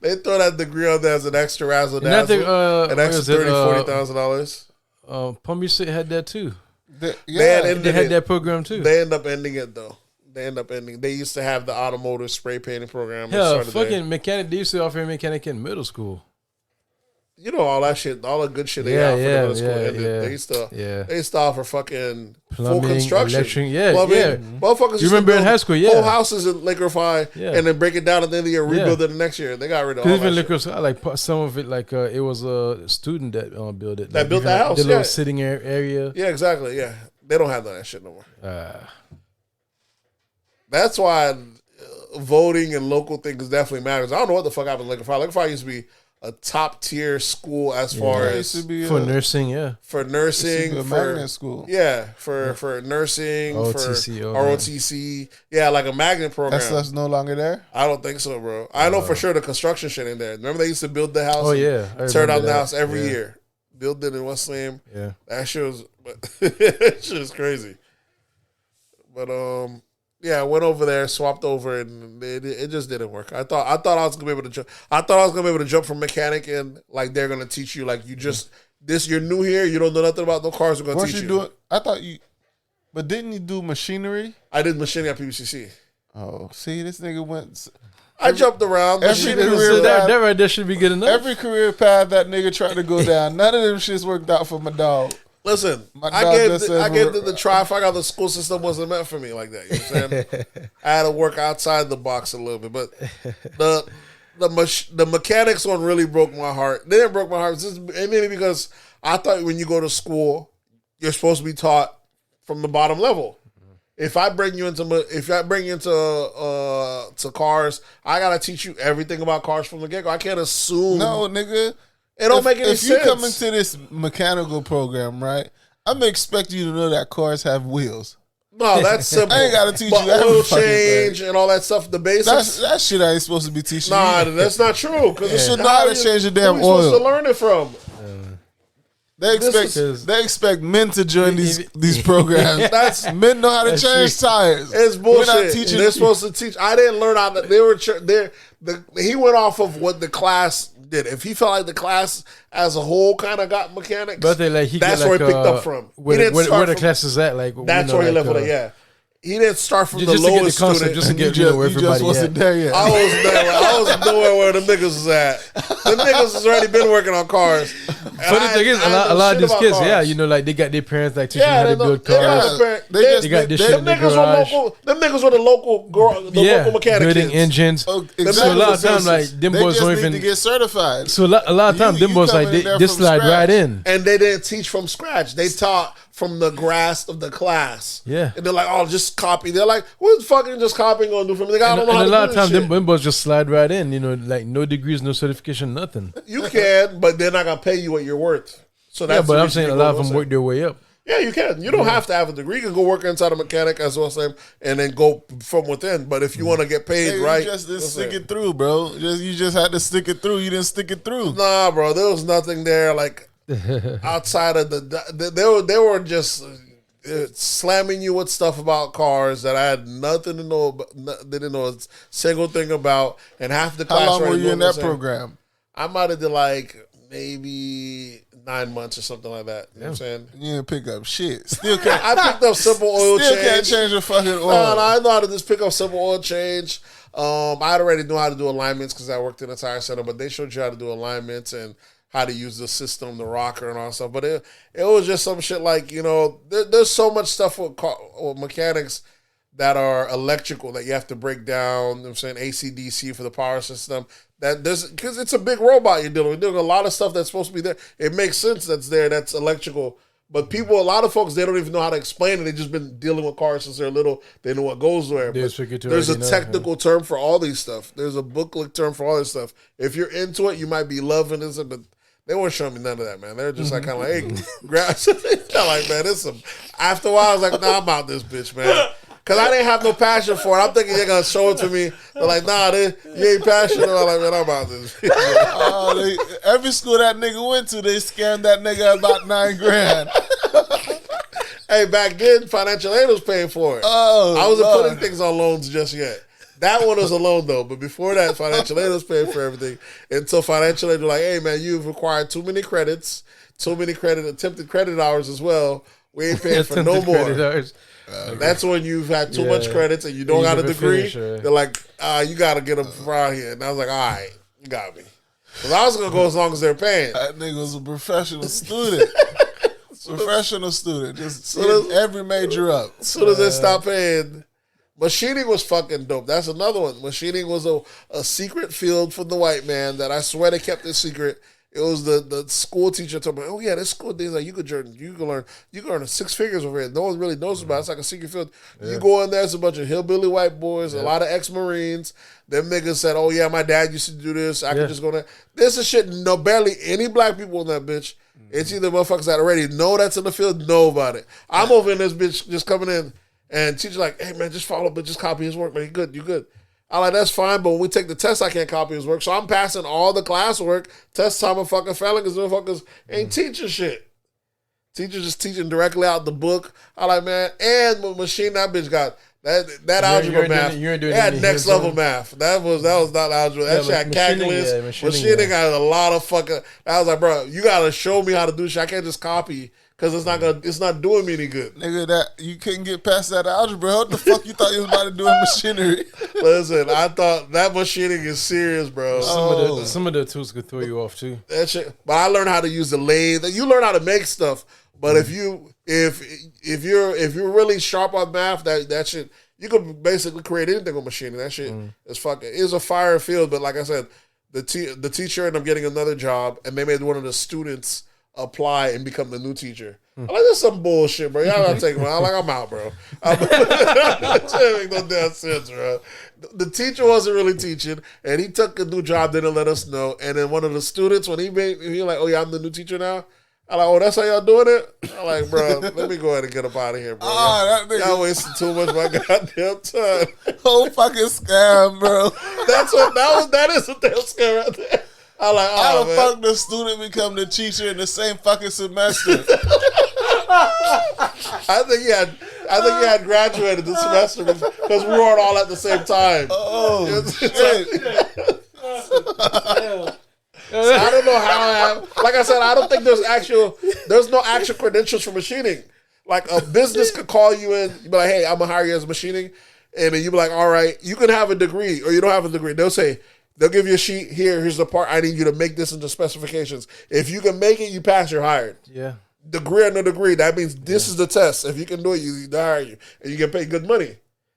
Speaker 3: They throw that degree on there as an extra razzle dazzle. An extra $30,000-$40,000.
Speaker 4: Palm Beach State had that too.
Speaker 2: They
Speaker 4: had that program too.
Speaker 3: They end up ending it though. They used to have the automotive spray painting program.
Speaker 4: Hell, fucking mechanic. They used to offer mechanic in middle school.
Speaker 3: You know all that shit, all the good shit they offered in middle school. They used to offer fucking
Speaker 4: plumbing,
Speaker 3: full construction.
Speaker 4: Plumbing.
Speaker 3: Motherfuckers.
Speaker 4: You remember in high school? Yeah,
Speaker 3: whole houses in liquefy and then break it down at the end of the year, rebuild it the next year. They got rid of all that shit.
Speaker 4: Like some of it, like it was a student that built it.
Speaker 3: That built the house.
Speaker 4: The little sitting area.
Speaker 3: Yeah, exactly. Yeah, they don't have that shit no more. That's why voting and local things definitely matters. I don't know what the fuck happened to Liquefy. Liquefy used to be a top tier school as far as
Speaker 4: for nursing,
Speaker 3: for nursing,
Speaker 2: for magnet school,
Speaker 3: for nursing,
Speaker 4: ROTC,
Speaker 3: for ROTC, like a magnet program.
Speaker 2: That's no longer there.
Speaker 3: I don't think so, bro. I know for sure the construction shit in there. Remember they used to build the house?
Speaker 4: Oh yeah,
Speaker 3: tear down the house every year. Build it in West Slam.
Speaker 4: Yeah,
Speaker 3: that shit was, that shit was crazy. But I went over there, swapped over, and it just didn't work. I thought I was gonna be able to jump. I thought I was gonna be able to jump from mechanic and like they're gonna teach you like you just you're new here, you don't know nothing about no cars. We're gonna teach you.
Speaker 2: I thought you, but didn't you do machinery?
Speaker 3: I did machinery at PBCC.
Speaker 2: Oh, see, this nigga went.
Speaker 3: I jumped around.
Speaker 4: That right there should be good enough.
Speaker 2: Every career path that nigga tried to go down, none of them shits worked out for my dog.
Speaker 3: Listen, I gave it the try. If I got the school system wasn't meant for me like that. You know what I'm saying? I had to work outside the box a little bit. But the mechanics one really broke my heart. They didn't broke my heart. Maybe because I thought when you go to school, you're supposed to be taught from the bottom level. If I bring you into cars, I gotta teach you everything about cars from the get go. I can't assume.
Speaker 2: No, nigga.
Speaker 3: It don't make any sense.
Speaker 2: If you come into this mechanical program, right, I'm expect you to know that cars have wheels.
Speaker 3: No, that's simple.
Speaker 2: I ain't got to teach you that.
Speaker 3: Oil change and all that stuff, the basics.
Speaker 2: That shit I ain't supposed to be teaching you.
Speaker 3: Nah, that's not true. Because
Speaker 2: you should know how to change your damn oil.
Speaker 3: Where you supposed to learn it from?
Speaker 2: They expect men to join these programs. Men know how to change tires.
Speaker 3: It's bullshit. They're supposed to teach. I didn't learn how to. He went off of what the class did. If he felt like the class as a whole kind of got mechanics,
Speaker 4: but
Speaker 3: that's where he picked up from.
Speaker 4: Where the class is at, like
Speaker 3: that's where he left with it. Yeah. He didn't start from the lowest student.
Speaker 4: Just to get where everybody
Speaker 2: wasn't there yet.
Speaker 3: I was nowhere where the niggas was at. The niggas has already been working on cars.
Speaker 4: But the thing is, a lot of these kids, like they got their parents like teaching them how to build cars. They got this shit in the garage.
Speaker 3: Them niggas were the local mechanic
Speaker 4: building
Speaker 3: kids.
Speaker 4: engines.
Speaker 2: Exactly.
Speaker 4: So a lot of times, like them boys don't even
Speaker 2: to get certified.
Speaker 4: So a lot of times, them boys like they slide right in,
Speaker 3: and they didn't teach from scratch. They taught from the grasp of the class.
Speaker 4: Yeah.
Speaker 3: And they're like, oh, just copy. They're like, what's fucking just copying gonna do for me? Like, I don't know how to do this shit. And a lot of times,
Speaker 4: them boys just slide right in, like no degrees, no certification, nothing.
Speaker 3: You can, but they're not gonna pay you what you're worth. So that's
Speaker 4: but I'm saying a lot of them work their way up.
Speaker 3: Yeah, you can. You don't have to have a degree. You can go work inside a mechanic as well, and then go from within. But if you want to get paid right,
Speaker 2: you just didn't stick it through, bro. You just had to stick it through. You didn't stick it through.
Speaker 3: Nah, bro. There was nothing there. Like outside of they were just slamming you with stuff about cars that I had nothing to know about, didn't know a single thing about, and half the class.
Speaker 2: How long were you in that program?
Speaker 3: I might have did like maybe 9 months or something like that. You know what I'm saying?
Speaker 2: You didn't pick up shit. Still can't.
Speaker 3: I picked up simple oil change.
Speaker 2: Still can't change your fucking oil.
Speaker 3: No, I know how to just pick up simple oil change. I already knew how to do alignments because I worked in a tire center, but they showed you how to do alignments and how to use the system, the rocker, and all that stuff. But it was just some shit like, there's so much stuff with mechanics that are electrical that you have to break down. You know what I'm saying? AC, DC for the power system. Because it's a big robot you're dealing with. You're doing a lot of stuff that's supposed to be there. It makes sense that's there, that's electrical. But a lot of folks, they don't even know how to explain it. They've just been dealing with cars since they're little. They know what goes where. There's a technical term for all these stuff. There's a booklet term for all this stuff. If you're into it, you might be loving this, but they weren't showing me none of that, man. They're just like kind of like, hey, grab something. Like, man, this some. After a while, I was like, nah, I'm out this bitch, man. Because I didn't have no passion for it. I'm thinking they're going to show it to me. They're like, nah, you ain't passionate. I'm like, man, I'm about this.
Speaker 2: Every school that nigga went to, they scammed that nigga about $9,000.
Speaker 3: Hey, back then, financial aid was paying for it.
Speaker 2: Oh,
Speaker 3: I wasn't
Speaker 2: Lord.
Speaker 3: putting things on loans just yet. That one was a loan, though. But before that, financial aid was paying for everything. Until financial aid were like, hey, man, you've required too many credits, attempted credit hours as well. We ain't paying for no more. That's when you've had too much credits and you don't got a degree. They're like, you got to get them from out here. And I was like, all right, you got me. Because I was going to go as long as they're paying.
Speaker 2: That nigga was a professional student. Professional student. Just every major up.
Speaker 3: As soon as they stopped paying. Machining was fucking dope. That's another one. Machining was a secret field for the white man that I swear they kept it secret. It was the school teacher told me, oh yeah, this school things like you could earn 6 figures over here. No one really knows about it. It's like a secret field. Yeah. You go in there, it's a bunch of hillbilly white boys, a lot of ex-Marines. Them niggas said, oh yeah, my dad used to do this. I could just go there. This is shit. No, barely any black people in that bitch. It's either motherfuckers that already know that's in the field, know about it. I'm over in this bitch just coming in, and teacher's like, hey man, just follow, but just copy his work, man. You good. I'm like, that's fine, but when we take the test, I can't copy his work. So I'm passing all the classwork. Test time I'm fucking failing because motherfuckers ain't teaching shit. Teachers just teaching directly out the book. I'm like, man, and machine that bitch got that algebra math. They had next level math. That was not algebra. That shit had calculus. Machining got a lot of fucking. I was like, bro, you gotta show me how to do shit. I can't just copy. Cause it's not doing me any good.
Speaker 2: Nigga, that you couldn't get past that algebra. What the fuck you thought you was about to do in machinery?
Speaker 3: Listen, I thought that machining is serious, bro.
Speaker 4: Some of the tools could throw you off too.
Speaker 3: That shit. But I learned how to use the lathe. You learn how to make stuff. But if you're really sharp on math, that shit, you could basically create anything with machining. That shit is a fire field. But like I said, the teacher ended up getting another job, and they made one of the students apply and become the new teacher. I'm like, that's some bullshit, bro. Y'all gotta take me. I'm out, bro. That make no damn sense, bro. The teacher wasn't really teaching, and he took a new job, didn't let us know. And then one of the students, when he like, oh yeah, I'm the new teacher now. I'm like, oh, that's how y'all doing it? I'm like, bro, let me go ahead and get up out of here, bro. Y'all wasting too much of my goddamn time.
Speaker 2: Whole fucking scam, bro.
Speaker 3: That is a damn scam right there. I'm like,
Speaker 2: how the fuck the student become the teacher in the same fucking semester?
Speaker 3: I think he had graduated the semester because we weren't all at the same time.
Speaker 2: Oh, shit.
Speaker 3: So I don't know how I have. Like I said, I don't think there's no actual credentials for machining. Like a business could call you in, you be like, hey, I'm gonna hire you as machining, and then you be like, all right, you can have a degree or you don't have a degree. They'll give you a sheet. Here's the part. I need you to make this into specifications. If you can make it, you pass, you're hired.
Speaker 4: Yeah.
Speaker 3: Degree or no degree, that means this is the test. If you can do it, they hire you. And you get paid good money.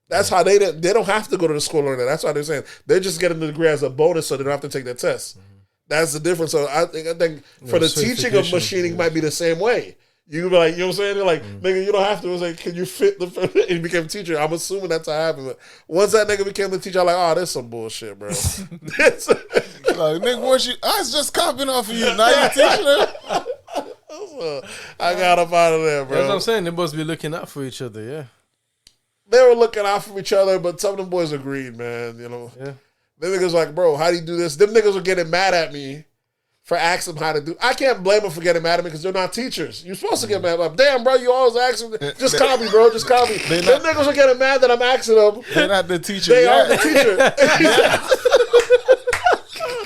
Speaker 3: That's how they don't have to go to the school or that. That's why they're saying they're just getting the degree as a bonus so they don't have to take that test. That's the difference. So I think for the teaching of machining might be the same way. You be like, you know what I'm saying? They're like, nigga, you don't have to. It's like, can you fit and he became a teacher? I'm assuming that's how it happened. But once that nigga became the teacher, I'm like, oh, that's some bullshit, bro.
Speaker 2: Like, nigga, I was just copying off of you. Now you teaching her?
Speaker 3: I got up out of there, bro.
Speaker 4: That's what I'm saying. They must be looking out for each other, yeah.
Speaker 3: They were looking out for each other, but some of them boys agreed, man, you know.
Speaker 4: Yeah.
Speaker 3: Them niggas like, bro, how do you do this? Them niggas were getting mad at me for asking them how to do. I can't blame them for getting mad at me because they're not teachers. You're supposed to get mad. Like, damn, bro, you always asking. Just copy, bro. Just copy. Them niggas are getting mad that I'm asking them.
Speaker 2: They're not the teacher.
Speaker 3: They are the teacher.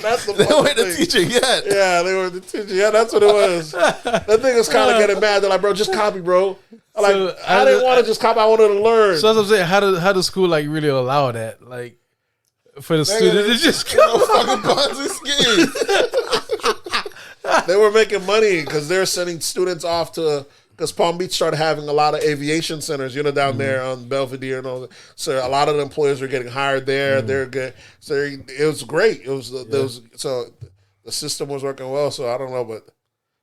Speaker 3: That's the
Speaker 2: they weren't the teacher yet.
Speaker 3: Yeah, they were the teacher. Yeah, that's what it was. That niggas kind of getting mad. They're like, bro, just copy, bro. Like, so I didn't want to just copy. I wanted to learn.
Speaker 4: So as I'm saying, how does school like really allow that? Like, for the students to just go
Speaker 2: fucking Ponzi scheme.
Speaker 3: They were making money because they're sending students off to, because Palm Beach started having a lot of aviation centers, you know, down there on Belvedere and all that. So a lot of the employers were getting hired there. They're good. So it was great. So the system was working well. So I don't know, but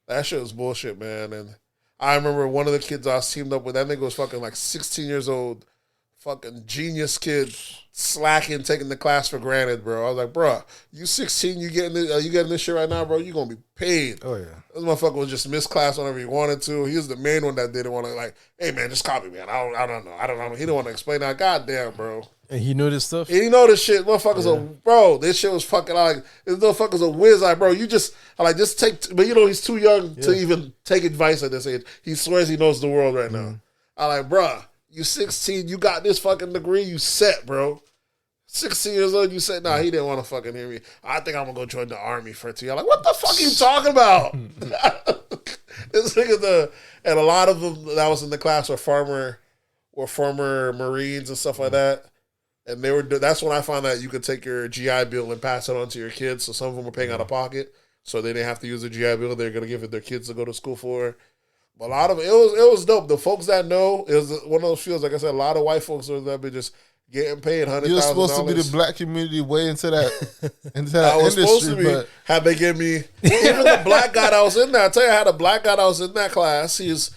Speaker 3: that shit was bullshit, man. And I remember one of the kids I was teamed up with, that nigga was fucking like 16 years old, fucking genius kid slacking, taking the class for granted, bro. I was like, bro, you 16, you getting this shit right now, bro. You gonna be paid.
Speaker 4: Oh yeah.
Speaker 3: This motherfucker was just miss class whenever he wanted to. He was the main one that didn't want to like, hey man, just copy me. I don't know. He didn't want to explain that. Goddamn, bro.
Speaker 4: And he knew this stuff.
Speaker 3: And he know this shit. Motherfuckers bro. This shit was fucking like this motherfucker's a whiz. Like, bro, you just take. But he's too young to even take advice at this age. He swears he knows the world right now. I'm like, bro, you 16, you got this fucking degree, you set, bro. 16 years old, you said, nah, he didn't want to fucking hear me. I think I'm going to go join the army for 2 years. I'm like, what the fuck are you talking about? This nigga, and a lot of them that was in the class were former Marines and stuff like that. And that's when I found out you could take your GI Bill and pass it on to your kids. So some of them were paying out of pocket. So they didn't have to use the GI Bill. They're going to give it their kids to go to school for. But a lot of it was dope. The folks that know, it was one of those fields, like I said, a lot of white folks that be just getting paid $100,000.
Speaker 2: You're supposed to be the black community way into that industry.
Speaker 3: I was supposed to be. Had they give me even the black guy that was in there. I tell you, I had a black guy that was in that class. He was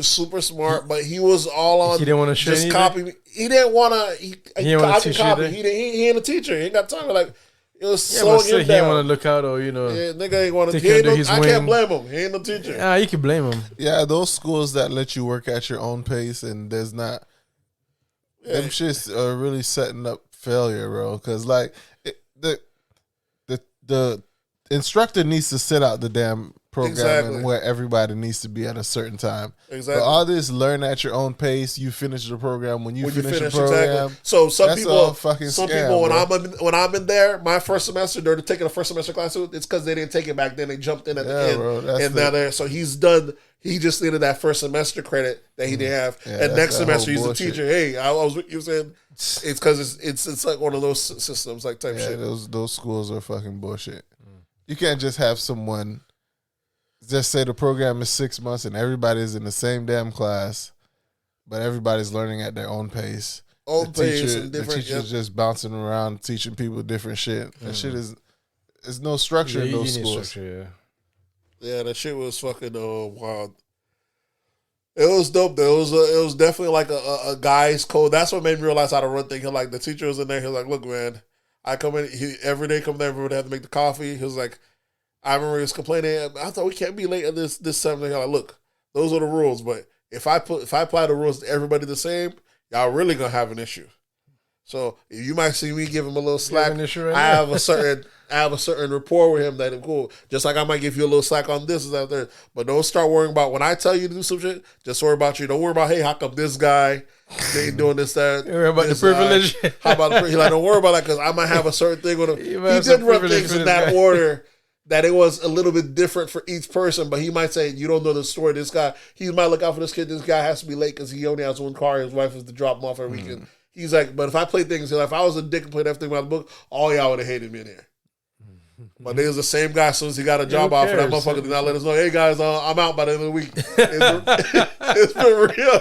Speaker 3: super smart, but he was all on.
Speaker 4: He didn't want to share
Speaker 3: just copy me. He didn't want to. He
Speaker 4: didn't want to
Speaker 3: copy. He ain't a teacher. He ain't got time. Like it was
Speaker 4: but
Speaker 3: slowing
Speaker 4: still,
Speaker 3: him
Speaker 4: he didn't
Speaker 3: down.
Speaker 4: want to look out or
Speaker 3: Yeah, nigga ain't want to. I
Speaker 4: wing.
Speaker 3: can't blame him. He ain't no teacher.
Speaker 4: Yeah, you can blame him.
Speaker 2: Yeah, those schools that let you work at your own pace and there's not. Them shits are really setting up failure, bro. Because like the instructor needs to set out the damn program where everybody needs to be at a certain time.
Speaker 3: Exactly.
Speaker 2: But all this learn at your own pace. You finish the program when you finish the program.
Speaker 3: Exactly. So some people when I'm in there, my first semester, they're taking a first semester class. It's because they didn't take it back then. They jumped in at the end,
Speaker 2: bro,
Speaker 3: and now they're so he's done. He just needed that first semester credit that he didn't have, and next semester he's a teacher. Hey, I was you saying it's because it's like one of those systems like type shit.
Speaker 2: Those schools are fucking bullshit. You can't just have someone just say the program is 6 months and everybody's in the same damn class, but everybody's learning at their own pace. The teacher's just bouncing around teaching people different shit. That shit is no structure in those schools.
Speaker 3: Yeah, that shit was fucking wild. It was dope though. It was definitely like a guy's code. That's what made me realize how to run things. Like the teacher was in there. He was like, "Look, man, I come in every day. Come there, everybody have to make the coffee." He was like, "I remember he was complaining. I thought we can't be late at this something." Like, look, those are the rules. But if I apply the rules to everybody the same, y'all really gonna have an issue. So you might see me give him a little slack. I have a certain rapport with him that is cool. Just like I might give you a little slack on this and that. But don't start worrying about when I tell you to do some shit. Just worry about you. Don't worry about, hey, how come this guy they ain't doing this, that.
Speaker 4: Worry about the privilege.
Speaker 3: How about the privilege? Like, don't worry about that because I might have a certain thing with him. He did run things in that order that it was a little bit different for each person. But he might say, you don't know the story. This guy, he might look out for this kid. This guy has to be late because he only has one car. His wife has to drop him off every weekend. He's like, but if I play things, if I was a dick and played everything by the book, all y'all would have hated me in here. But there's the same guy as soon as he got a job offer, that motherfucker did not let us know, hey guys, I'm out by the end of the week. It's been real.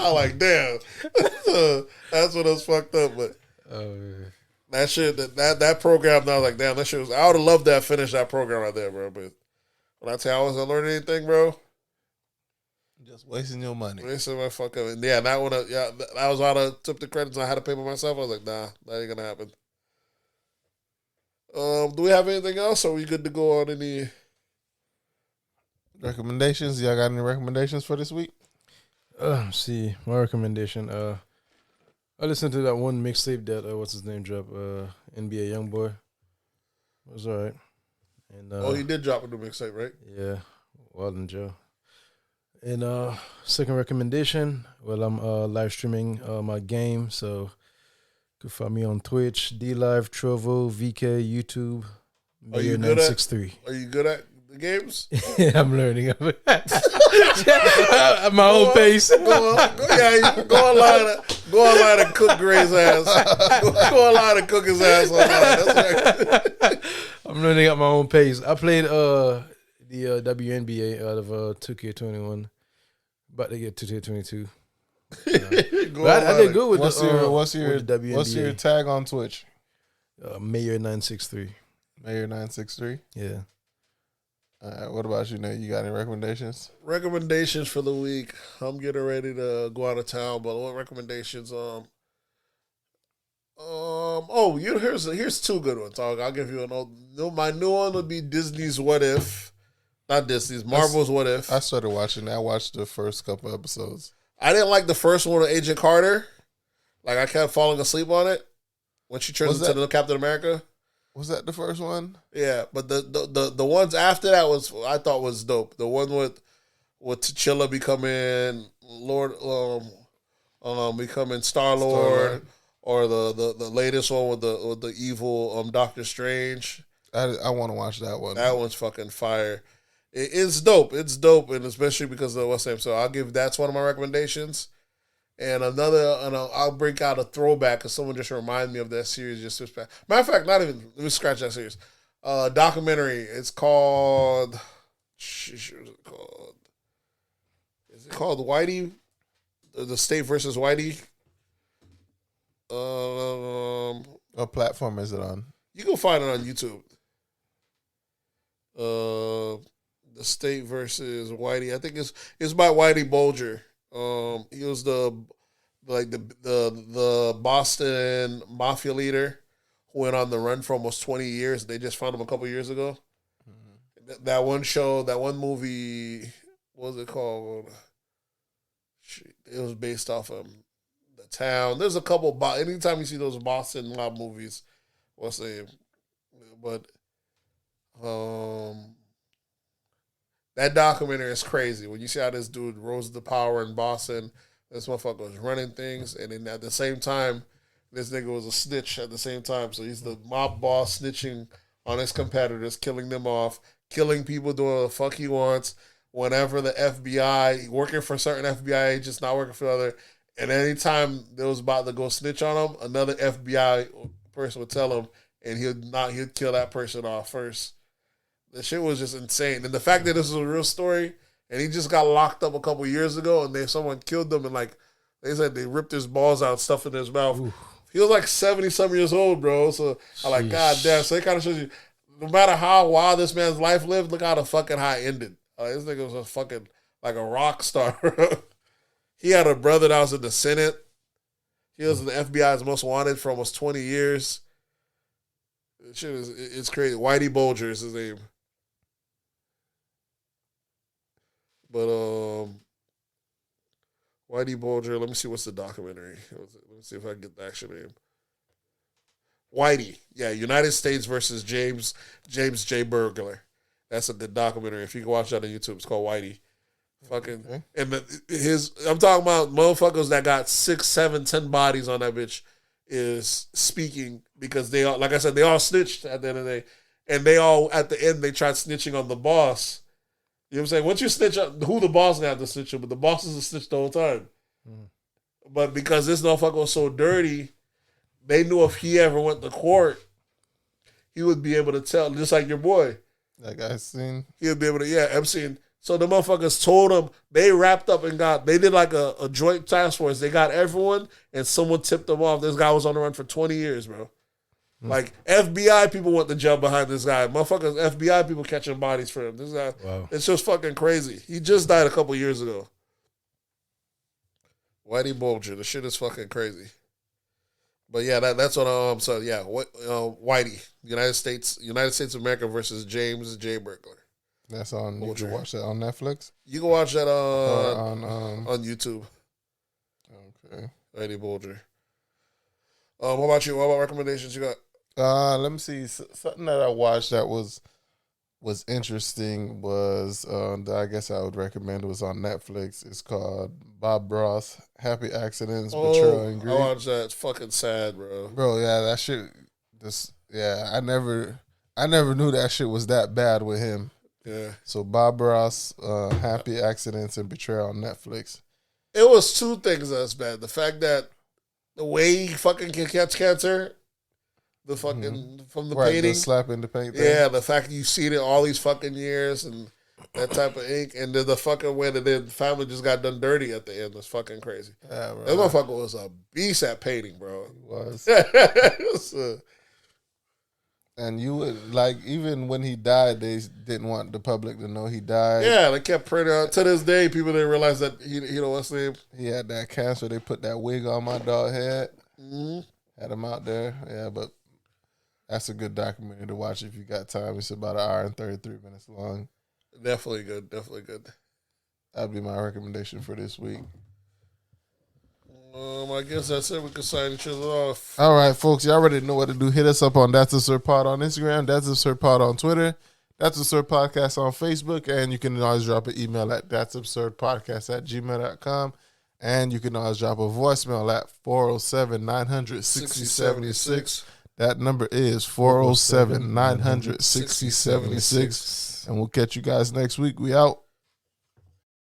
Speaker 3: I'm like, damn. That's what was fucked up. But that shit, that program, I was like, damn, that shit was, I would have loved to finish that program right there, bro. But when I tell you I wasn't learning anything, bro.
Speaker 2: Just wasting your money.
Speaker 3: Wasting my fucking, yeah, that one, that was how I took the credits and I had to pay for myself. I was like, nah, that ain't gonna happen. Do we have anything else? Or are we good to go on any
Speaker 2: recommendations? Y'all got any recommendations for this week?
Speaker 4: See, my recommendation. I listened to that one mixtape that what's his name dropped, NBA Youngboy. It was alright. And
Speaker 3: he did drop a new mixtape, right?
Speaker 4: Yeah, Wild and Joe. And second recommendation, well, I'm live streaming my game, so you can find me on Twitch, DLive, Trovo, VK, YouTube, Mayor963.
Speaker 3: Are you good at the games?
Speaker 4: Yeah, I'm learning. At my own pace.
Speaker 3: Go online and cook Gray's ass. Go online and cook his ass online. That's right.
Speaker 4: I'm learning at my own pace. I played the WNBA out of 2K21. About to get 2K22. I did good with
Speaker 2: what's
Speaker 4: the
Speaker 2: WNBA. What's your tag on Twitch?
Speaker 4: Mayor963.
Speaker 2: Mayor963.
Speaker 4: Yeah.
Speaker 2: What about you, Nate? You got any recommendations?
Speaker 3: Recommendations for the week. I'm getting ready to go out of town, but what recommendations? Here's two good ones. I'll give you an old. My new one would be Disney's What If, not Disney's, Marvel's What If.
Speaker 2: I started watching that. I watched the first couple episodes.
Speaker 3: I didn't like the first one with Agent Carter. Like I kept falling asleep on it when she turns into the Captain America.
Speaker 2: Was that the first one?
Speaker 3: Yeah, but the ones after that I thought was dope. The one with T'Challa becoming becoming Star-Lord. Or the latest one with the evil Doctor Strange.
Speaker 2: I want to watch that one.
Speaker 3: That one's fucking fire. It's dope. It's dope, and especially because of what's name. So that's one of my recommendations. And I'll break out a throwback because someone just reminded me of that series just this past. Matter of fact, let me scratch that series. Documentary. It's called. What's it called? Is it called Whitey? The State versus Whitey.
Speaker 2: What platform is it on?
Speaker 3: You can find it on YouTube. The State versus Whitey. I think it's by Whitey Bulger. He was the Boston mafia leader who went on the run for almost 20 years. They just found him a couple years ago. Mm-hmm. That one show, that one movie, what was it called? It was based off of the town. There's a couple. Anytime you see those Boston mob movies, what's the name? But that documentary is crazy. When you see how this dude rose to power in Boston, this motherfucker was running things, and then at the same time, this nigga was a snitch at the same time. So he's the mob boss snitching on his competitors, killing them off, killing people, doing what the fuck he wants. Whenever the FBI, working for certain FBI agents, not working for other, and anytime they was about to go snitch on him, another FBI person would tell him, and he'd kill that person off first. The shit was just insane. And the fact that this is a real story, and he just got locked up a couple years ago, and someone killed him, and they said they ripped his balls out, stuff in his mouth. Ooh. He was 70-some years old, bro. So I'm God damn. So it kind of shows you, no matter how wild this man's life lived, look how the fucking high ended. This nigga was a fucking like a rock star. He had a brother that was in the Senate. He was in the FBI's most wanted for almost 20 years. Shit it's crazy. Whitey Bulger is his name. But Whitey Bulger, let me see what's the documentary. Let me see if I can get the actual name. Whitey. Yeah, United States versus James J. Burglar. That's a good documentary. If you can watch that on YouTube, it's called Whitey. Fucking okay. And I'm talking about motherfuckers that got 6, 7, 10 bodies on that bitch is speaking because they all, like I said, they all snitched at the end of the day, and they all at the end they tried snitching on the boss. You know what I'm saying? Once you snitch on who the boss gonna have to snitch on, but the boss is a snitch the whole time. But because this motherfucker was so dirty, they knew if he ever went to court, he would be able to tell, just like your boy.
Speaker 2: That guy's seen.
Speaker 3: He would be able to, Epstein. So the motherfuckers told him, they wrapped up and they did like a joint task force. They got everyone and someone tipped them off. This guy was on the run for 20 years, bro. Like FBI people want to jump behind this guy. Motherfuckers, FBI people catching bodies for him. This guy, wow. It's just fucking crazy. He just died a couple years ago. Whitey Bulger, the shit is fucking crazy. But yeah, that's what Whitey, United States of America versus James J. Burglar.
Speaker 2: That's on. You can watch that on Netflix.
Speaker 3: You can watch that on YouTube.
Speaker 2: Okay,
Speaker 3: Whitey Bulger. What about you? What about recommendations you got?
Speaker 2: Let me see. Something that I watched that was interesting was that I guess I would recommend was on Netflix. It's called Bob Ross, Happy Accidents, Betrayal, and Grief.
Speaker 3: I watched that. It's fucking sad, bro.
Speaker 2: Bro, yeah, that shit. I never knew that shit was that bad with him.
Speaker 3: Yeah.
Speaker 2: So Bob Ross, Happy Accidents and Betrayal on Netflix.
Speaker 3: It was two things that's bad. The fact that the way he fucking can catch cancer. The fucking from the painting,
Speaker 2: the slap in the paint thing.
Speaker 3: Yeah, the fact that you've seen it all these fucking years and that type of ink, and then the fucking way that the family just got done dirty at the end was fucking crazy.
Speaker 2: Yeah, bro.
Speaker 3: That motherfucker was a beast at painting, bro.
Speaker 2: He was. And you would like even when he died, they didn't want the public to know he died.
Speaker 3: Yeah, they kept praying out. To this day, people didn't realize that he what's his name?
Speaker 2: He had that cancer. They put that wig on my dog head. Had him out there. Yeah, but that's a good documentary to watch if you got time. It's about 1 hour and 33 minutes long.
Speaker 3: Definitely good. Definitely good.
Speaker 2: That'd be my recommendation for this week.
Speaker 3: I guess that's it. We can sign each other off.
Speaker 2: All right, folks. Y'all already know what to do. Hit us up on That's Absurd Pod on Instagram. That's Absurd Pod on Twitter. That's Absurd Podcast on Facebook. And you can always drop an email at that'sabsurdpodcast@gmail.com. And you can always drop a voicemail at 407-900-6076. That number is 407-900-6076. And we'll catch you guys next week. We out.